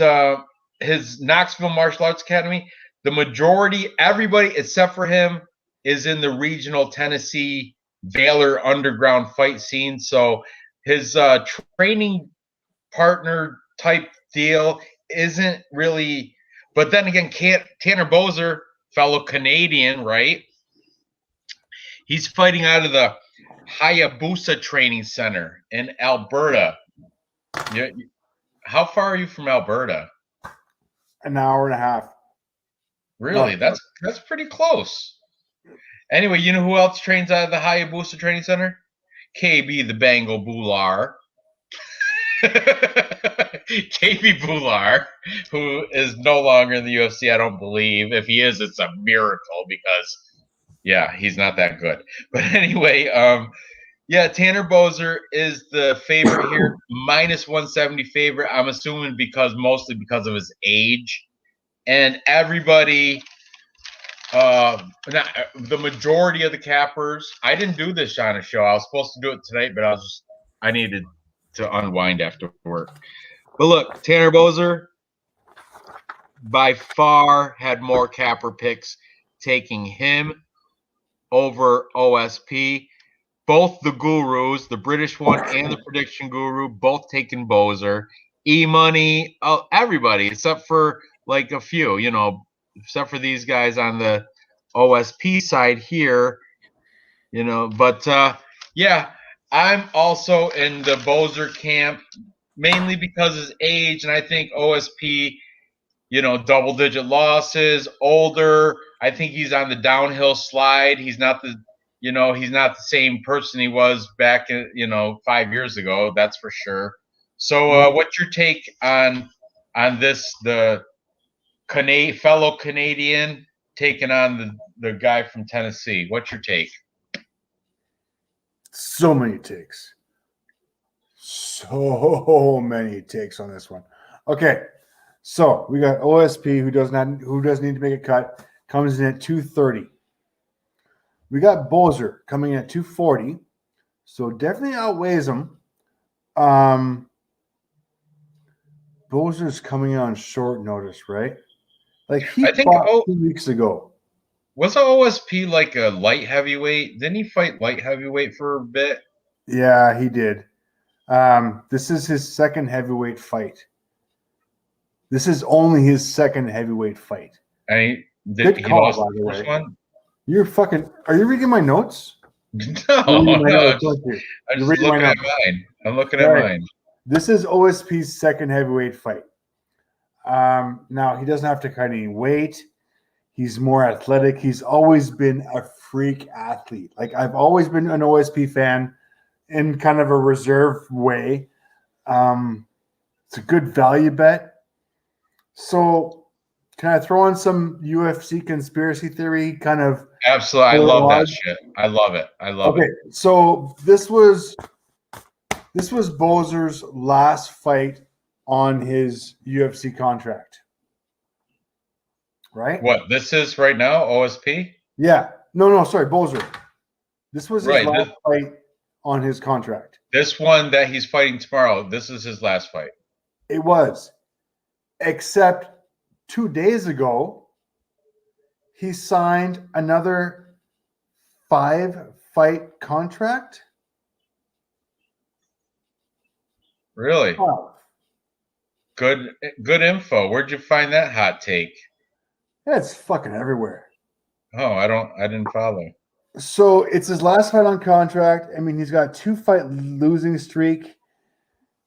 his Knoxville Martial Arts Academy, the majority, everybody except for him, is in the regional Tennessee Baylor underground fight scene. So his training partner type deal isn't really. But then again, Tanner Bozer, fellow Canadian, right? He's fighting out of the Hayabusa Training Center in Alberta. How far are you from Alberta? An hour and a half. Really? That's pretty close. Anyway, you know who else trains out of the Hayabusa Training Center? KB the Bengal Bular. KB Bular, who is no longer in the UFC, I don't believe. If he is, it's a miracle because, yeah, he's not that good. But anyway, Tanner Bozer is the favorite here, -170 favorite. I'm assuming mostly because of his age. And everybody, the majority of the cappers, I didn't do this on a show. I was supposed to do it tonight, but I needed to unwind after work. But look, Tanner Bozer by far had more capper picks taking him over OSP. Both the gurus, the British one and the prediction guru, both taking Bozer. E-Money, everybody except for like a few, except for these guys on the OSP side here, But I'm also in the Bozer camp, mainly because of his age, and I think OSP, double-digit losses, older. I think he's on the downhill slide. He's not he's not the same person he was back, 5 years ago. That's for sure. So, what's your take on this? The fellow Canadian taking on the guy from Tennessee. What's your take? So many takes. So many takes on this one. Okay, so we got OSP who doesn't need to make a cut, comes in at 230. We got Bozer coming in at 240, so definitely outweighs him. Bozer's coming in on short notice, right? Like I think fought 2 weeks ago. Was OSP like a light heavyweight? Didn't he fight light heavyweight for a bit? Yeah, he did. This is his second heavyweight fight. This is only his second heavyweight fight. And he lost the first one? Are you reading my notes? No, I'm just looking at mine. I'm looking at mine. This is OSP's second heavyweight fight. Now, he doesn't have to cut any weight. He's more athletic. He's always been a freak athlete. Like, I've always been an OSP fan in kind of a reserve way. It's a good value bet. So, can I throw in some UFC conspiracy theory kind of? Absolutely. I love that shit. I love it. I love it. Okay, so this was Bozer's last fight on his UFC contract. Right? What, this is right now, OSP? Yeah. No, sorry, Bozer. This was his last fight on his contract. This one that he's fighting tomorrow, this is his last fight. It was. Except 2 days ago, he signed another 5-fight contract. Really? Oh. Good info. Where'd you find that hot take? It's fucking everywhere. Oh, I didn't follow. So it's his last fight on contract. I mean, he's got 2-fight losing streak.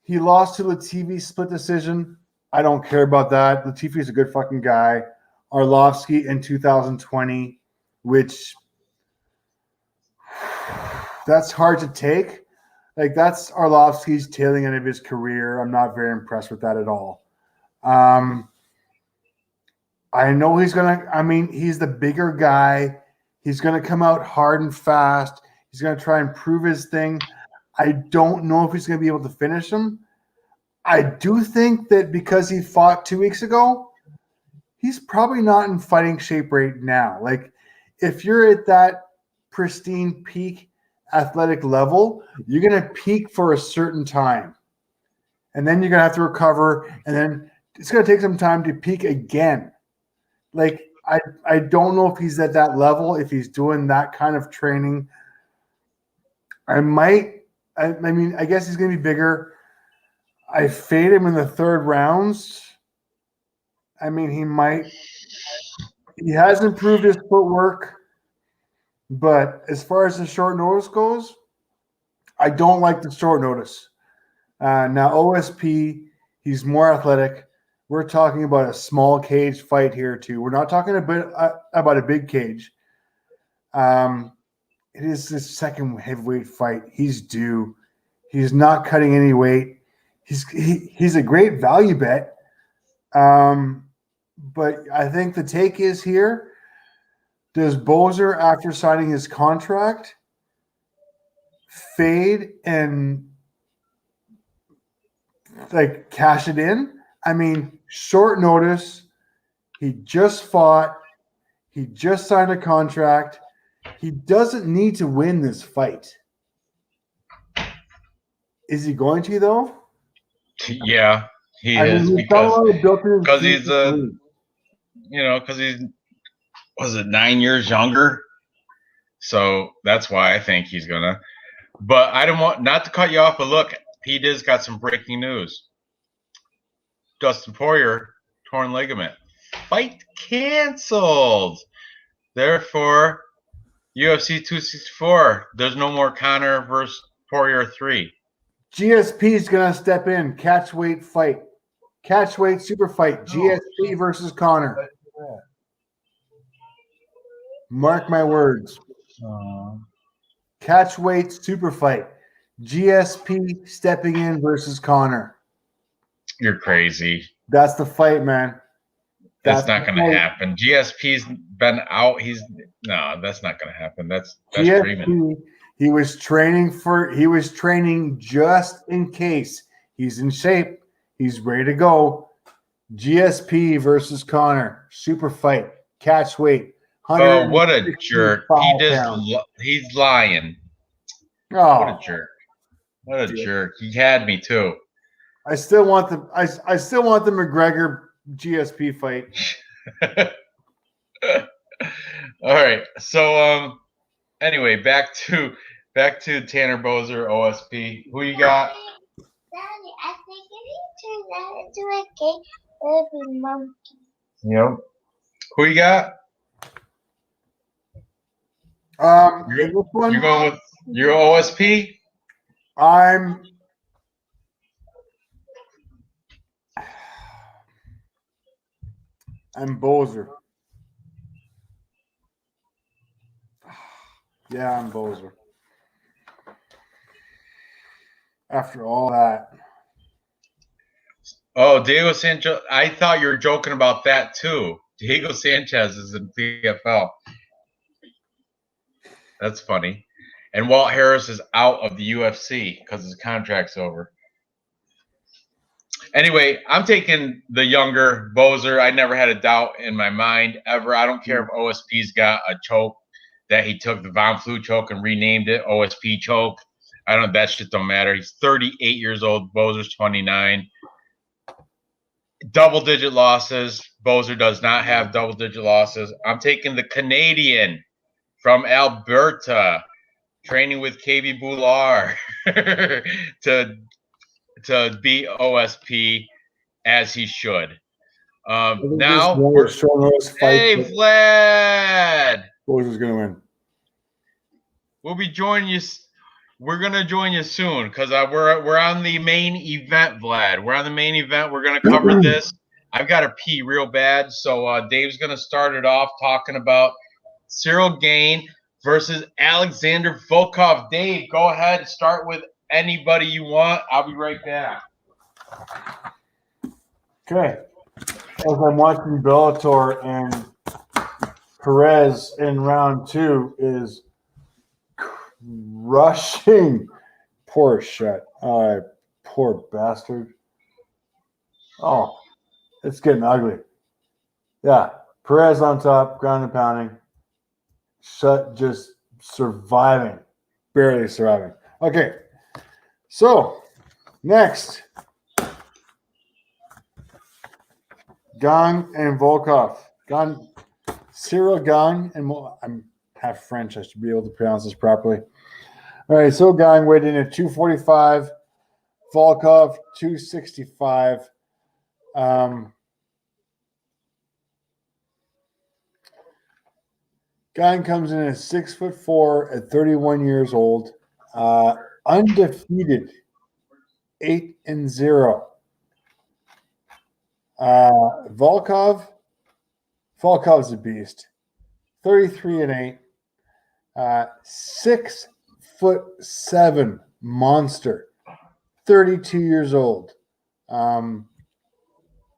He lost to Latifi split decision. I don't care about that. Latifi's a good fucking guy. Arlovsky in 2020, which that's hard to take. Like, that's Arlovsky's tailing end of his career. I'm not very impressed with that at all. I know he's the bigger guy. He's going to come out hard and fast. He's going to try and prove his thing. I don't know if he's going to be able to finish him. I do think that because he fought 2 weeks ago, he's probably not in fighting shape right now. Like, if you're at that pristine peak athletic level, you're going to peak for a certain time. And then you're going to have to recover, and then it's going to take some time to peak again. Like, I don't know if he's at that level, if he's doing that kind of training. I mean, I guess he's going to be bigger. I fade him in the third rounds. I mean, he has improved his footwork, but as far as the short notice goes, I don't like the short notice. Now, OSP, he's more athletic. We're talking about a small cage fight here, too. We're not talking about a big cage. It is his second heavyweight fight. He's due. He's not cutting any weight. He's a great value bet. But I think the take is here. Does Boser, after signing his contract, fade and like cash it in? I mean, short notice. He just fought. He just signed a contract. He doesn't need to win this fight. Is he going to, though? Yeah, he is, because he's because he's, was it 9 years younger? So that's why I think he's gonna. But I don't want not to cut you off, but look, Pete has got some breaking news. Dustin Poirier, torn ligament. Fight canceled. Therefore, UFC 264. There's no more Conor versus Poirier 3. GSP is going to step in. Catch weight fight. Catch weight super fight. GSP versus Conor. Mark my words. Catch weight super fight. GSP stepping in versus Conor. You're crazy. That's the fight, man. That's not going to happen. GSP's been out. That's not going to happen. That's GSP, dreaming. He was training just in case. He's in shape. He's ready to go. GSP versus Conor. Super fight. Catch weight. Oh, what a jerk. He's lying. Oh, what a jerk. What a jerk. He had me too. I still want the McGregor GSP fight. All right. So anyway, back to Tanner Boser, OSP. Who you got? Daddy, I think you need to turn that into a cake with a monkey. Yep. Who you got? You're going with your OSP? I'm Boser. Yeah, I'm Boser. After all that. Oh, Diego Sanchez. I thought you were joking about that too. Diego Sanchez is in PFL. That's funny. And Walt Harris is out of the UFC because his contract's over. Anyway, I'm taking the younger Boser. I never had a doubt in my mind ever. I don't care if OSP's got a choke that he took the Von Flue choke and renamed it OSP choke. That shit don't matter. He's 38 years old. Boser's 29. Double-digit losses. Boser does not have double-digit losses. I'm taking the Canadian from Alberta, training with KB Boular to beat OSP as he should. Now, hey, Vlad. Boser's going to win. We'll be joining you. We're going to join you soon because we're on the main event, Vlad. We're on the main event. We're going to cover this. I've got to pee real bad, so Dave's going to start it off talking about Cyril Gane versus Alexander Volkov. Dave, go ahead and start with anybody you want. I'll be right back. Okay. As I'm watching Bellator, and Perez in round 2 is crushing Poor shit. All right, poor bastard. Oh, it's getting ugly. Yeah, Perez on top, ground and pounding. Shut, just surviving, barely surviving. Okay, so next, Gang and Volkov. Gang, Cyril Gang, and I'm half French. I should be able to pronounce this properly. All right, so Gang weighed in at 245, Volkov 265. Gang comes in at 6'4" at 31 years old, undefeated, 8-0. Volkov's a beast, 33-8, 6'7" monster, 32 years old, an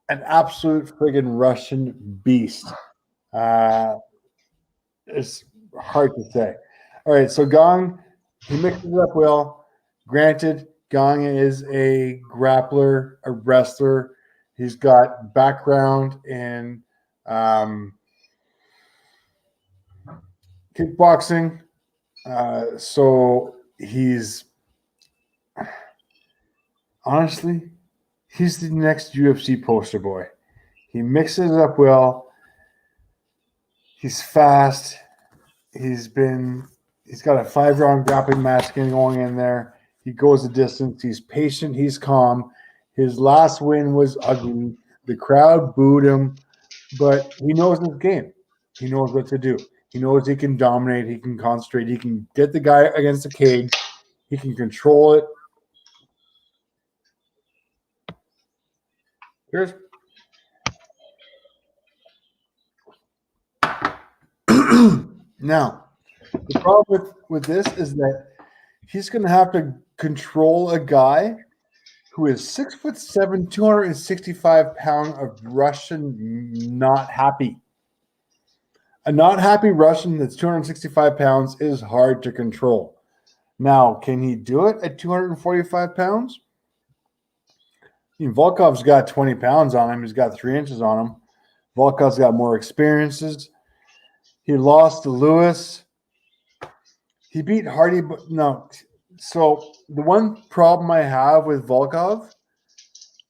absolute friggin' Russian beast. It's hard to say. All right, so Gong, he mixes it up well. Granted, Gong is a grappler, a wrestler. He's got background in kickboxing. So he's honestly, he's the next UFC poster boy. He mixes it up well. He's fast. He's got a 5-round grappling match going in there. He goes the distance. He's patient. He's calm. His last win was ugly. The crowd booed him, but he knows his game. He knows what to do. He knows he can dominate. He can concentrate. He can get the guy against the cage. He can control it. Here's now, the problem with this is that he's going to have to control a guy who is 6'7", 265-pound of Russian not happy. A not happy Russian that's 265 pounds is hard to control. Now, can he do it at 245 pounds? I mean, Volkov's got 20 pounds on him. He's got 3 inches on him. Volkov's got more experiences. He lost to Lewis. He beat Hardy, but no. So the one problem I have with Volkov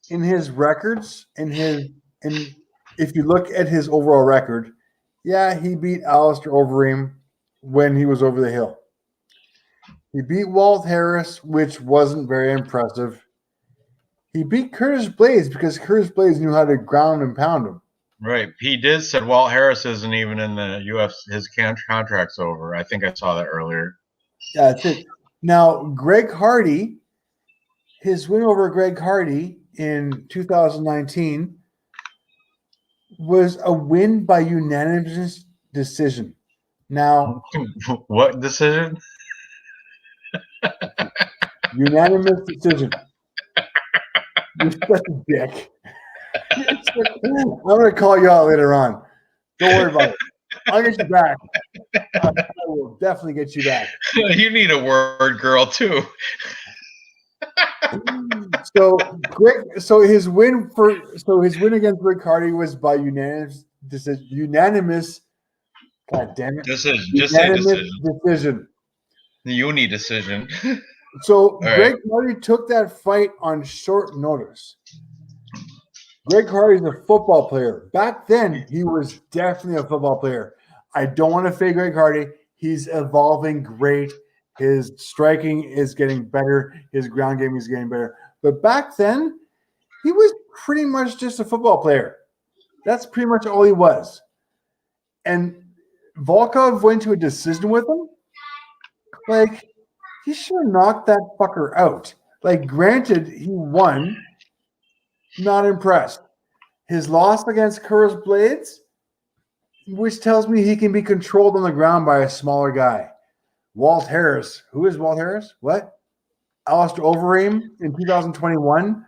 in his records, if you look at his overall record, yeah, he beat Alistair Overeem when he was over the hill. He beat Walt Harris, which wasn't very impressive. He beat Curtis Blades because Curtis Blades knew how to ground and pound him. Right. He did said Walt Harris isn't even in the UFC. His contract's over. I think I saw that earlier. Yeah, that's it. Now, Greg Hardy, his win over Greg Hardy in 2019 was a win by unanimous decision. Now, what decision? Unanimous decision. You're such a dick. I'm going to call you out later on. Don't worry about it. I'll get you back. I will definitely get you back. You need a word girl too. So his win against Rick Hardy was by unanimous decision. Unanimous. God damn it. Decision. Just say decision. The uni decision. So Greg Hardy took that fight on short notice. Greg Hardy's a football player. Back then, he was definitely a football player. I don't want to fade Greg Hardy. He's evolving great. His striking is getting better. His ground game is getting better. But back then, he was pretty much just a football player. That's pretty much all he was. And Volkov went to a decision with him. Like, he should have knocked that fucker out. Like, granted, he won. Not impressed. His loss against Curtis Blades, which tells me he can be controlled on the ground by a smaller guy. Walt Harris. Who is Walt Harris? What? Alistair Overeem in 2021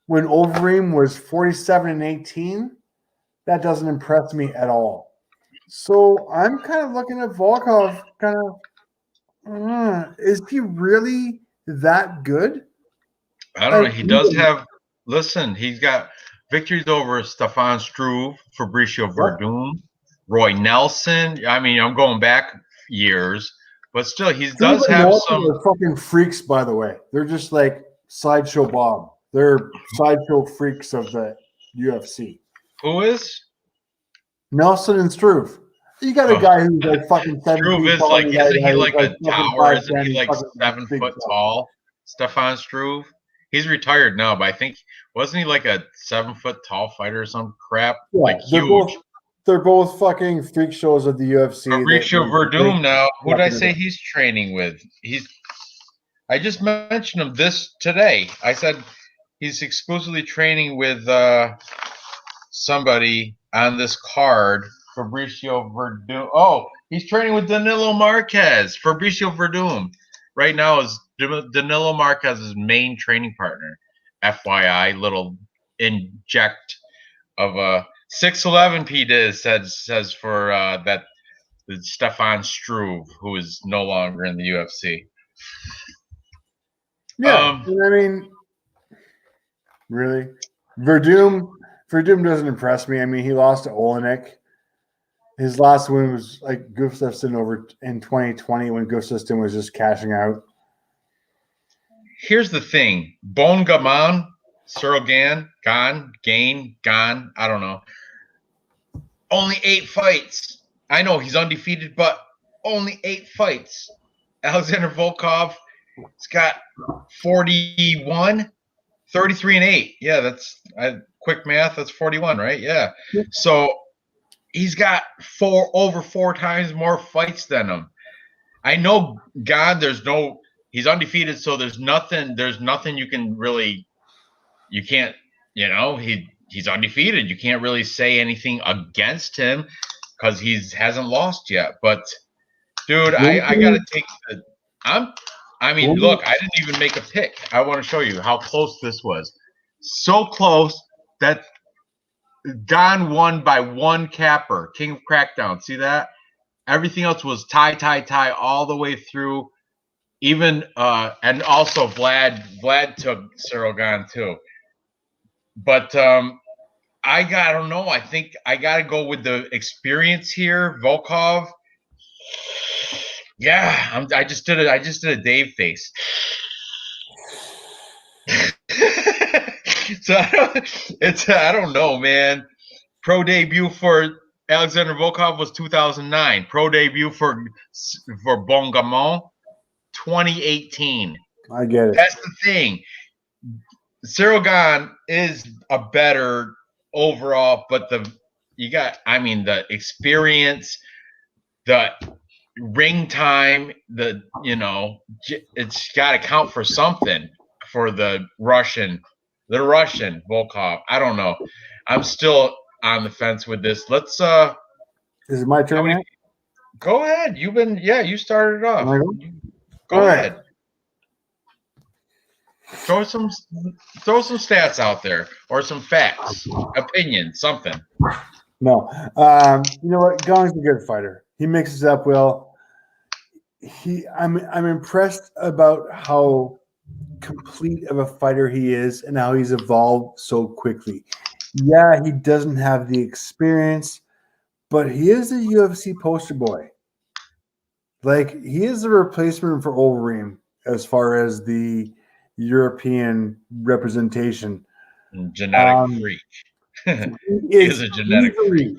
when Overeem was 47-18. That doesn't impress me at all. So I'm kind of looking at Volkov is he really that good? I don't know. He does have. Listen, he's got victories over Stefan Struve, Fabricio Verdum, Roy Nelson. I mean, I'm going back years, but still, he does have some. They're fucking freaks, by the way. They're just like Sideshow Bob. They're sideshow freaks of the UFC. Who is? Nelson and Struve. You got a guy who's like fucking 7 Struve feet is tall. like, isn't he like a fucking tower? 5'10", Isn't he like 7 foot tall? Stefan Struve. He's retired now, but I think wasn't he like a 7 foot tall fighter or some crap? Yeah, like huge. They're both fucking freak shows of the UFC. Fabricio Verdum now. Who did I say he's training with? I just mentioned him this today. I said he's exclusively training with somebody on this card. Fabricio Verdum. Oh, he's training with Danilo Marquez. Fabricio Verdum right now is Danilo Marquez's main training partner. FYI, little inject of a 6'11" P says for that Stefan Struve, who is no longer in the UFC. Yeah, I mean, really, Verdum doesn't impress me. I mean, he lost to Olenek. His last win was like Gustafsson over in 2020 when Gustafsson was just cashing out. Here's the thing: Bone Gaman, Cyril Gane, I don't know. Only 8 fights. I know he's undefeated, but only 8 fights. Alexander Volkov, he's got 41, 33 and 8. Yeah, that's quick math. That's 41, right? Yeah. So he's got over 4 times more fights than him. I know God, he's undefeated, so there's nothing you can really, you can't, he's undefeated. You can't really say anything against him because hasn't lost yet. But dude, I gotta take look, I didn't even make a pick. I want to show you how close this was. So close that Don won by 1 capper. King of Crackdown. See that? Everything else was tie all the way through. Even and also Vlad took Cyril Gane too. But I don't know. I think I gotta go with the experience here. Volkov. Yeah, I just did a Dave face. So I don't know, man. Pro debut for Alexander Volkov was 2009. Pro debut for Bon Gamin, 2018. I get it. That's the thing. Cyril Gane is a better overall, but the experience, the ring time, it's got to count for something for the Russian Volkov. I don't know. I'm still on the fence with this. Let's Is it my turn now? Go ahead. You started it off. Go ahead. Throw some stats out there or some facts, opinions, something. No. You know what? Gane's a good fighter. He mixes up well. I'm impressed about how complete of a fighter he is and how he's evolved so quickly. Yeah, he doesn't have the experience, but he is a UFC poster boy. Like, he is a replacement for Overeem as far as the European representation. Genetic freak. He is a genetic freak.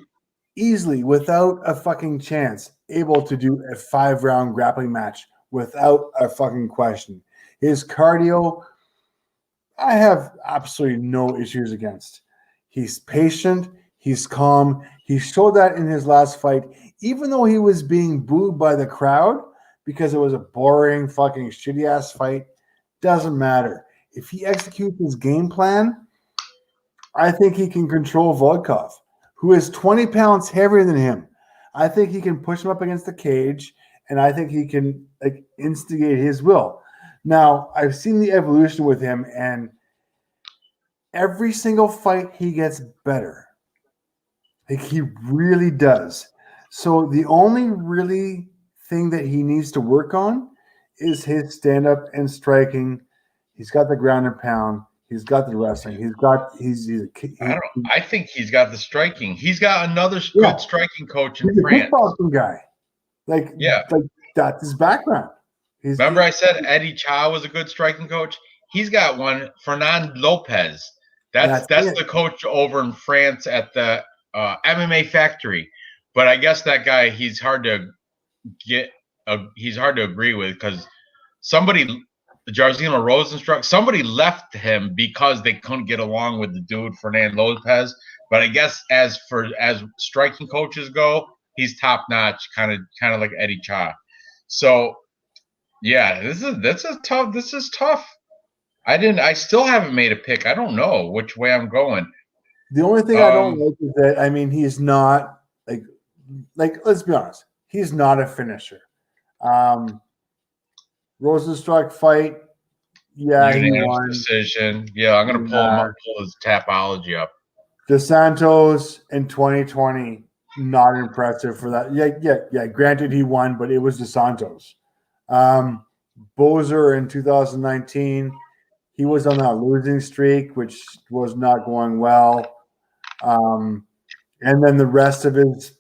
Easily, without a fucking chance, able to do a 5-round grappling match without a fucking question. His cardio, I have absolutely no issues against. He's patient. He's calm. He showed that in his last fight, even though he was being booed by the crowd because it was a boring, fucking shitty-ass fight. Doesn't matter. If he executes his game plan, I think he can control Volkov, who is 20 pounds heavier than him. I think he can push him up against the cage, and I think he can instigate his will. Now, I've seen the evolution with him, and every single fight he gets better. Like, he really does. So the only really thing that he needs to work on is his stand-up and striking. He's got the ground and pound. He's got the wrestling. I think he's got the striking. He's got another good striking coach in France. He's a kickboxing guy. Like that's his background. Remember I said Eddie Cha was a good striking coach? He's got one, Fernand Lopez. That's the coach over in France at the MMA Factory. But I guess that guy, he's hard to agree with because Jairzinho Rosenstruck, somebody left him because they couldn't get along with the dude Fernand Lopez. But I guess as striking coaches go, he's top notch, kind of like Eddie Cha. So yeah, this is tough. I still haven't made a pick. I don't know which way I'm going. The only thing I don't like is that he's not like let's be honest, he's not a finisher. Rosenstruck fight, yeah, he won. Decision. Yeah, I'm gonna pull his Tapology up. Dos Santos in 2020, not impressive for that. Yeah. Granted, he won, but it was Dos Santos. Bozer in 2019, he was on that losing streak, which was not going well. And then the rest of his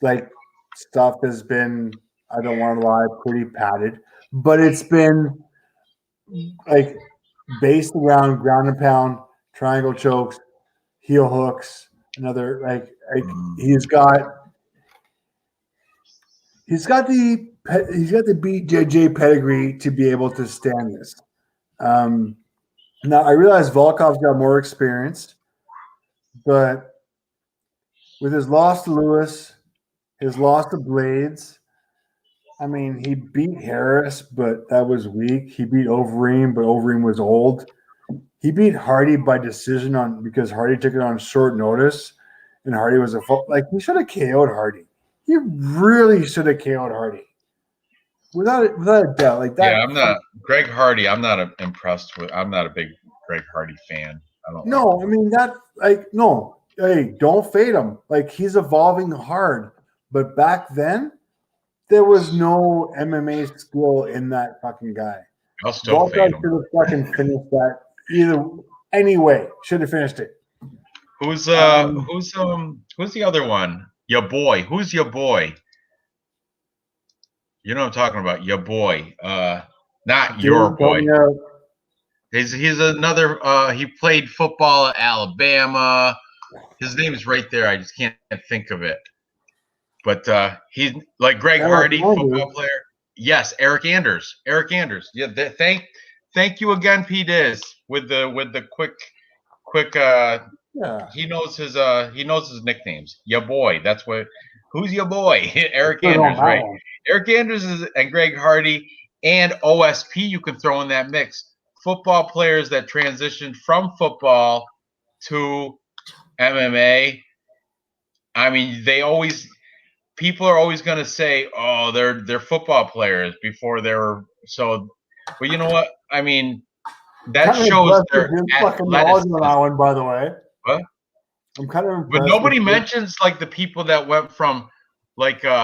stuff has been, I don't want to lie, pretty padded. But it's been based around ground and pound, triangle chokes, heel hooks, another he's got the BJJ pedigree to be able to stand this. Now I realize Volkov's got more experience, but with his loss to Lewis, his loss to Blades, he beat Harris, but that was weak. He beat Overeem, but Overeem was old. He beat Hardy by decision because Hardy took it on short notice, and Hardy was he should have KO'd Hardy. He really should have KO'd Hardy, without a doubt. Like that. Yeah, I'm not Greg Hardy. I'm not impressed with. I'm not a big Greg Hardy fan. I don't. No, no. Hey, don't fade him. He's evolving hard, but back then. There was no MMA skill in that fucking guy. I'll still fade him. Should have fucking finished that anyway. Should have finished it. Who's the other one? Your boy. Who's your boy? You know what I'm talking about. Your boy. Not your boy. He's another. He played football at Alabama. His name is right there. I just can't think of it. But he's like Greg Hardy, football player. Yes, Eric Anders. Yeah, thank you again, P. Diz, with the quick. Yeah. He knows his nicknames. Your boy. That's what. Who's your boy? Eric Anders, right? Eric Anders and Greg Hardy and OSP. You can throw in that mix. Football players that transitioned from football to MMA. People are always going to say, "Oh, they're football players before they were so." But you know what? That shows their athleticism. On that one, by the way. What? I'm kind of impressed. But nobody mentions the people that went from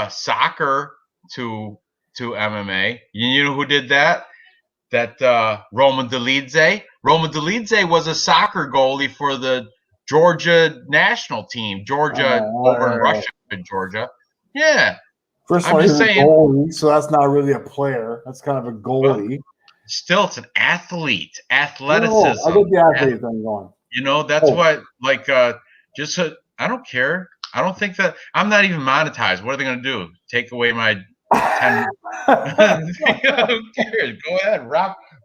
soccer to MMA. You know who did that? That Roman Dolidze. Roman Dolidze was a soccer goalie for the Georgia national team. Georgia over in Russia, Georgia. Yeah. First of all, he's a goalie, so that's not really a player. That's kind of a goalie. Well, still, it's an athlete. Athleticism. I get the athlete thing going. That's what, I don't care. I don't think that – I'm not even monetized. What are they going to do? Take away my 10 – Who cares? Go ahead.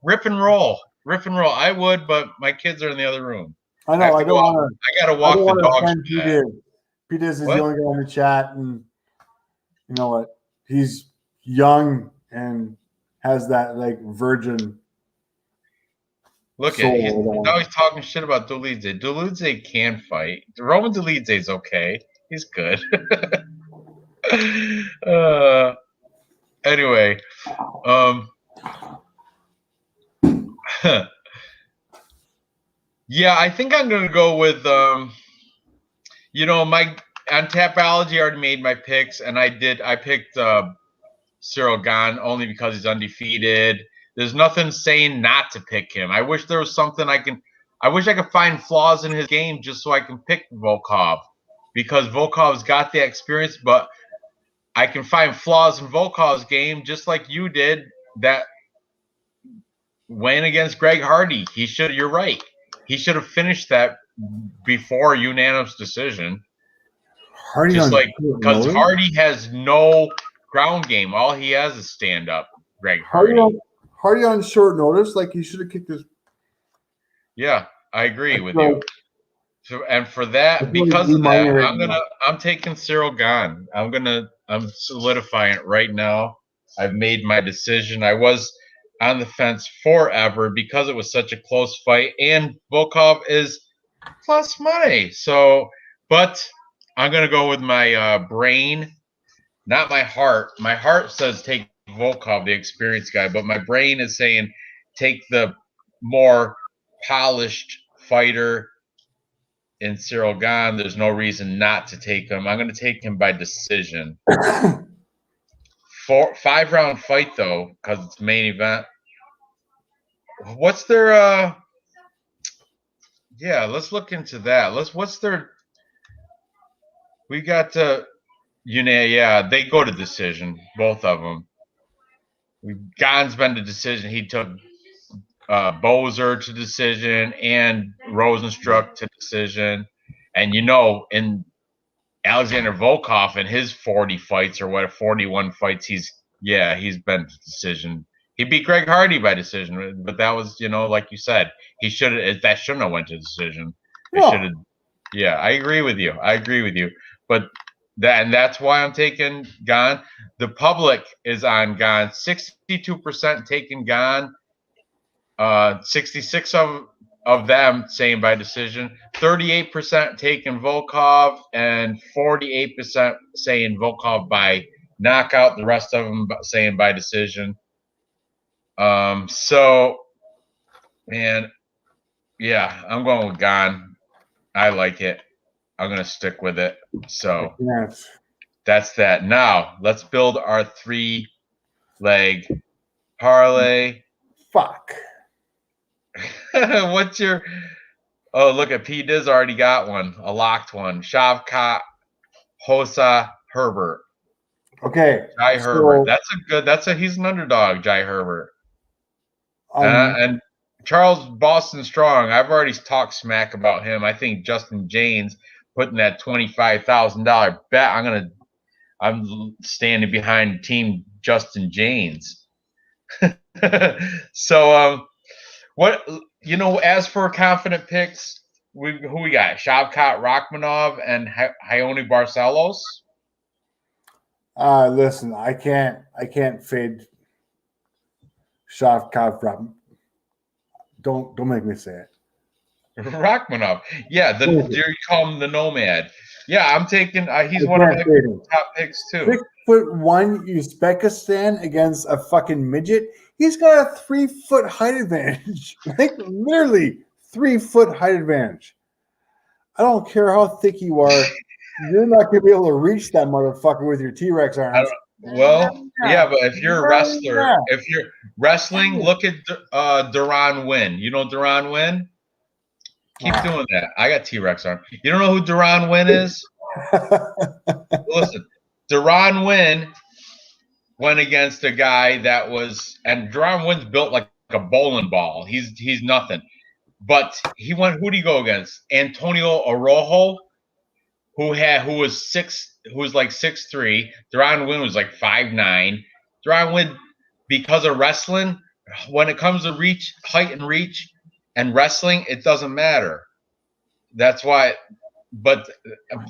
Rip and roll. I would, but my kids are in the other room. I know. I got to walk the dogs. P. Diz is the only guy in the chat, and you know what? He's young and has that virgin. Look at now he's talking shit about Dolidze. Dolidze can fight. Roman Dolidze is okay. He's good. Anyway, yeah, I think I'm gonna go with my on Tapology I already made my picks, and I picked Cyril Gane only because he's undefeated. There's nothing saying not to pick him. I wish there was something I wish I could find flaws in his game just so I can pick Volkov, because Volkov's got the experience, but I can find flaws in Volkov's game just like you did that went against Greg Hardy. You're right. He should have finished that before unanimous decision. Hardy just like because notice? Hardy has no ground game. All he has is stand up. Greg Hardy. Hardy on short notice, like he should have kicked his. Yeah, I agree with you. So, and for that, because of that, I'm taking Cyril Gane. I'm solidifying it right now. I've made my decision. I was on the fence forever because it was such a close fight, and Volkov is plus money. So, but I'm gonna go with my brain, not my heart. My heart says take Volkov, the experienced guy, but my brain is saying take the more polished fighter in Cyril Gane. There's no reason not to take him. I'm going to take him by decision. 5-round fight though, because it's main event. What's their? Yeah, let's look into that. What's their? We got yeah, they go to decision, both of them. Gane's been to decision. He took Bozer to decision and Rosenstruck to decision. And in Alexander Volkov in his 40 fights or 41 fights, he's been to decision. He beat Greg Hardy by decision, but that was, like you said, that shouldn't have went to decision. It should have. Yeah, I agree with you. But that's why I'm taking Gane. The public is on Gane. 62% taking Gane. 66 of them saying by decision. 38% taking Volkov, and 48% saying Volkov by knockout. The rest of them saying by decision. So, man, yeah, I'm going with Gane. I like it. I'm going to stick with it. So that's that. Now, let's build our 3-leg parlay. Fuck. What's your... Oh, look at P. Diz already got one. A locked one. Shavkat, Hossa, Herbert. Okay. Jai Herbert. He's an underdog, Jai Herbert. And Charles Boston Strong, I've already talked smack about him. I think Justin James putting that $25,000 bet. I'm standing behind Team Justin James. So, as for confident picks, who we got? Shavkat Rakhmonov and Raoni Barcelos. Listen, I can't fade Shavkat Rakhmonov. Don't make me say it. Rakhmonov. Yeah, you call him the Nomad. Yeah, I'm taking. He's one of my top picks too. 6'1" Uzbekistan against a fucking midget. He's got a 3-foot height advantage. Like literally 3-foot height advantage. I don't care how thick you are. You're not gonna be able to reach that motherfucker with your T-Rex arms. Yeah, but if you're a wrestler, if you're wrestling, look at Duran Wynn. You know Duran Wynn? Keep doing that. I got T-Rex arm. You don't know who Duran Wynn is? Listen, Duran Wynn went against a guy that was, and Duran Wynn's built like a bowling ball. He's nothing. But he went. Who did he go against? Antonio Araujo, who was like 6'3". Duran Wynn was like 5'9". Duran Wynn, because of wrestling, when it comes to height and reach and wrestling, it doesn't matter. That's why. But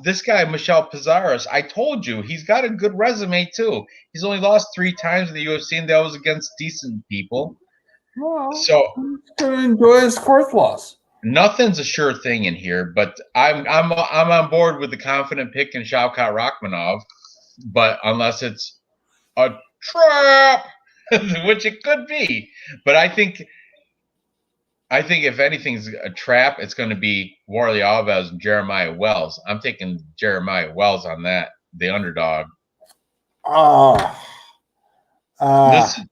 this guy, Michel Pizarros, I told you, he's got a good resume too. He's only lost 3 times in the UFC, and that was against decent people. Well, so he's gonna enjoy his 4th loss. Nothing's a sure thing in here, but I'm on board with the confident pick in Shavkat Rakhmonov, but unless it's a trap, which it could be. But I think if anything's a trap, it's going to be Warley Alves and Jeremiah Wells. I'm taking Jeremiah Wells on that, the underdog.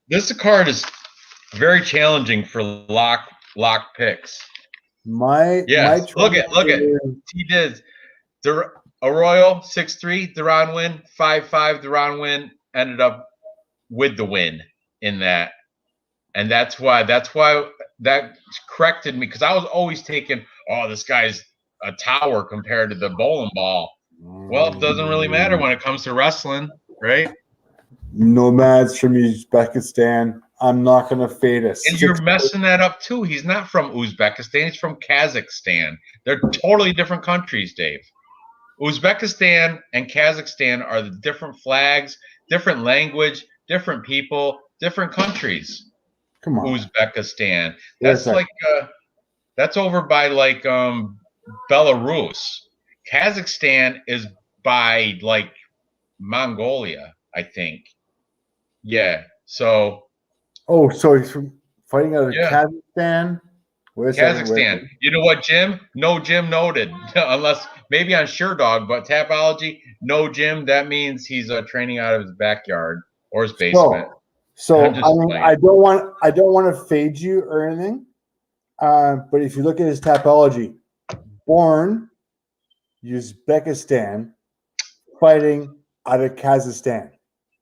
This card is Very challenging for lock picks. My look at he did Arroyo 6-3, Duran win 5-5. Duran win ended up with the win in that, and that's why that corrected me, because I was always taking, oh, this guy's a tower compared to the bowling ball. Well, it doesn't really matter when it comes to wrestling, right? Nomads from Uzbekistan. I'm not going to fade us. And you're messing that up too. He's not from Uzbekistan. He's from Kazakhstan. They're totally different countries, Dave. Uzbekistan and Kazakhstan are the different flags, different language, different people, different countries. Come on. Uzbekistan. That's that's over by like Belarus. Kazakhstan is by like Mongolia, I think. Yeah. So. Oh, so he's fighting out of Kazakhstan? Kazakhstan. You know what, Jim? No Jim noted. Unless maybe on SureDog, but Tapology, no Jim. That means he's training out of his backyard or his basement. So I don't want to fade you or anything. But if you look at his Tapology, born Uzbekistan, fighting out of Kazakhstan.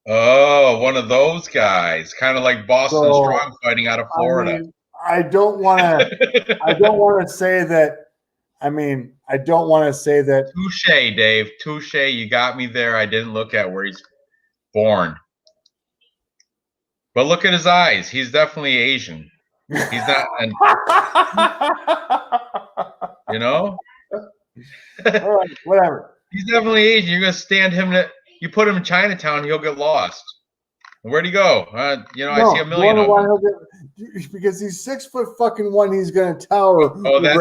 Oh, one of those guys, kind of like Boston Strong fighting out of Florida. I mean, I don't want to. I don't want to say that. I mean, I don't want to say that. Touche, Dave. Touche. You got me there. I didn't look at where he's born, but look at his eyes. He's definitely Asian. He's not, and you know. All right, whatever. He's definitely Asian. You're gonna stand him. You put him in Chinatown, he'll get lost. Where'd he go? I see a million of them. Because he's 6'1", he's gonna tower. Oh, that's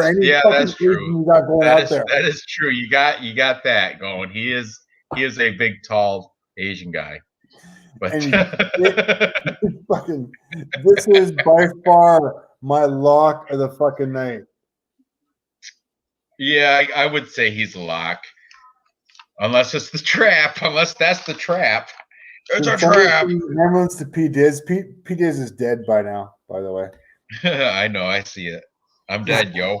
true. That is true. You got that going. He is a big, tall Asian guy. But this is by far my lock of the fucking night. Yeah, I would say he's a lock. Unless it's the trap. Unless that's the trap. It's a trap. Remembrance to P. Diz. P. Diz is dead by now, by the way. I know. I see it. I'm dead, yo.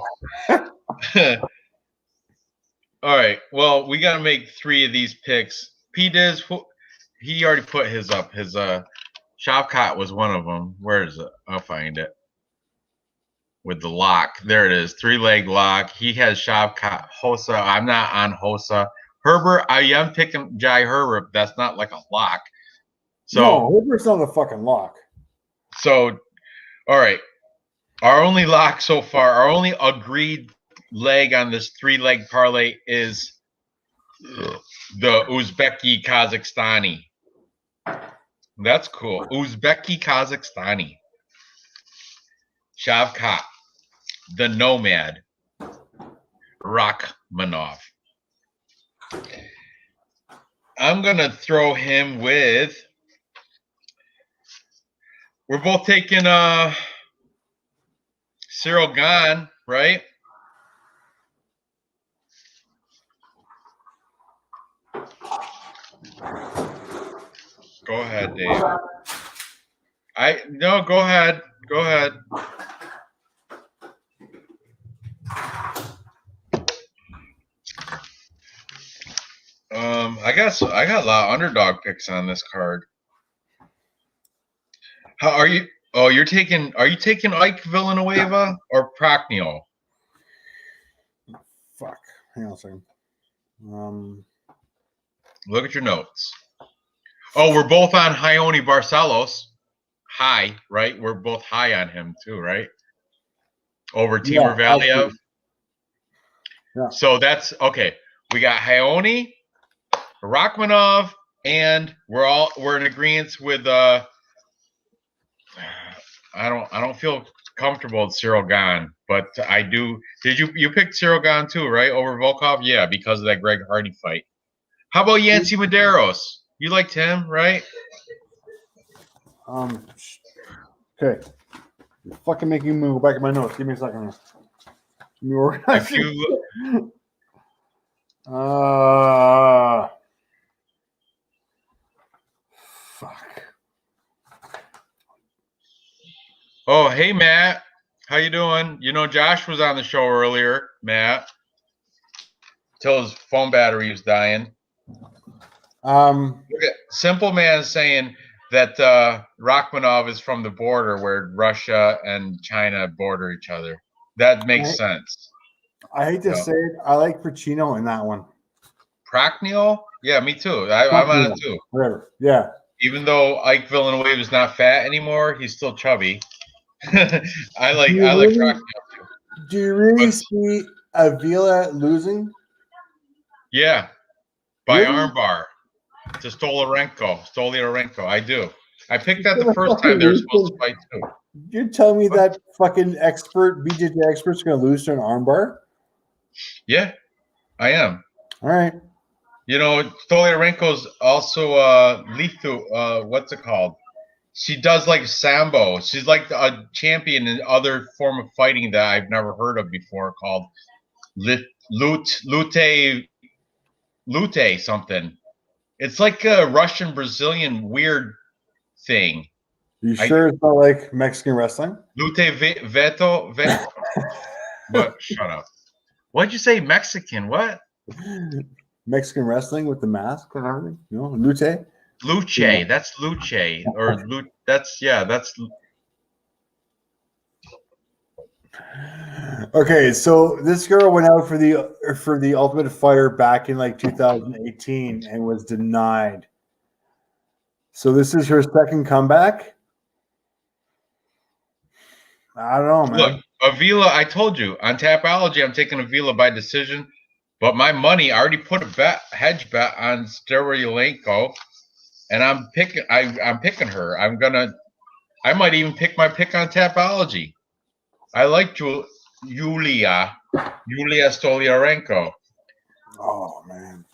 All right. Well, we got to make 3 of these picks. P. Diz, he already put his up. His Shavkat was one of them. Where is it? I'll find it. With the lock. There it is. 3-leg lock. He has Shavkat. Hossa. I'm not on Hossa. Herbert, I am picking Jai Herbert. That's not like a lock. So no, Herbert's not a fucking lock. So, all right. Our only lock so far, our only agreed leg on this 3-leg parlay is the Uzbeki Kazakhstani. That's cool. Uzbeki Kazakhstani. Shavkat, the Nomad, Rachmanov. I'm going to throw him with, we're both taking Cyril Gahn, right? Go ahead, Dave. No, go ahead. Go ahead. I got a lot of underdog picks on this card. How are you? Oh, are you taking Ike Villanueva or Prochnio? Fuck. Hang on a second. Look at your notes. Oh, we're both on Ione Barcelos. High, right? We're both high on him too, right? Over Timur Valiev. Yeah. So that's okay. We got Ione, Rachmanov, and we're in agreement with I don't feel comfortable with Cyril Gahn, but I do. Did you pick Cyril Gahn too, right? Over Volkov? Yeah, because of that Greg Hardy fight. How about Yancy Medeiros? You liked him, right? Okay. You're fucking making me go back in my notes. Give me a second. If you fuck. Oh, hey, Matt. How you doing? You know, Josh was on the show earlier, Matt, till his phone battery was dying. Look at Simple Man saying that Rachmanov is from the border where Russia and China border each other. That makes sense. I hate to say it. I like Pacino in that one. Prochniel? Yeah, me too. I'm on it too. Whatever. Yeah. Even though Ike Villanueva is not fat anymore, he's still chubby. I like Prochniel too. Do you really see Avila losing? Yeah, by Really? armbar to Stoliarenko. I do. I picked that the first time they were supposed to fight too. You're telling me that fucking BJJ expert's going to lose to an armbar? Yeah, I am. All right. You know, Stoliarenko's also what's it called? She does like sambo. She's like a champion in other form of fighting that I've never heard of before called lute something. It's like a Russian Brazilian weird thing. You sure it's not like Mexican wrestling? Lute veto. What? Shut up. What'd you say? Mexican? What? Mexican wrestling with the mask and everything? You know, Luce? Luce. Yeah. That's Luce. Or Lute. That's. Okay, so this girl went out for the Ultimate Fighter back in like 2018 and was denied. So this is her second comeback. I don't know, man. Look, Avila, I told you on Tapology, I'm taking Avila by decision, but my money, I already put a hedge bet on Stoliarenko, and I'm picking her. I might even pick my pick on Tapology. I like Yulia Stoliarenko. Oh man,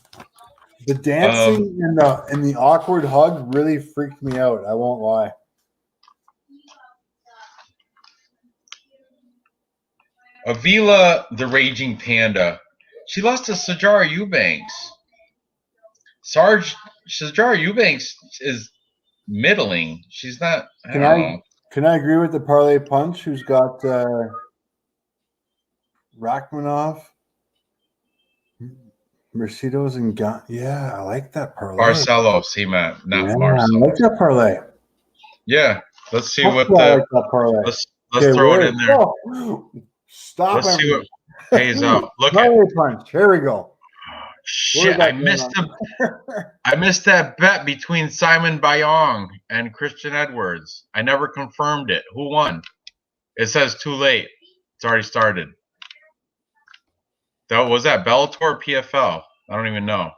the dancing and the awkward hug really freaked me out. I won't lie. Avila, the Raging Panda. She lost to Sajara Eubanks. Sajara Eubanks is middling. She's not. I don't know. Can I agree with the parlay punch? Who's got Rachmanov, Mercedes, and yeah, I like that parlay. Barcelos, he meant, not Barcelos. I like that parlay. Yeah, let's see what the let's throw it in there. Stop. Let's see what pays out. Look at punch. Here we go. Shit, I missed that bet between Simon Bayong and Christian Edwards. I never confirmed it. Who won? It says too late. It's already started. Was that Bellator or PFL? I don't even know.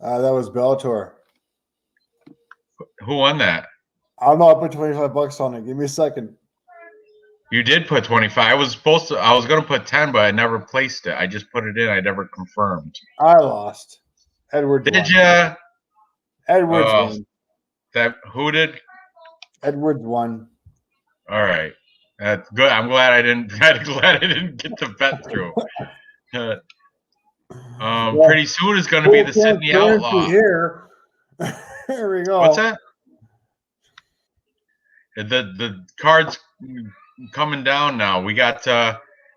That was Bellator. Who won that? I don't know. I put $25 on it. Give me a second. You did put 25. I was going to put 10, but I never placed it. I just put it in. I never confirmed. I lost. Edwards. Did you? Edwards won. Who did? Edwards won. All right. That's good. I'm glad I didn't get the bet through. Pretty soon it's going to be the Sydney Outlaw. Here we go. What's that? The cards coming down now. We got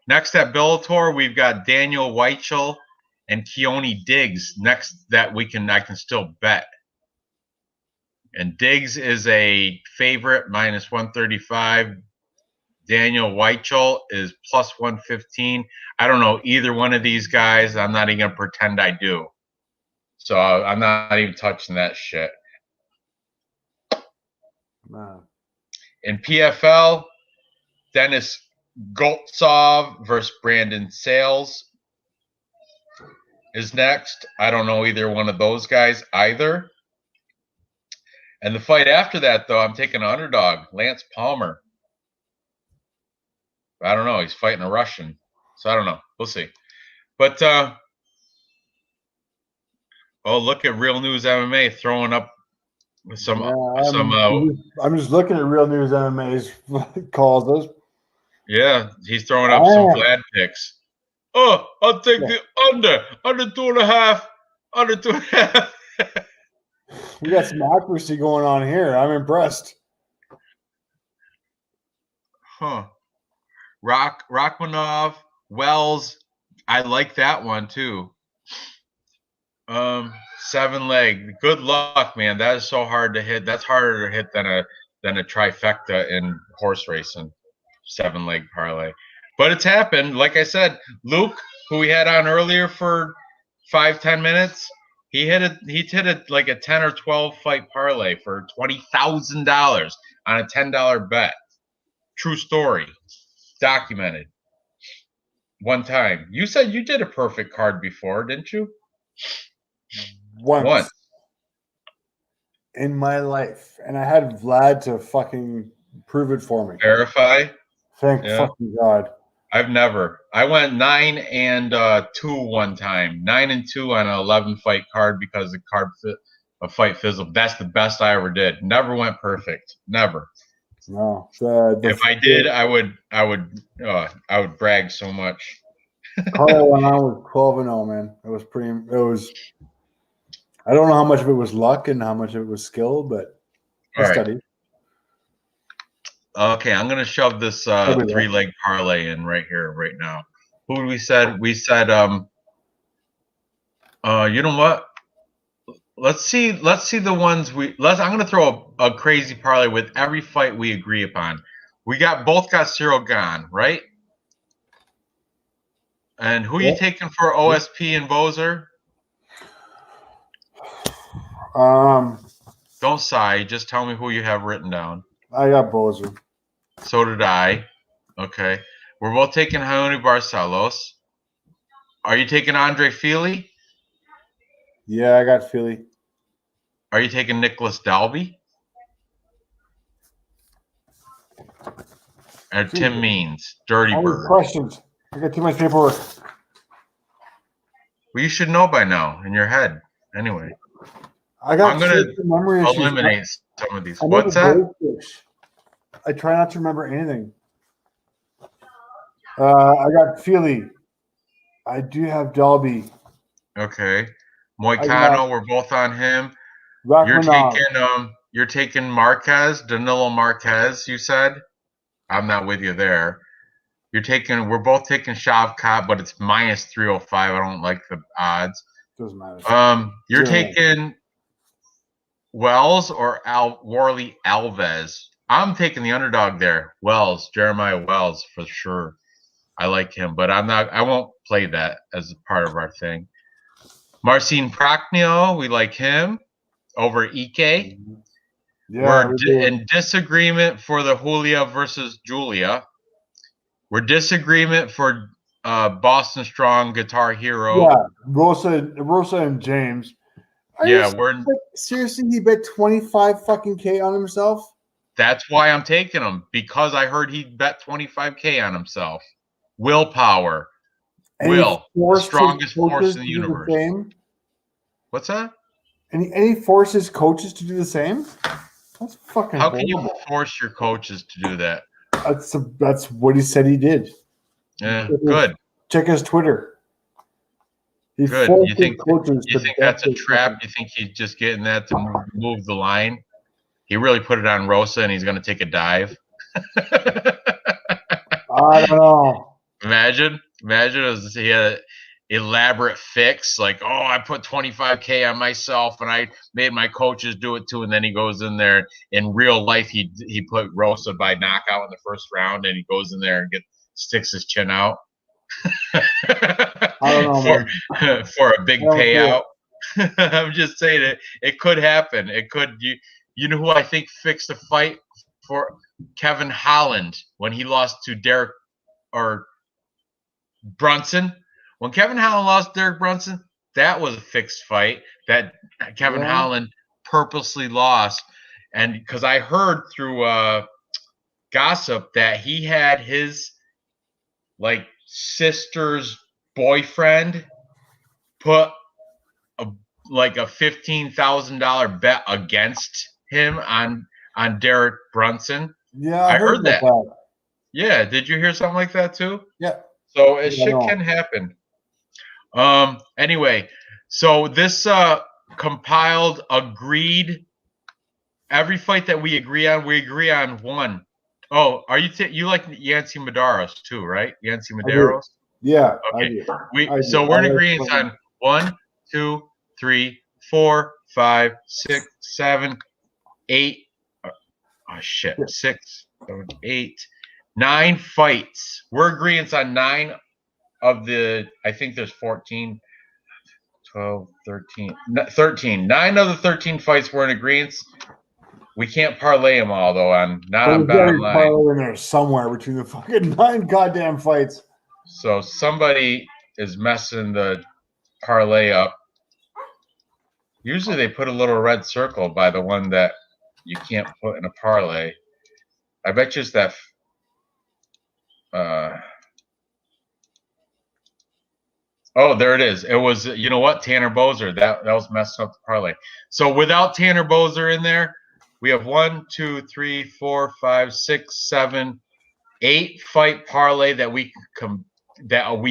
next at Bellator. We've got Daniel Weichel and Keone Diggs next that I can still bet. And Diggs is a favorite minus 135. Daniel Weichel is plus 115. I don't know either one of these guys. I'm not even going to pretend I do. So I'm not even touching that shit. Wow. In PFL, Dennis Goltsov versus Brandon Sales is next. I don't know either one of those guys either. And the fight after that, though, I'm taking an underdog, Lance Palmer. I don't know. He's fighting a Russian. So I don't know. We'll see. But, look at Real News MMA throwing up some. I'm just looking at Real News MMA's calls. Those. Yeah, he's throwing up some Vlad picks. Oh, I'll take the under 2.5, under 2.5. We got some accuracy going on here. I'm impressed. Huh. Rachmanov, Wells. I like that one too. 7 leg. Good luck, man. That is so hard to hit. That's harder to hit than a trifecta in horse racing. 7 leg parlay. But it's happened. Like I said, Luke, who we had on earlier for 5-10 minutes, he hit like a 10 or 12 fight parlay for $20,000 on a $10 bet. True story. Documented. One time. You said you did a perfect card before, didn't you? Once in my life, and I had Vlad to fucking prove it for me. Verify. Thank fucking God. I've never. I went 9-2 one time. 9-2 on an 11 fight card because a fight fizzled. That's the best I ever did. Never went perfect. Never. No. If I did, I would brag so much. Carl went on with 12-0, man. It was. I don't know how much of it was luck and how much of it was skill, but I studied. Okay, I'm gonna shove this 3-leg parlay in right here, right now. Who we said? We said you know what? Let's see the ones I'm gonna throw a crazy parlay with every fight we agree upon. We both got Cyril Gane, right? And who are you taking for OSP and Bozer? Don't sigh. Just tell me who you have written down. I got Bozer. So did I. Okay. We're both taking Raoni Barcelos. Are you taking Andre Fili? Yeah, I got Fili. Are you taking Nicholas Dalby? Or Tim Means, Dirty Bird? Questions. I got too much paperwork. Well, you should know by now in your head. Anyway. I'm going to eliminate some of these. What's that? I try not to remember anything. I got Fili. I do have Dalby. Okay. Moicano, we're both on him. You're taking Marquez, Danilo Marquez, you said? I'm not with you there. We're both taking Shavkat, but it's minus 305. I don't like the odds. Doesn't matter. You're taking Wells or Warley Alves. I'm taking the underdog there. Jeremiah Wells for sure. I like him, but I won't play that as part of our thing. Marcin Prachnio, we like him over Ike. Yeah, we're in disagreement for the Julia versus Julia. We're disagreement for Boston Strong Guitar Hero. Yeah, Rosa and James. Seriously, he bet 25 fucking K on himself. That's why I'm taking him, because I heard he bet 25K on himself. Willpower. The strongest force in the universe. What's that? And he forces coaches to do the same? That's fucking How can you force your coaches to do that? That's what he said he did. Yeah, good. Check his Twitter. Good. You think that's a trap? You think he's just getting that to move the line? He really put it on Rosa, and he's going to take a dive. I don't know. Imagine he had an elaborate fix, like, I put 25K on myself, and I made my coaches do it too. And then he goes in there. In real life, he put Rosa by knockout in the first round, and he goes in there and sticks his chin out. I don't know, for a big payout. I'm just saying it could happen. It could. You know who I think fixed the fight for Kevin Holland when he lost to Derek or Brunson? When Kevin Holland lost Derek Brunson, that was a fixed fight that Kevin Holland purposely lost. And because I heard through gossip that he had his sister's boyfriend put a $15,000 bet against him on Derek Brunson. Yeah, I heard that. Yeah, did you hear something like that too? Yeah. So shit can happen. Anyway, so this compiled, agreed. Every fight that we agree on one. Oh, are you like Yancy Medeiros too, right? Yancy Medeiros. Yeah. Okay. I do. So we're in agreement on 1, 2, 3, 4, 5, 6, 7, 8. Oh shit! 6, 7, 8, 9 fights. We're agreeing on 9 of the. I think there's 14, 12, 13, 13. 9 of the 13 fights we're in agreement. We can't parlay them all though. Not on Bet Online. Parlay in there somewhere between the fucking 9 goddamn fights. So somebody is messing the parlay up. Usually they put a little red circle by the one that you can't put in a parlay. I bet you it's that. Oh, there it is. It was, you know what, Tanner Bozer. That was messing up the parlay. So without Tanner Bozer in there, we have 1, 2, 3, 4, 5, 6, 7, 8 fight parlay that we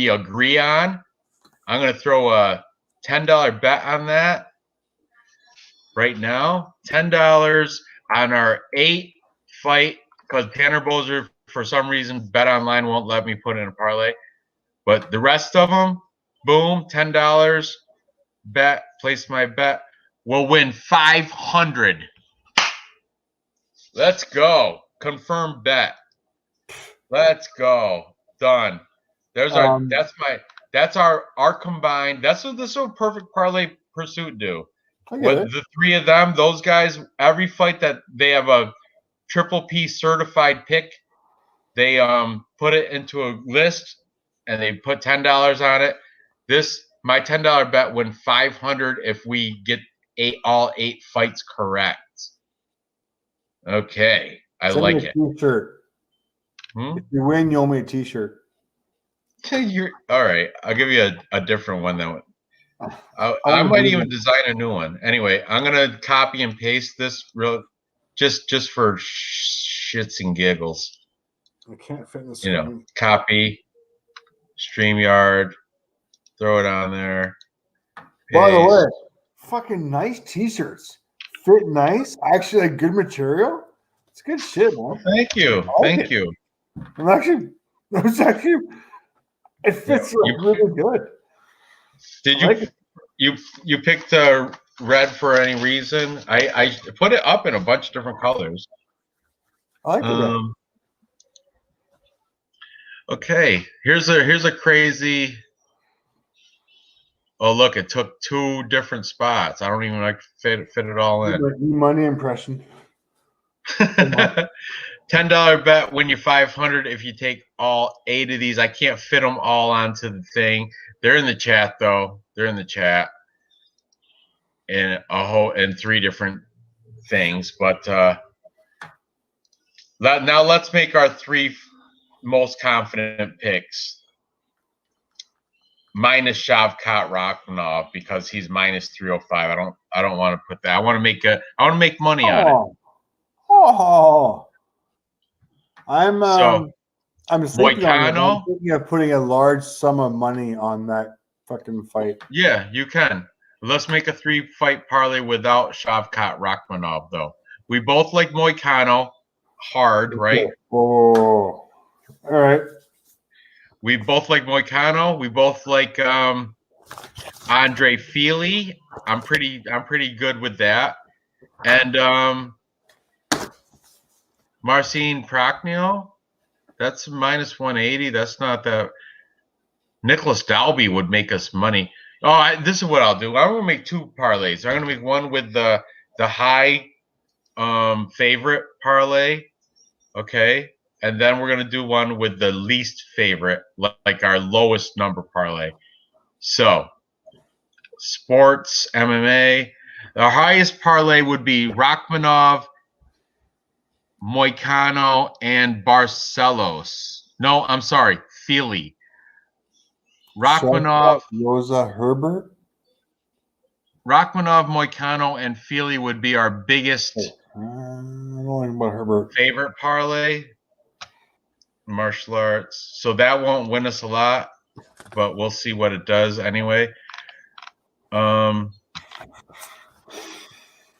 agree on. I'm going to throw a $10 bet on that right now. $10 on our 8 fight, because Tanner Bozer, for some reason, Bet Online won't let me put in a parlay. But the rest of them, boom, $10 bet, place my bet, will win $500. Let's go. Confirmed bet. Let's go. Done. There's our that's our combined. This is what Perfect Parlay Pursuit do. With the 3 of them, those guys, every fight that they have a triple P certified pick, they put it into a list and they put $10 on it. My $10 bet win $500 if we get all 8 fights correct. Okay, I like it. T-shirt. If you win, you'll make a T-shirt. You're all right. I'll give you a different one though. I might even design a new one. Anyway, I'm gonna copy and paste this just for shits and giggles. I can't fit in this. Copy, StreamYard, throw it on there. By the way, fucking nice T-shirts. Fit nice. Actually, like good material. It's good shit, man. Well, thank you. Thank you. It fits really good. Did you picked red for any reason? I put it up in a bunch of different colors. I like the red. Okay, here's a crazy. Oh look, it took 2 different spots. I don't even like fit it all in. Money impression. $10 bet win you $500 if you take all 8 of these. I can't fit them all onto the thing. They're in the chat though. They're in the chat in 3 different things. But now let's make our 3 most confident picks. Minus Shavkat Rachmanov because he's minus 305. I don't want to put that. I want to make money on it. Oh, I'm thinking of putting a large sum of money on that fucking fight. Yeah, you can. Let's make a 3-fight parlay without Shavkat Rachmanov though. We both like Moicano hard, right? Oh, all right. We both like Moicano. We both like Andre Fili. I'm pretty good with that. And Marcin Prachnio, that's minus 180. That's not that. Nicholas Dalby would make us money. Oh, this is what I'll do. I'm going to make 2 parlays. I'm going to make one with the high favorite parlay. Okay. And then we're going to do one with the least favorite, like our lowest number parlay. So, sports, MMA. The highest parlay would be Rachmanov, Moicano, and Barcelos. No, I'm sorry, Fili. Rachmanov, Rosa Herbert. Rachmanov, Moicano, and Fili would be our biggest favorite parlay. Martial arts. So that won't win us a lot, but we'll see what it does anyway. Where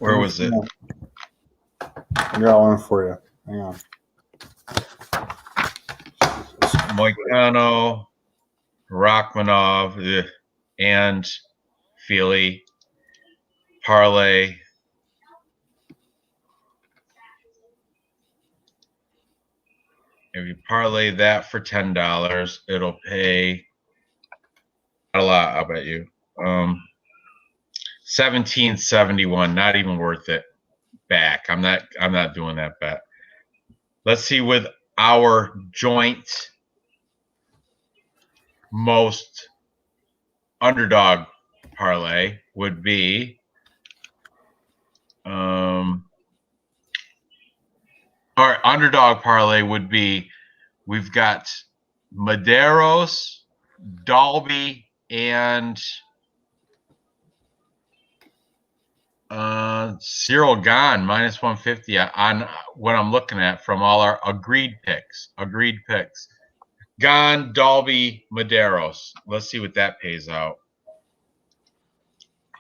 was it? I got one for you. Hang on. Moicano, Rachmanov, and Feely. Parlay. If you parlay that for $10, it'll pay a lot, I'll bet you. 1771, not even worth it. Back. I'm not doing that bet. Let's see with our joint most underdog parlay would be our underdog parlay would be we've got Medeiros, Dalby, and Cyril Gahn minus 150 on what I'm looking at from all our agreed picks. Gahn, Dalby, Medeiros. Let's see what that pays out.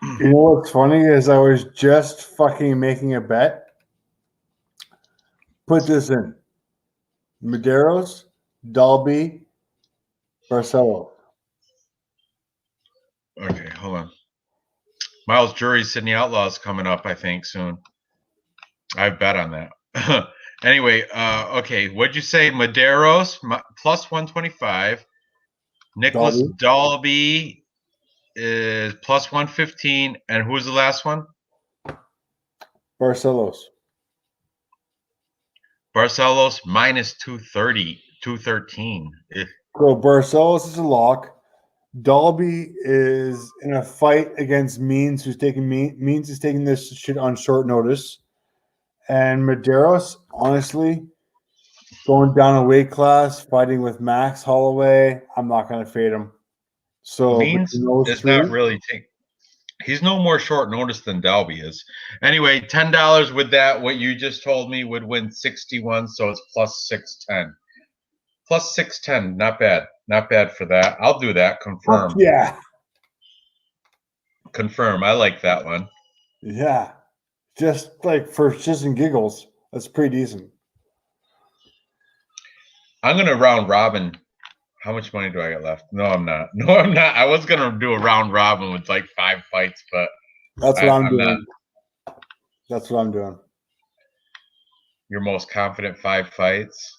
You know what's funny is I was just fucking making a bet. Put this in. Medeiros, Dalby, Barcelo. Okay, hold on. Miles Jury's Sydney Outlaws coming up, I think, soon. I bet on that. Anyway, okay, what'd you say? Medeiros plus 125. Nicholas Dalby is plus 115. And who was the last one? Barcelos minus 230, 213. So Barcelos is a lock. Dalby is in a fight against Means, who's taking Means is taking this shit on short notice. And Medeiros, honestly, going down a weight class, fighting with Max Holloway, I'm not going to fade him. So Means is not really he's no more short notice than Dalby is. Anyway, $10 with that, what you just told me would win 61, so it's plus 610. Plus 610, not bad. Not bad for that. I'll do that. Confirm. Yeah. Confirm. I like that one. Yeah. Just like for shits and giggles, that's pretty decent. I'm going to round robin. How much money do I got left? No, I'm not. No, I'm not. I was going to do a round robin with like 5 fights, but that's what I'm doing. Not. That's what I'm doing. Your most confident 5 fights?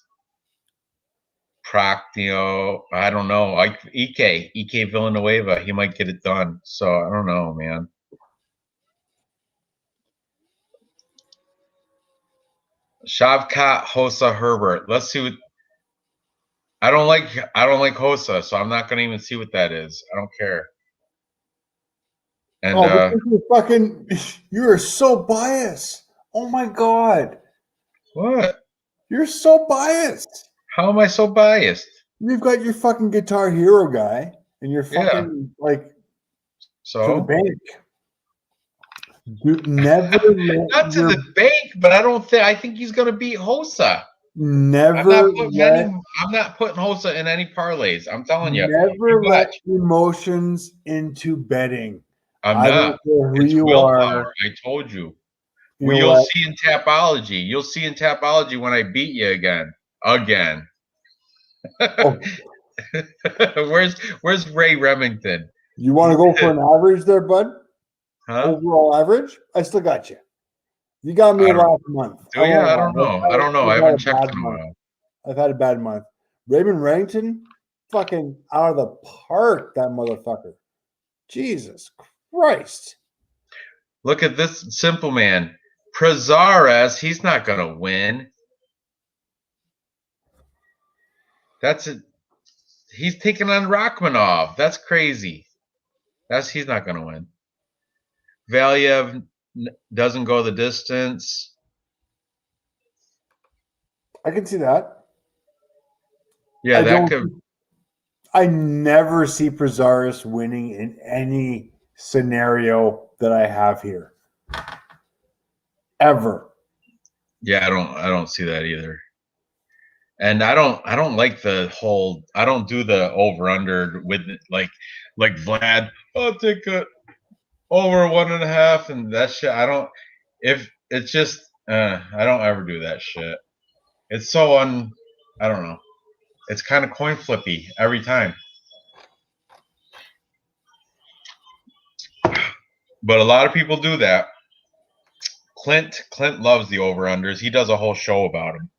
Proctio, I don't know. Like Ike Villanueva, he might get it done. So I don't know, man. Shavkat Hossa Herbert. Let's see what. I don't like Hossa, so I'm not gonna even see what that is. I don't care. And you are so biased. Oh my god. What? You're so biased. How am I so biased? You've got your fucking Guitar Hero guy, and you're fucking like so to the bank. Dude, never not to the bank, but I think he's gonna beat Hossa. Never I'm not putting Hossa in any parlays. I'm telling you. Never let emotions into betting. I'm not. It's willpower. I told you. You'll see in Tapology. You'll see in Tapology when I beat you again. Oh. Where's Ray Remington? You want to go for an average there, bud? Huh? Overall average? I still got you. You got me last month. Oh yeah, I don't know. I haven't checked in a while. I've had a bad month. Raymond Remington, fucking out of the park, that motherfucker. Jesus Christ. Look at this simple man. Prazares, he's not gonna win. That's it. He's taking on Rachmanov. That's crazy. He's not gonna win. Valiev doesn't go the distance. I can see that. Yeah, I never see Prazares winning in any scenario that I have here. Ever. Yeah, I don't see that either. And I don't like the whole. I don't do the over under with like Vlad. I'll take a over 1.5 and that shit. I don't. If it's just, I don't ever do that shit. It's so I don't know. It's kind of coin flippy every time. But a lot of people do that. Clint loves the over-unders. He does a whole show about them.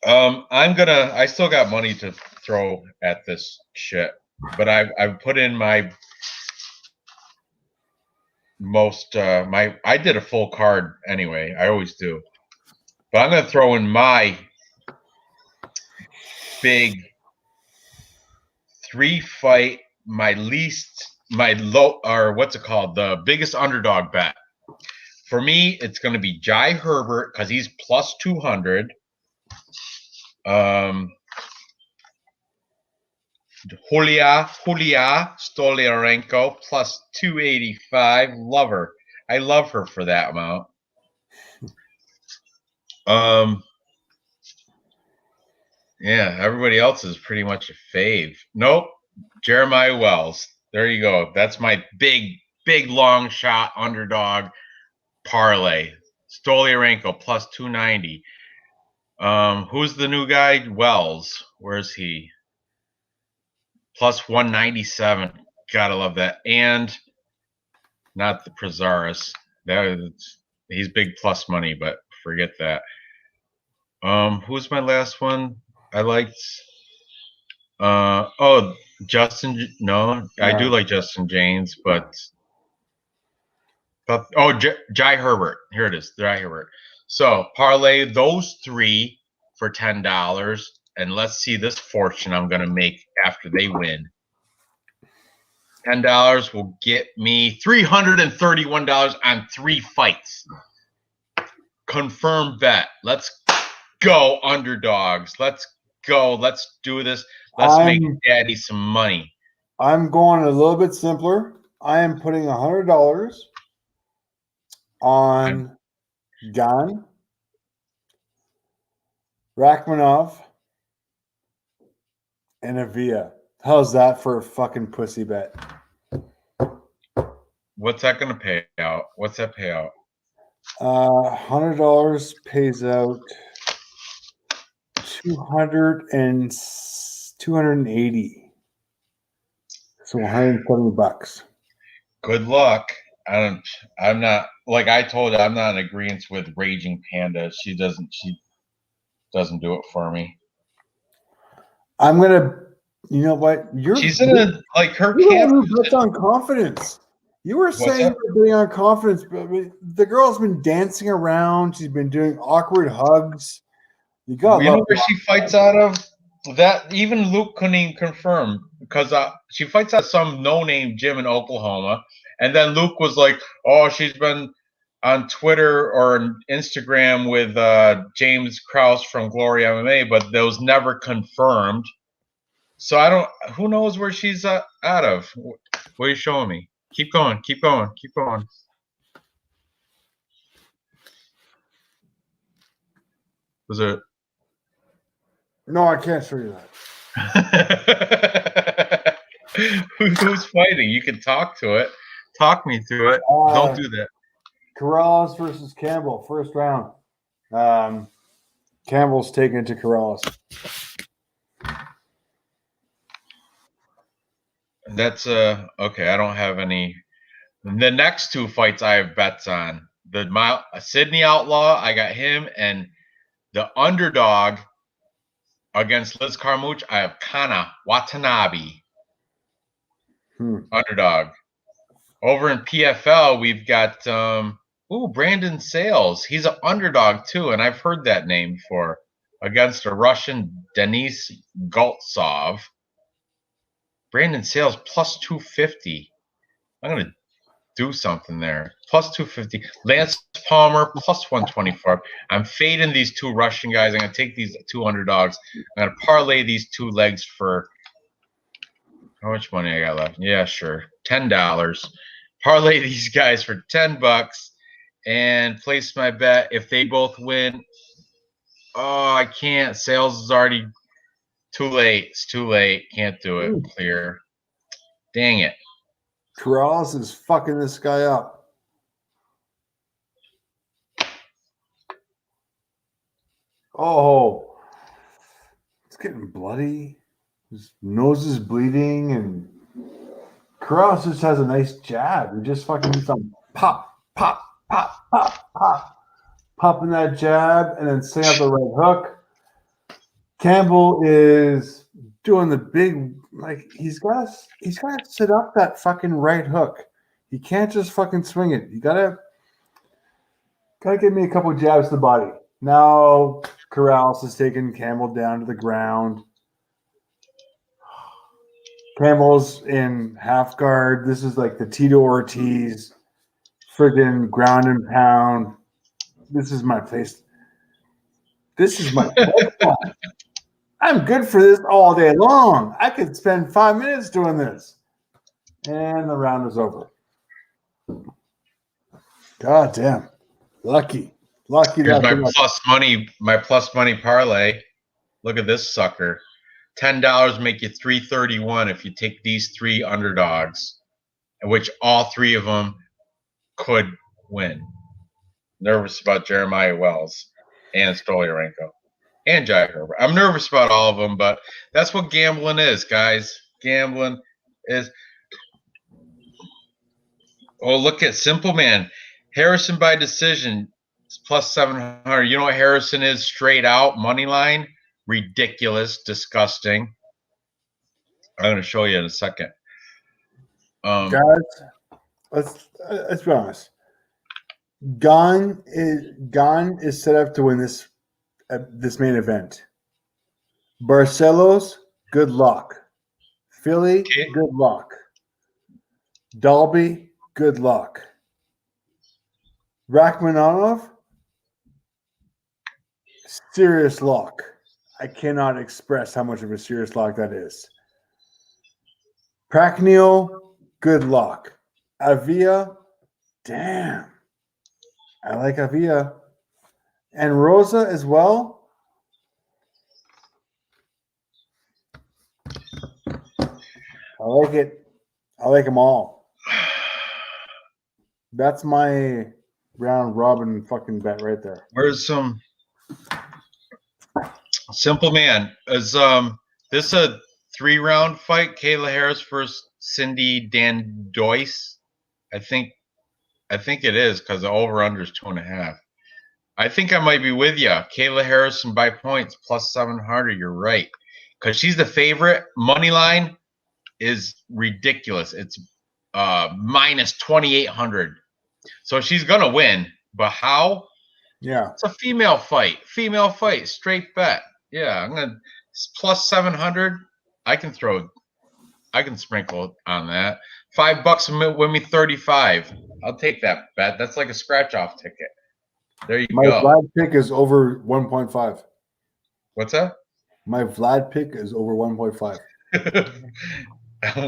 I still got money to throw at this shit, but I've put in my most I did a full card anyway. I always do. But I'm gonna throw in my big 3-fight, my low, or what's it called? The biggest underdog bet. For me, it's gonna be Jai Herbert because he's plus 200. Julia Stoliarenko plus 285. Love her. I love her for that amount. Yeah, everybody else is pretty much a fave. Nope. Jeremiah Wells. There you go. That's my big long shot underdog parlay. Stoliarenko plus 290. Who's the new guy? Wells. Where's he? Plus 197. Gotta love that. And not the Prazaris. He's big plus money, but forget that. Who's my last one? I liked Justin. No, I do like Justin James, but Jai Herbert. Here it is, Jai Herbert. So parlay those 3 for $10, and let's see this fortune I'm gonna make after they win. $10 will get me $331 on 3 fights. Confirmed bet. Let's go, underdogs. Let's go. Let's do this. Let's make daddy some money. I'm going a little bit simpler. I am putting $100 on Gan, Rachmanov, and Avia. How's that for a fucking pussy bet? What's that going to pay out? What's that pay out? $100 pays out 280. So $170. Good luck. I'm not, like I told you, I'm not in agreement with Raging Panda. She doesn't do it for me. I'm gonna, you know what? She's in a, like, her camp. That's on confidence. You were saying you're being on confidence, but the girl's been dancing around. She's been doing awkward hugs. You know where she fights out of? That even Luke couldn't even confirm, because she fights out of some no-name gym in Oklahoma, and then Luke was like, "Oh, she's been on Twitter or Instagram with James Krause from Glory MMA," but those never confirmed. So I don't. Who knows where she's out of? What are you showing me? Keep going. Keep going. Keep going. Was it? No, I can't show you that. Who's fighting? You can talk to it. Talk me through it. Don't do that. Corrales versus Campbell, first round. Campbell's taken it to Corrales. That's okay. I don't have any. The next 2 fights I have bets on. The Sydney Outlaw, I got him, and the underdog against Liz Carmouche, I have Kana Watanabe. Underdog. Over in PFL, we've got Brandon Sales. He's an underdog too, and I've heard that name before. Against a Russian Denis Goltsov. Brandon Sales plus 250. I'm gonna do something there. Plus 250. Lance Palmer plus 124. I'm fading these 2 Russian guys. I'm gonna take these 2 underdogs. I'm gonna parlay these 2 legs for how much money I got left? Yeah, sure. $10. Parlay these guys for $10 and place my bet. If they both win, oh, I can't. Sales is already too late. It's too late. Can't do it. Clear. Dang it. Corrales is fucking this guy up. Oh, getting bloody. His nose is bleeding, and Corrales just has a nice jab. He just fucking do some pop, pop, pop, pop, pop, popping that jab, and then setting up the right hook. Campbell is doing the big, like he's got to set up that fucking right hook. He can't just fucking swing it. You gotta give me a couple jabs to the body. Now Corrales is taking Campbell down to the ground. Campbell's in half guard. This is like the Tito Ortiz friggin' ground and pound. This is my place. This is my place. I'm good for this all day long. I could spend 5 minutes doing this. And the round is over. God damn. Lucky. Here's my plus money parlay. Look at this sucker. $10 make you $331 if you take these 3 underdogs, which all 3 of them could win. Nervous about Jeremiah Wells and Stolyarenko and Jai Herbert. I'm nervous about all of them, but that's what gambling is, guys. Gambling is. Oh, look at Simple Man. Harrison by decision plus 700. You know what Harrison is straight out money line? Ridiculous, disgusting. I'm going to show you in a second. Guys, let's be honest. Gon is set up to win this main event. Barcelos, good luck. Philly, good luck. Dalby, good luck. Rachmaninoff, serious luck. I cannot express how much of a serious luck that is. Praknio, good luck. Avia, damn. I like Avia. And Rosa as well. I like it. I like them all. That's my round robin fucking bet right there. Where's some Simple Man? Is this a 3-round fight? Kayla Harris versus Cindy Dandois? I think it is because the over under is 2.5. I think I might be with you. Kayla Harrison by points plus 700. You're right, because she's the favorite. Money line is ridiculous. It's minus 2,800. So she's gonna win, but how? Yeah, it's a female fight. Straight bet. Yeah, I'm gonna plus 700. I can sprinkle on that. $5 win me 35. I'll take that bet. That's like a scratch off ticket. There you my go. My Vlad pick is over 1.5. What's that? My Vlad pick is over 1.5.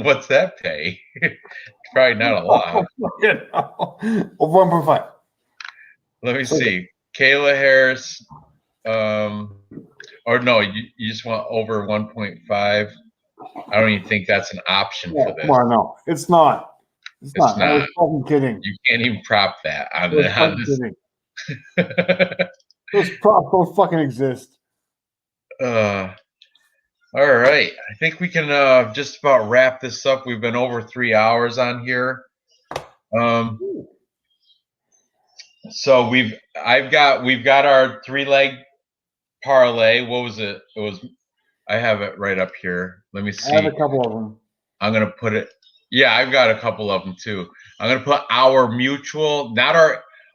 What's that pay? Probably not a lot. Over 1.5. Let me see. Kayla Harris, or no, you just want over 1.5. I don't even think that's an option for this. Come on, no, it's not. It's not. I was fucking kidding. You can't even prop that on this. Those props don't fucking exist. All right. I think we can just about wrap this up. We've been over 3 hours on here. So we've got our 3-leg parlay. What was it? I have it right up here. Let me see. I have a couple of them. I'm gonna put it. Yeah, I've got a couple of them too. I'm gonna put our mutual, not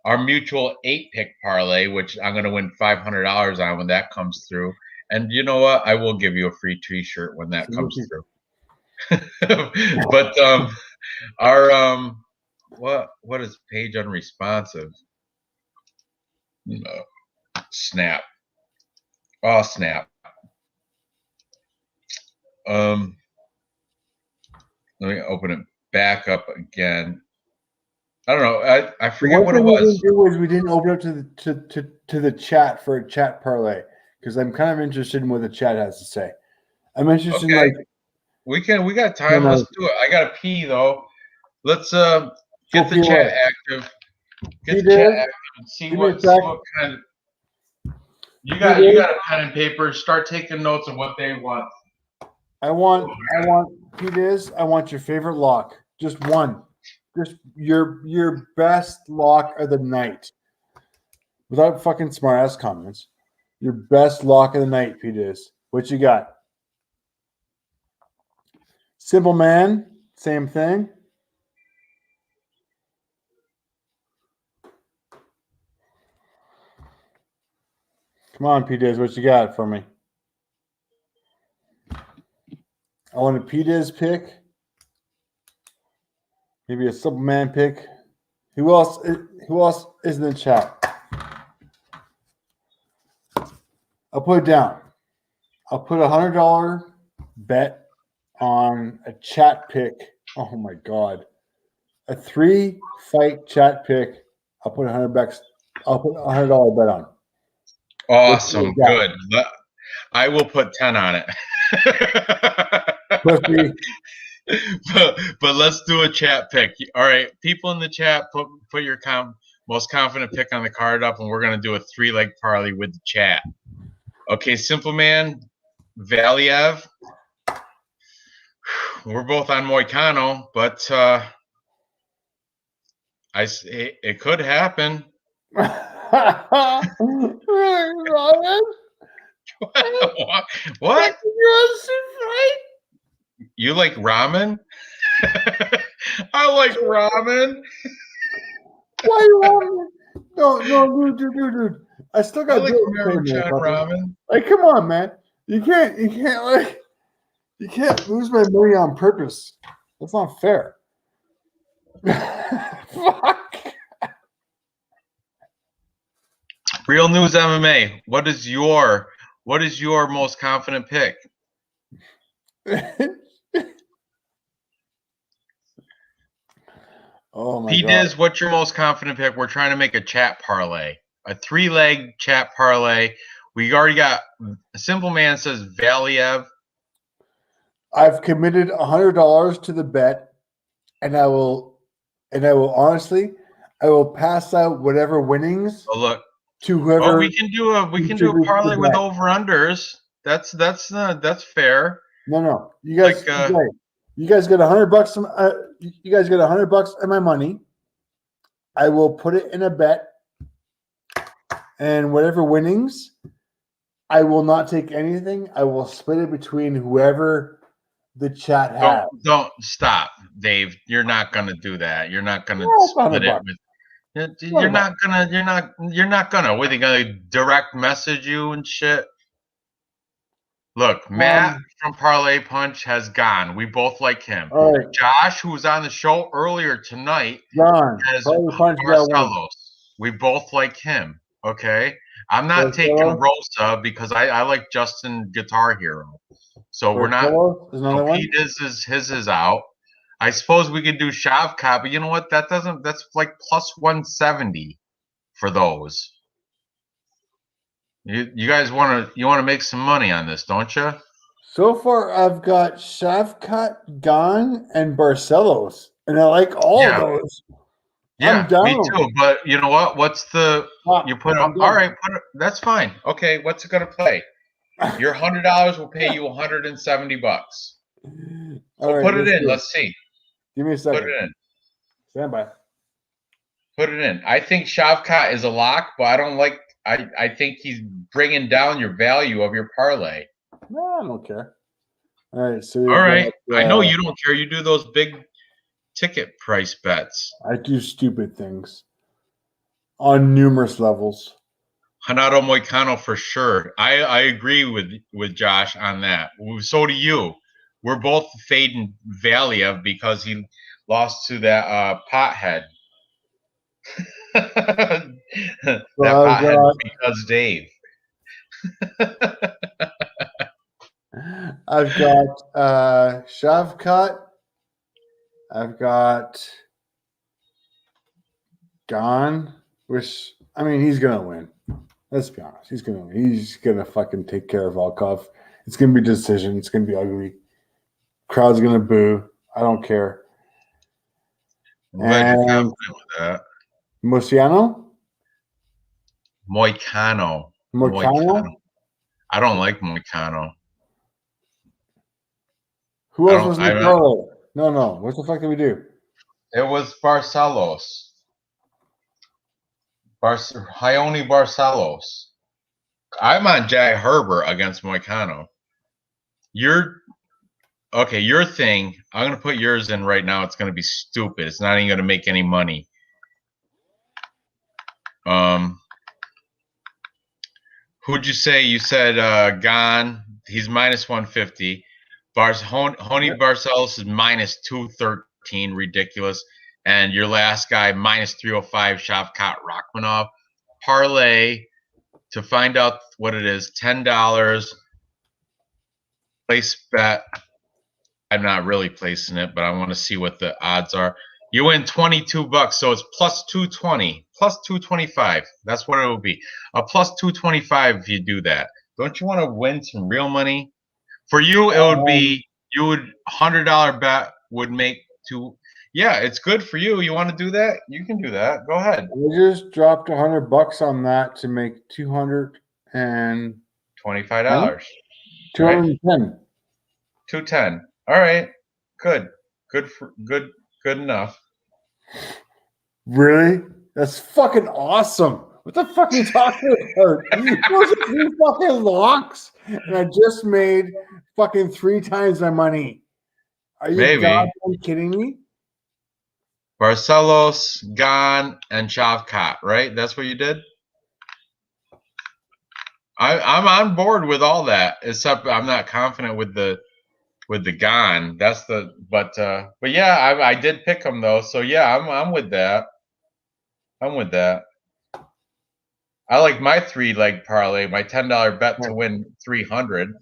our mutual 8-pick parlay, which I'm gonna win $500 on when that comes through. And you know what? I will give you a free T-shirt when that comes through. But our what is page unresponsive? No. Snap. Oh, snap. Let me open it back up again. I don't know. I forget what it was. We didn't open up to the chat for a chat parlay because I'm kind of interested in what the chat has to say. I'm interested in like we got time. Let's do it. I gotta pee though. Let's get the chat active. Get the chat active and see what kind of. You got a pen and paper. Start taking notes of what they want. I want P-Diz, I want your favorite lock. Just one. Just your best lock of the night. Without fucking smart ass comments. Your best lock of the night, P-Diz. What you got? Simple Man, same thing. Come on, P-Diz, what you got for me? I want a P-Diz pick. Maybe a Simple Man pick. Who else is in the chat? I'll put it down. I'll put $100 bet on a chat pick. Oh my god. A 3-fight chat pick. I'll put $100. I'll put $100 bet on. Awesome. Good. I will put 10 on it. but let's do a chat pick. All right, people in the chat, put your most confident pick on the card up, and we're gonna do a 3-leg parlay with the chat. Okay, Simple Man, Valiev. We're both on Moicano, but it could happen. What? You like ramen? I like ramen. Why you ramen? No, dude. I still got ramen. Like, come on, man. You can't lose my money on purpose. That's not fair. Fuck. Real News MMA. What is your most confident pick? Oh my P-Diz, god. what's your most confident pick? We're trying to make a chat parlay. A 3-leg chat parlay. We already got a Simple Man says Valiev. I've committed $100 to the bet, and I will honestly, I will pass out whatever winnings. Oh look, to whoever. Oh, we can do a parlay with over unders. That's fair. No. You guys, you guys get $100. You guys get $100 of my money. I will put it in a bet, and whatever winnings, I will not take anything. I will split it between whoever the chat has. Don't stop, Dave. You're not gonna do that. You're not gonna split it with. You're not gonna. What, are they gonna direct message you and shit? Look, Matt from Parlay Punch has gone. We both like him. Right. Josh, who was on the show earlier tonight, has Barcelos. We both like him. Okay, I'm not taking Rosa because I like Justin Guitar Hero. So we're not. His is out. I suppose we could do Shavkat, but you know what? That's like plus 170 for those. You guys want to make some money on this, don't you? So far, I've got Shavkat, Gone, and Barcelos, and I like all of those. Yeah, me too. But you know what? What's the you put up? All right, that's fine. Okay, what's it gonna play? Your $100 will pay you $170. So put it in. Let's see. Give me a second. Put it in. Stand by. Put it in. I think Shavkat is a lock, but I don't like. I think he's bringing down your value of your parlay. No, I don't care. All right. So all right. I know you don't care. You do those big ticket price bets. I do stupid things on numerous levels. Hanato Moicano for sure. I agree with Josh on that. So do you. We're both fading Valiev because he lost to that pothead. That pothead because Dave. I've got Shavkat. I've got Gone, which I mean he's gonna win. Let's be honest, he's gonna win. He's gonna fucking take care of Volkov. It's gonna be a decision. It's gonna be ugly. Crowd's gonna boo. I don't care. I'm glad you're confident with that. Moicano. Moicano? I don't like Moicano. Who else was in the parlay? No. What the fuck did we do? It was Barcelos. Ione Barcelos. I'm on Jack Herbert against Moicano. Your thing, I'm going to put yours in right now. It's going to be stupid. It's not even going to make any money. Who'd you say? You said Gone. He's minus 150. Hony Barcelos is minus 213. Ridiculous. And your last guy, minus 305, Shavkat Rachmanov. Parlay to find out what it is, $10. Place bet. I'm not really placing it, but I want to see what the odds are. You win $22, so it's plus 220, plus 225. That's what it will be. A plus 225 if you do that. Don't you want to win some real money? For you, it would be $100 bet would make two. Yeah, it's good for you. You want to do that? You can do that. Go ahead. We just dropped $100 on that to make $225. $210. 210. All right. Good enough. Really? That's fucking awesome. What the fuck are you talking about? Those are 3 fucking locks, and I just made fucking 3 times my money. Are you goddamn kidding me? Barcelos, Gone, and Shavkat, right? That's what you did? I'm on board with all that, except I'm not confident with the Gone. That's but yeah, I did pick him though. So yeah, I'm with that. I'm with that. I like my 3-leg parlay, my $10 bet to win 300.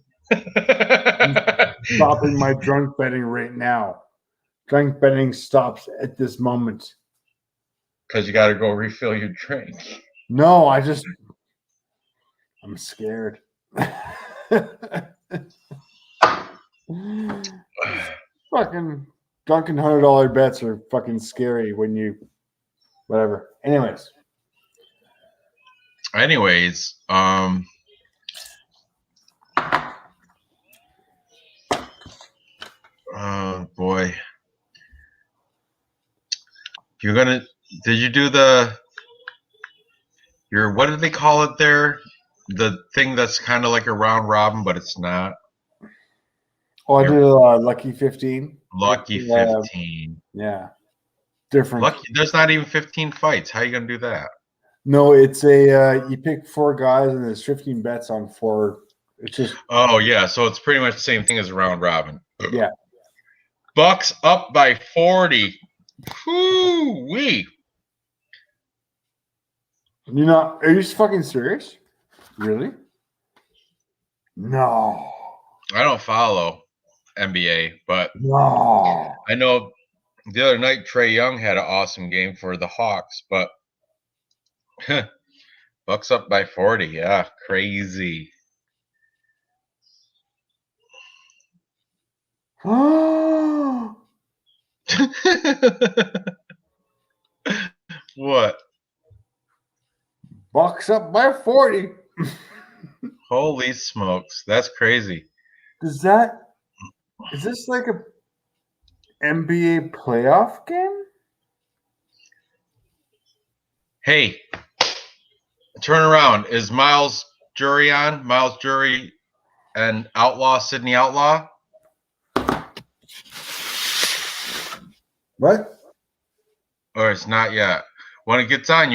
Stopping my drunk betting right now. Drunk betting stops at this moment. Because you got to go refill your drink. No, I'm scared. Fucking drunken $100 bets are fucking scary when you whatever. Anyways, oh boy. Did you do what do they call it there? The thing that's kind of like a round robin, but it's not. Oh, I did Lucky 15. Lucky 15. Yeah. Different. Lucky, there's not even 15 fights. How are you going to do that? No, it's you pick 4 guys and there's 15 bets on 4. It's just. Oh, yeah. So it's pretty much the same thing as a round robin. Yeah. Bucks up by 40. Whoo-wee. Are you fucking serious? Really? No. I don't follow NBA, but no. I know the other night Trae Young had an awesome game for the Hawks, but Bucks up by 40. Yeah, crazy. What? Bucks up by 40. Holy smokes. That's crazy. Is this like a NBA playoff game? Hey, turn around. Is Miles Jury on? Miles Jury and Sydney Outlaw? What? Or it's not yet. When it gets on, you